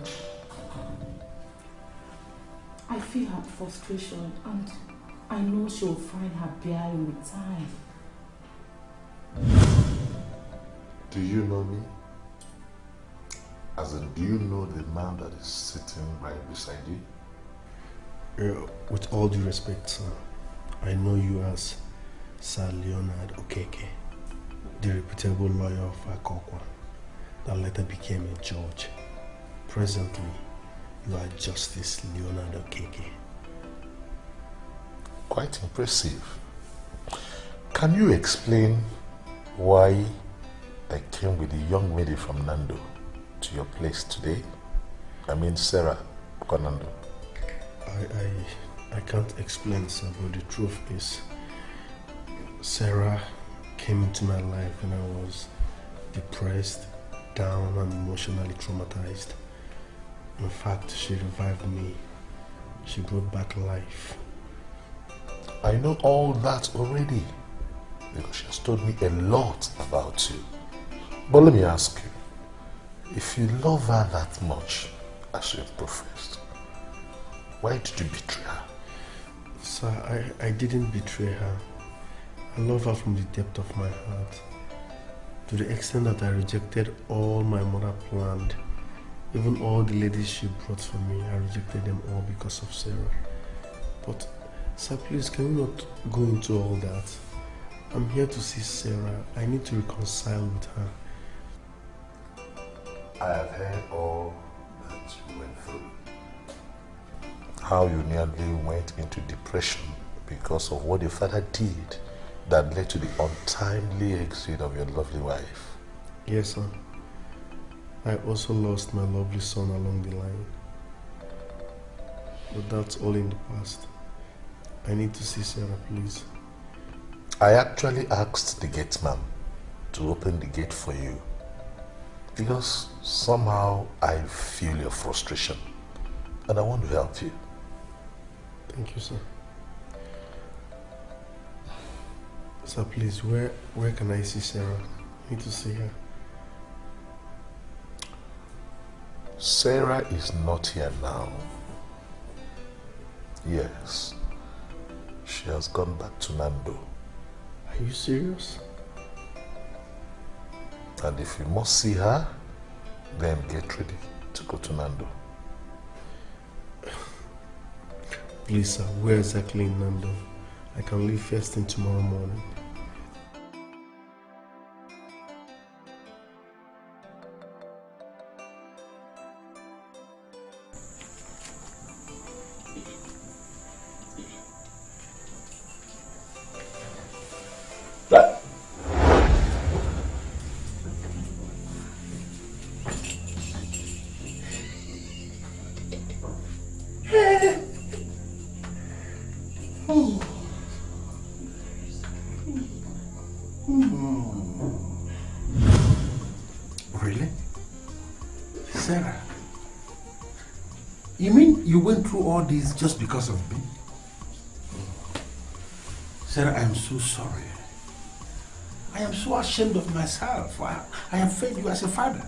I feel her frustration and I know she will find her bearing with time. Do you know me? As in, do you know the man that is sitting right beside you? With all due respect, sir, I know you as Sir Leonard Okeke, the reputable lawyer of Akokwa that later became a judge. Presently, you are Justice Leonard Okeke. Quite impressive. Can you explain why I came with a young lady from Nando to your place today? I mean Sarah Konando. I can't explain, sir, but the truth is Sarah came into my life when I was depressed, down and emotionally traumatized. In fact, she revived me. She brought back life. I know all that already because she has told me a lot about you. But let me ask you, if you love her that much as you have professed, why did you betray her? Sir, I didn't betray her. I love her from the depth of my heart. To the extent that I rejected all my mother planned. Even all the ladies she brought for me, I rejected them all because of Sarah. But, sir, please, can we not go into all that? I'm here to see Sarah. I need to reconcile with her. I have heard all that you went through. How you nearly went into depression because of what your father did that led to the untimely exit of your lovely wife. Yes, sir. I also lost my lovely son along the line. But that's all in the past. I need to see Sarah, please. I actually asked the gate man to open the gate for you because somehow I feel your frustration and I want to help you. Thank you, sir. Sir, please, where can I see Sarah? I need to see her. Sarah is not here now. Yes. She has gone back to Nando. Are you serious? And if you must see her, then get ready to go to Nando. Please, sir, where exactly in Nando? I can leave first thing tomorrow morning. Really? Sarah? You mean you went through all this just because of me? Sarah, I am so sorry. I am so ashamed of myself. I have failed you as a father.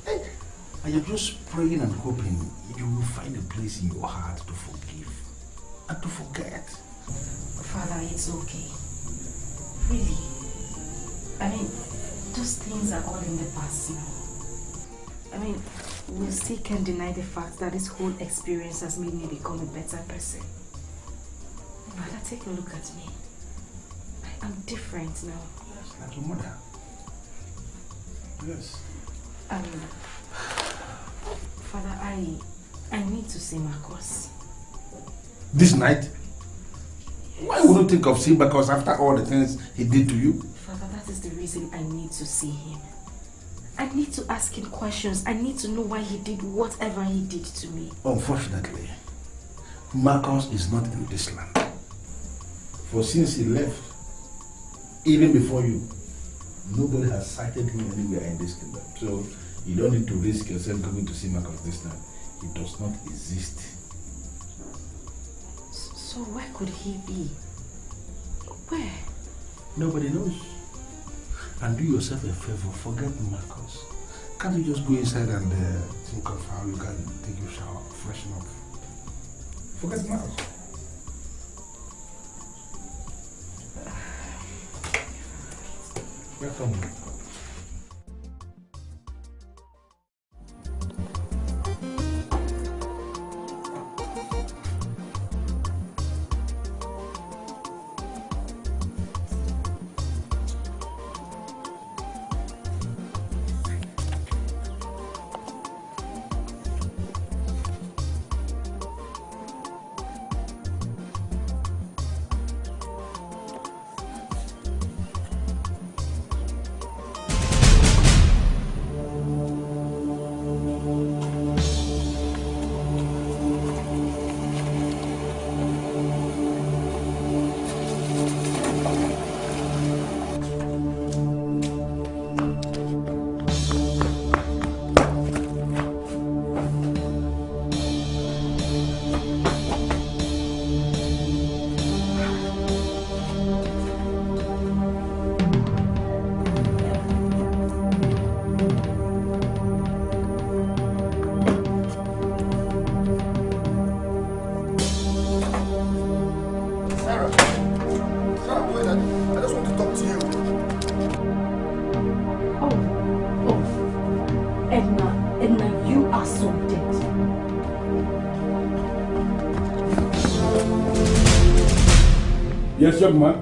I am just praying and hoping you will find a place in your heart to forgive and to forget. Father, it's okay. Really. I mean, those things are all in the past now. I mean, we still can't deny the fact that this whole experience has made me become a better person. Father, take a look at me. I'm different now. Yes, like your mother. Yes. Father, I need to see Marcos. This night? Why would you think of seeing Marcos after all the things he did to you? Father, that is the reason I need to see him. I need to ask him questions. I need to know why he did whatever he did to me. Unfortunately, Marcus is not in this land. For since he left, even before you, nobody has sighted him anywhere in this kingdom. So you don't need to risk yourself going to see Marcus this time. He does not exist. So where could he be? Where? Nobody knows. And do yourself a favor, forget Marcus. Can't you just go inside and think of how you can take your shower, freshen up? Forget Marcus. Welcome. Yes, young man.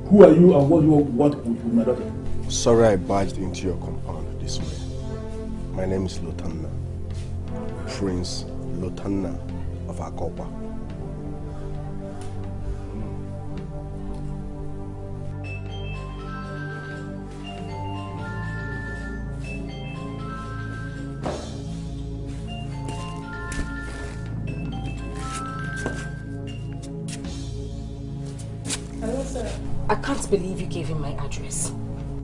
Who are you and what you want with my daughter? Sorry I barged into your compound this way. My name is Lotanna. Prince Lotanna of Akopa. I can't believe you gave him my address.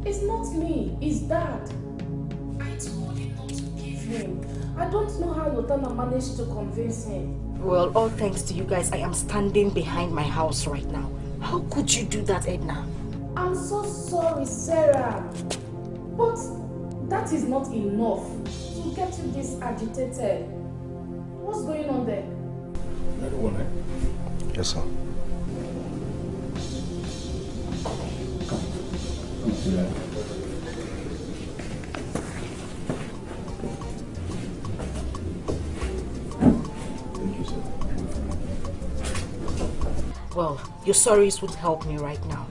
It's not me, it's Dad. I told him not to give him. I don't know how Lotana managed to convince him. Well, all thanks to you guys, I am standing behind my house right now. How could you do that, Edna? I'm so sorry, Sarah. But that is not enough to get you this agitated. What's going on there? You're the one, eh? Yes, sir. Well, your sorries would help me right now.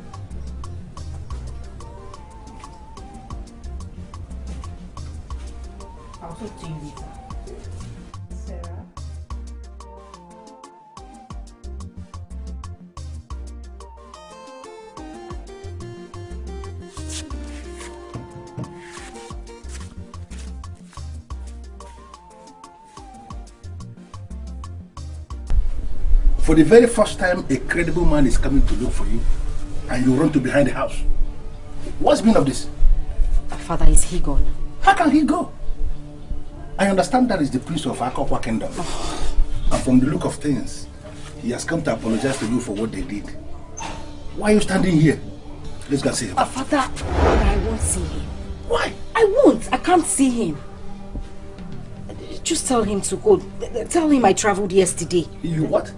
I'll talk to you later. Sarah? For the very first time, a credible man is coming to look for you, and you run to behind the house. What's the meaning of this? Father, is he gone? How can he go? I understand that is the prince of Akokwa Kingdom. And from the look of things, he has come to apologize to you for what they did. Why are you standing here? Let's go see him. Father, I won't see him. Why? I won't. I can't see him. Just tell him to go. Tell him I traveled yesterday. You what?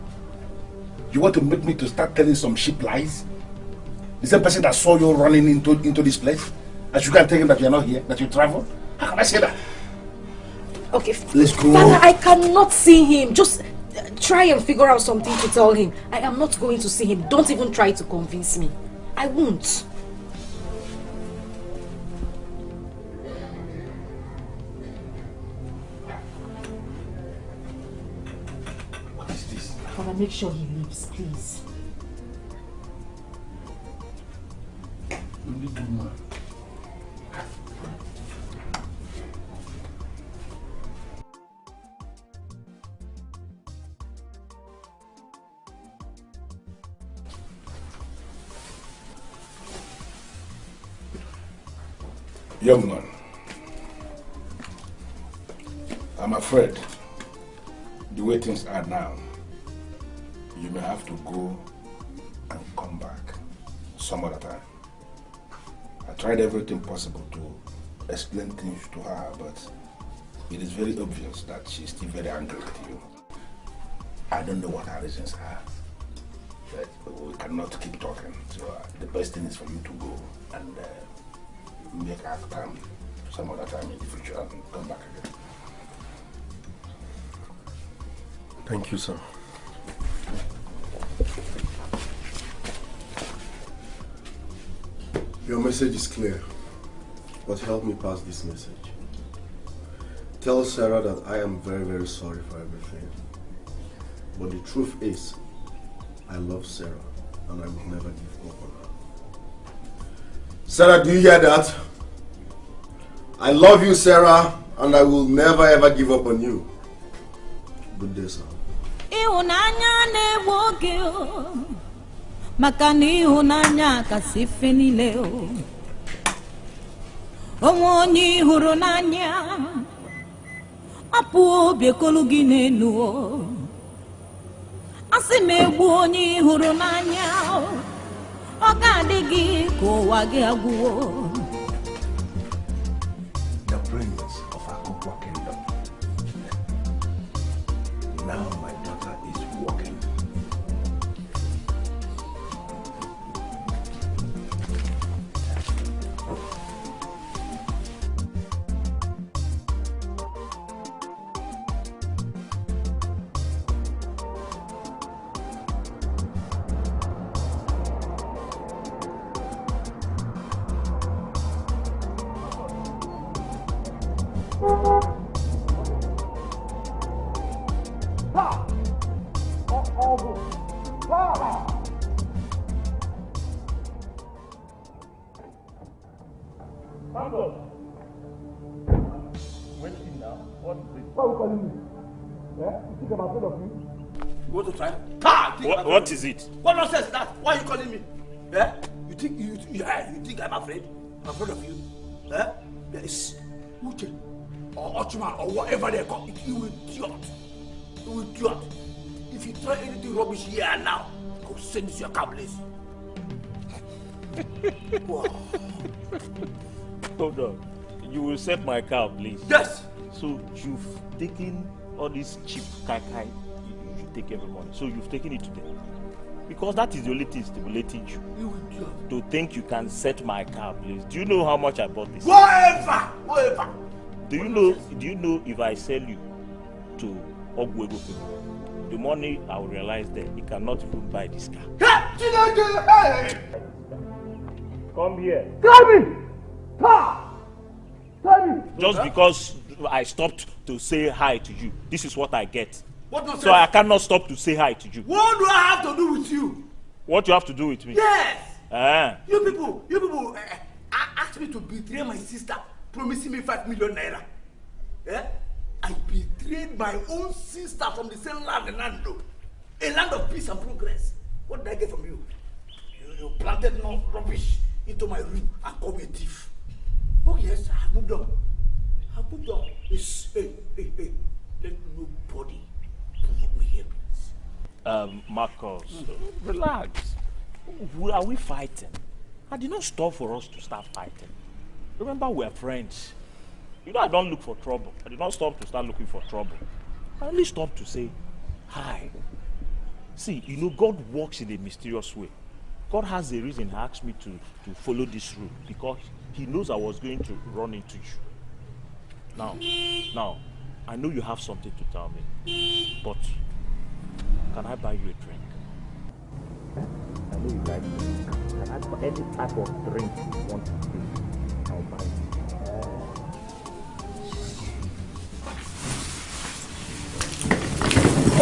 You want to make me to start telling some sheep lies? Is that person that saw you running into this place? And you can't tell him that you're not here, that you traveled? How can I say that? Okay, let's go. Father, I cannot see him. Just try and figure out something to tell him. I am not going to see him. Don't even try to convince me. I won't. What is this? Father, make sure he leaves, please. Only good man. Young man, I'm afraid the way things are now, you may have to go and come back some other time. I tried everything possible to explain things to her, but it is very obvious that she's still very angry with you. I don't know what her reasons are, but we cannot keep talking. So the best thing is for you to go and make her come some other time in the future and come back again. Thank you, sir. Your message is clear, but help me pass this message. Tell Sarah that I am very, very sorry for everything. But the truth is, I love Sarah and I will never give up on her. Sarah, do you hear that? I love you, Sarah, and I will never ever give up on you. Good day, sir. Makani hunanya kasifeni leo Omoni huronanya Apu biekolugi nenuo Asime buoni huronanya Ogadigi kowage aguo The prince of Akukwa Kingdom. Now my daughter is walking. What is it? What nonsense is that? Why are you calling me? Eh? You think I'm afraid? I'm afraid of you? Eh? Yes. Uche or Ochman or whatever they call it, you idiot. You idiot. If you try anything rubbish here and now, I'll send this to your car, please. Hold on. You will set my car, please. Yes. So you've taken all this cheap kai you take every morning. So you've taken it today. Because that is the only thing stimulating you. To think you can set my car, please. Do you know how much I bought this? Whatever. Do you know if I sell you to Ogwego people, the money I will realize that you cannot even buy this car. Come here. Tell me! Tell me! Just because I stopped to say hi to you, this is what I get. What nonsense? So I cannot stop to say hi to you. What do I have to do with you? What you have to do with me? Yes! You people asked me to betray my sister, promising me 5 million naira. Eh? I betrayed my own sister from the same land, a land of peace and progress. What did I get from you? You planted no rubbish into my room and called me a thief. Oh yes, I moved on. Hey, let nobody provoke me here, please. Marcus, relax. Are we fighting? I did not stop for us to start fighting. Remember, we're friends. You know, I don't look for trouble. I did not stop to start looking for trouble. I only stopped to say hi. See, you know, God works in a mysterious way. God has a reason He asked me to follow this route because He knows I was going to run into you. Now, I know you have something to tell me, but can I buy you a drink? I know you like it. Can I buy any type of drink you want to drink? I'll buy you.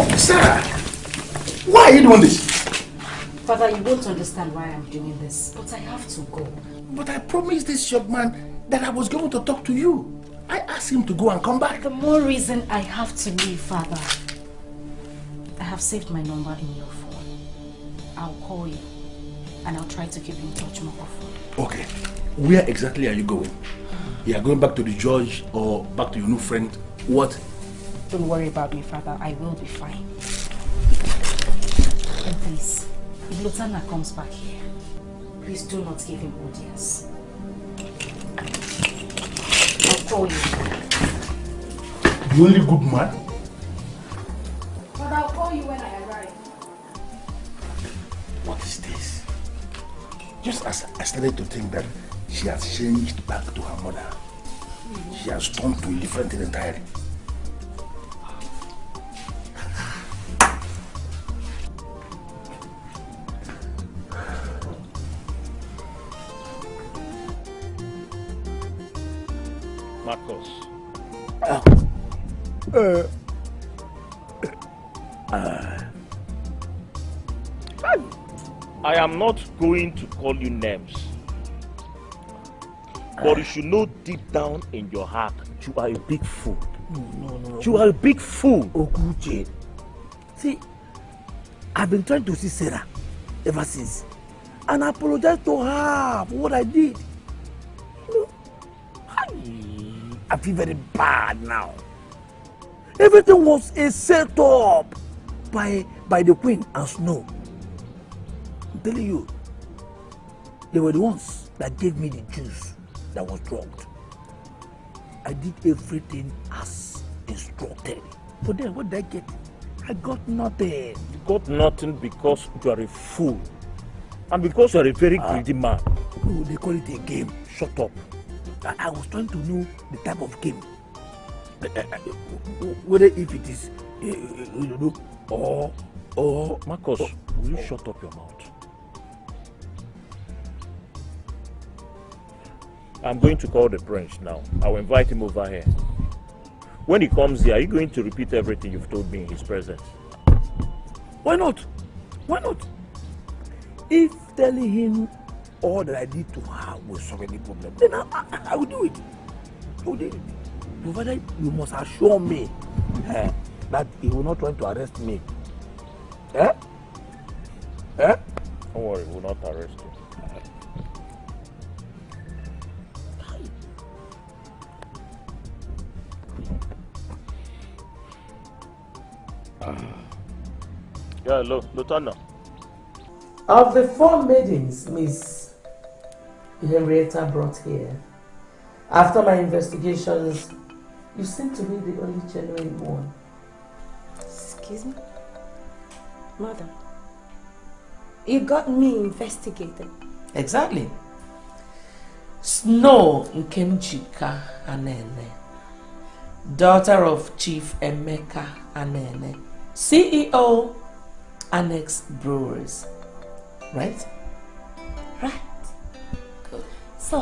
Oh, Sarah! Why are you doing this? Father, you won't understand why I'm doing this, but I have to go. But I promised this young man that I was going to talk to you. I asked him to go and come back. The more reason I have to leave, Father. I have saved my number in your phone. I'll call you, and I'll try to keep in touch more often. Okay. Where exactly are you going? You are going back to the judge or back to your new friend? What? Don't worry about me, father. I will be fine. And please, if Lutana comes back here, please do not give him audience. I'll call you. The only good man? But I'll call you when I arrive. What is this? Just as I started to think that she has changed back to her mother, she has turned to a different thing entirely. Marcus. I am not going to call you names, but you should know deep down in your heart you are a big fool. No. You are a big fool. Okuche. See, I've been trying to see Sarah ever since, and I apologize to her for what I did. I feel very bad now. Everything was a setup by the Queen and Snow. I'm telling you, they were the ones that gave me the juice that was drugged. I did everything as instructed. But then what did I get? I got nothing. You got nothing because you are a fool. And because you are a very greedy man. No, they call it a game. Shut up. I was trying to know the type of game. Whether if it is, or... Marcus, will you shut up your mouth? I'm going to call the prince now. I will invite him over here. When he comes here, are you going to repeat everything you've told me in his presence? Why not? Why not? If telling him all that I did to her will solve any problem, then I will do it. I will do it. Provided you must assure me that he will not try to arrest me. Don't worry, we will not arrest you. Yeah, Lieutenant. Of the 4 maidens Miss Henrietta brought here, after my investigations, you seem to be the only genuine one. Excuse me? Mother, you got me investigated. Exactly. Snow Nkemjika Anene, daughter of Chief Emeka Anene, CEO, Annex Brewers. Right? Right. Good. So,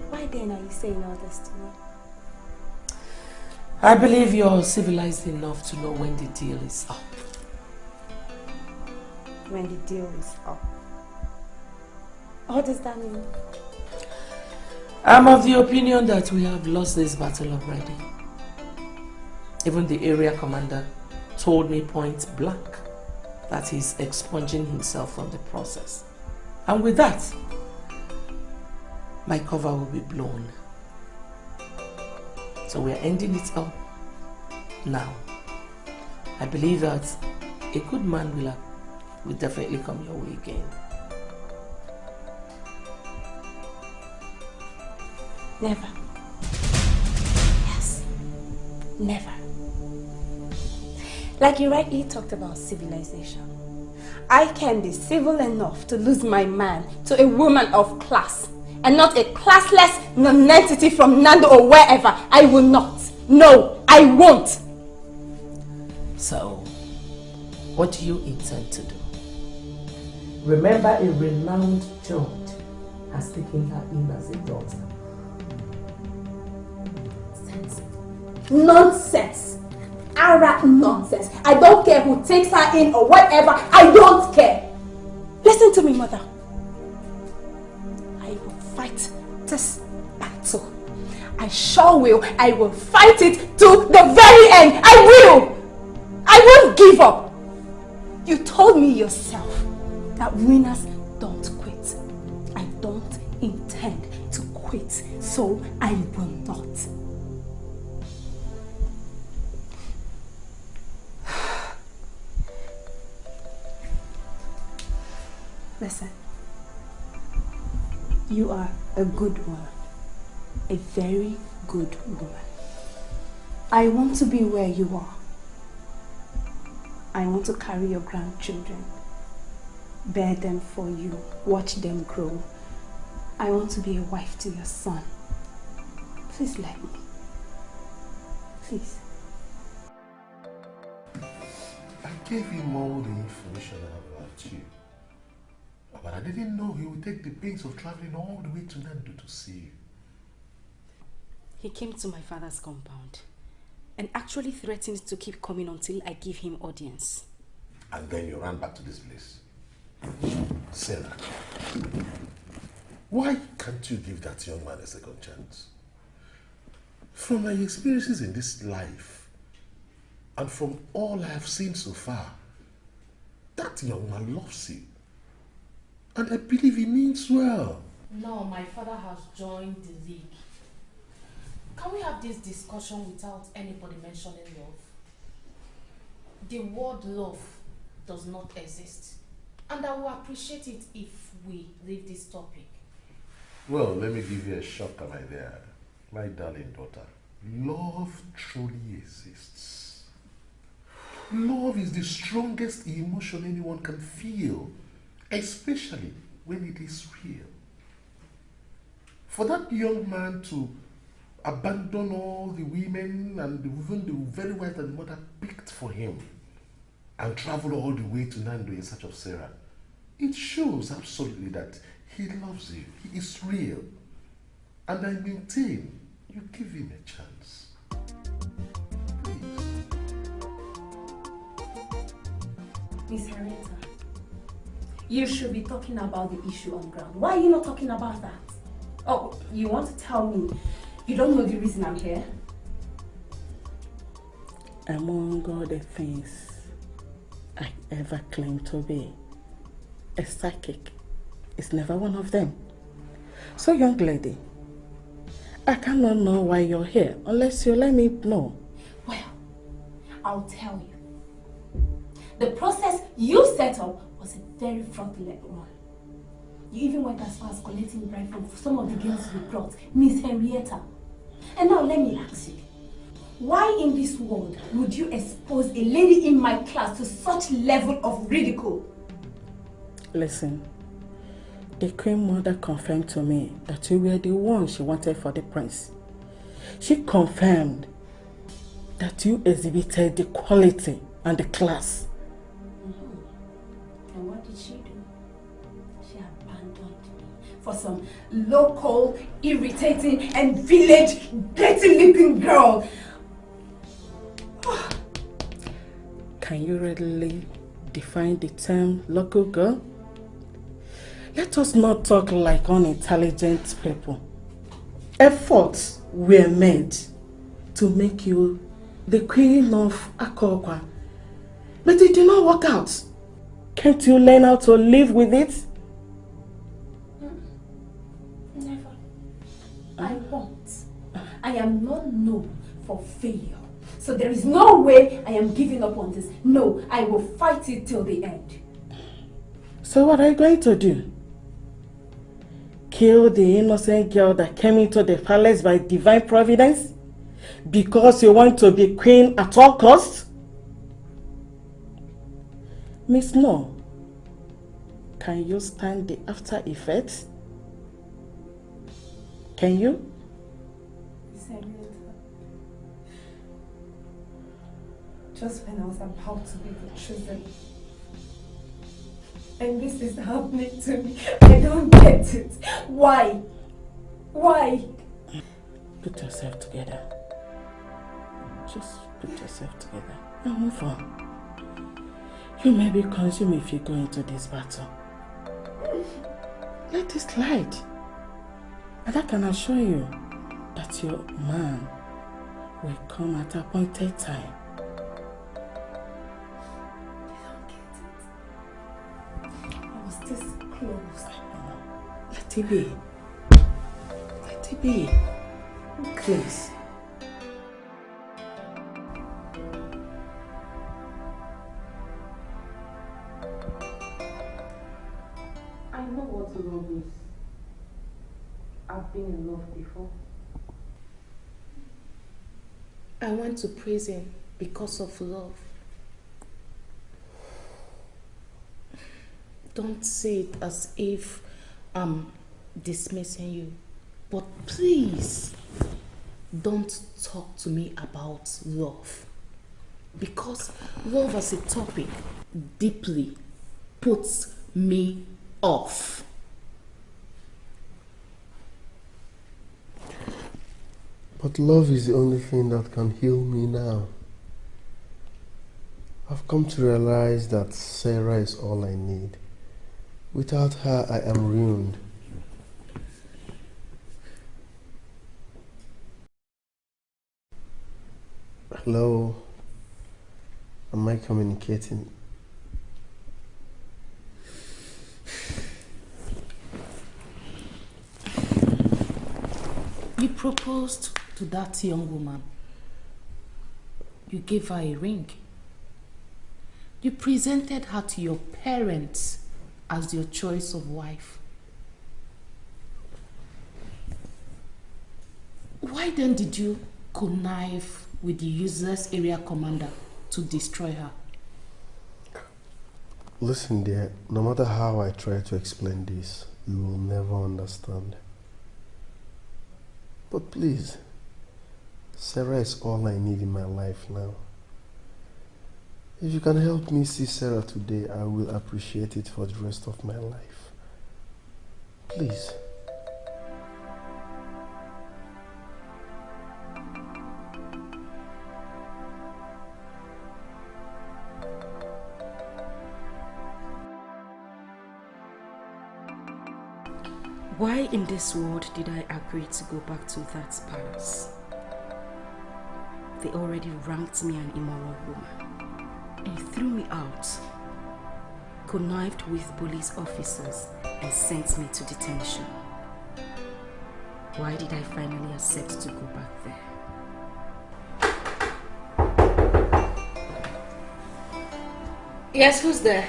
why then are you saying all this to me? I believe you're civilized enough to know when the deal is up. When the deal is up. What does that mean? I'm of the opinion that we have lost this battle already. Even the area commander told me point blank that he's expunging himself from the process. And with that, my cover will be blown. So we are ending it up now. I believe that a good man will definitely come your way again. Never. Yes. Never. Like you rightly talked about civilization. I can be civil enough to lose my man to a woman of class and not a classless non-entity from Nando or wherever. I will not. No, I won't. So, what do you intend to do? Remember, a renowned judge has taken her in as a daughter. Nonsense. Outright nonsense. I don't care who takes her in or whatever. I don't care. Listen to me, mother. I will fight this battle. I sure will. I will fight it to the very end. I will. I won't give up. You told me yourself that winners don't quit. I don't intend intend to quit, so I will not. Listen, you are a good woman, a very good woman. I want to be where you are. I want to carry your grandchildren, bear them for you, watch them grow. I want to be a wife to your son. Please let me. Please. I gave him all the information about you. But I didn't know he would take the pains of traveling all the way to Nando to see you. He came to my father's compound and actually threatened to keep coming until I give him audience. And then you ran back to this place. Sarah, why can't you give that young man a second chance? From my experiences in this life, and from all I have seen so far, that young man loves you. And I believe he means well. No, my father has joined the league. Can we have this discussion without anybody mentioning love? The word love does not exist. And I will appreciate it if we leave this topic. Well, let me give you a shock, my dear. My darling daughter. Love truly exists. Love is the strongest emotion anyone can feel, especially when it is real. For that young man to abandon all the women and even the very wife that the mother picked for him and travel all the way to Nando in search of Sarah, it shows absolutely that he loves you. He is real. And I maintain you give him a chance. Miss Henrietta, you should be talking about the issue on ground. Why are you not talking about that? Oh, you want to tell me you don't know the reason I'm here? Among all the things I ever claimed to be, a psychic is never one of them. So, young lady, I cannot know why you're here unless you let me know. Well, I'll tell you. The process you set up was a very fraudulent one. You even went as far as collecting bribe from some of the girls you brought, Miss Henrietta. And now let me ask you, why in this world would you expose a lady in my class to such level of ridicule? Listen, the Queen Mother confirmed to me that you were the one she wanted for the prince. She confirmed that you exhibited the quality and the class. And what did she do? She abandoned me for some local, irritating, and village, dirty-looking girl. Can you readily define the term local girl? Let us not talk like unintelligent people. Efforts were made to make you the queen of Akokwa, but it did not work out. Can't you learn how to live with it? Never. I won't. I am not known for failure. So there is no way I am giving up on this. No, I will fight it till the end. So what are you going to do? Kill the innocent girl that came into the palace by divine providence? Because you want to be queen at all costs? Miss No, can you stand the after effects? Can you? Just when I was about to be chosen, and this is happening to me, I don't get it. Why? Why? Put yourself together. Just put yourself together and move on. You may be consumed if you go into this battle. Let it slide. And I can assure you that your man will come at appointed time. I was this close. Let it be. TB, please. I know what love is. I've been in love before. I went to prison because of love. Don't say it as if I'm dismissing you, but please don't talk to me about love, because love as a topic deeply puts me off. But love is the only thing that can heal me now. I've come to realize that Sarah is all I need. Without her, I am ruined. Hello? Am I communicating? You proposed to that young woman. You gave her a ring. You presented her to your parents as your choice of wife. Why then did you connive with the useless area commander to destroy her? Listen dear, no matter how I try to explain this, you will never understand. But please, Sarah is all I need in my life now. If you can help me see Sarah today, I will appreciate it for the rest of my life. Please. Why in this world did I agree to go back to that palace? They already ranked me an immoral woman and threw me out, connived with police officers and sent me to detention. Why did I finally accept to go back there? Yes, who's there?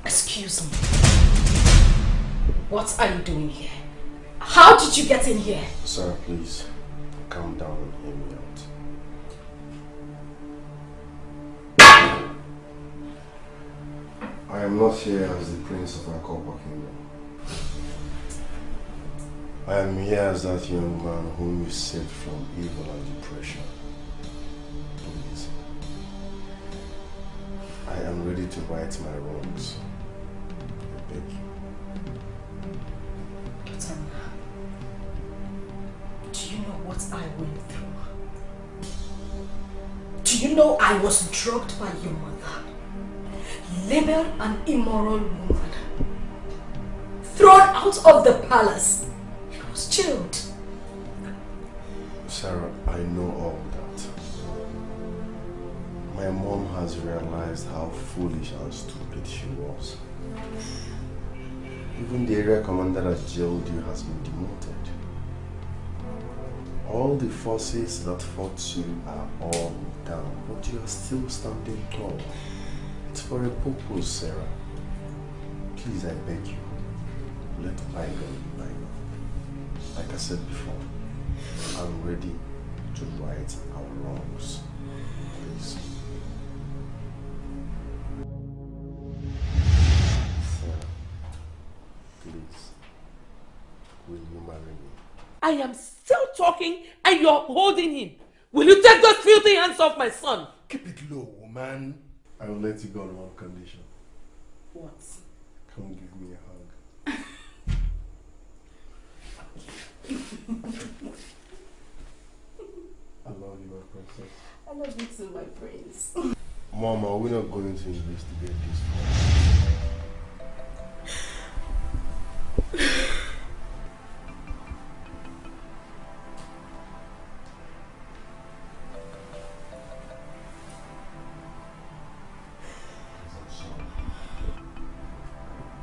Excuse me. What are you doing here? How did you get in here? Sarah, please, calm down and hear me out. I am not here as the prince of Akopa Kingdom. I am here as that young man whom you saved from evil and depression. Please. I am ready to right my wrongs. I beg you. Do you know what I went through? Do you know I was drugged by your mother? Labeled an immoral woman. Thrown out of the palace. I was jailed. Sarah, I know all that. My mom has realized how foolish and stupid she was. Even the area commander that jailed you has been demoted. All the forces that fought you are all down, but you are still standing tall. It's for a purpose, Sarah. Please, I beg you, let bygone be bygone. Like I said before, I'm ready to right our wrongs. Please. Sarah, please, will you marry me? I am still talking and you're holding him. Will you take those filthy hands off my son? Keep it low, man. I will let you go on one condition. What? Come give me a hug. I love you, my princess. I love you too, my prince. Mama, we're not going to investigate this.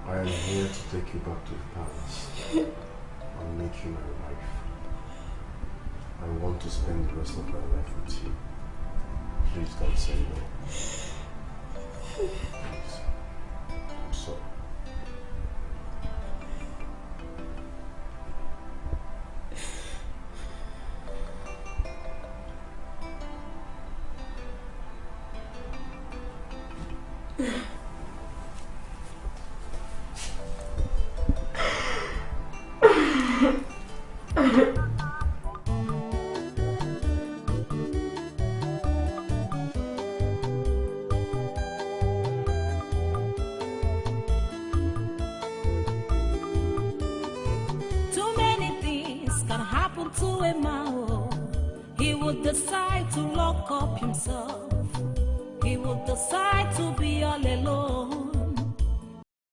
I am here to take you back to the palace and make you my wife. I want to spend the rest of my life with you. Please don't say no. Please. I'm sorry. Too many things can happen to a man. He would decide to lock up himself. He would decide to be all alone.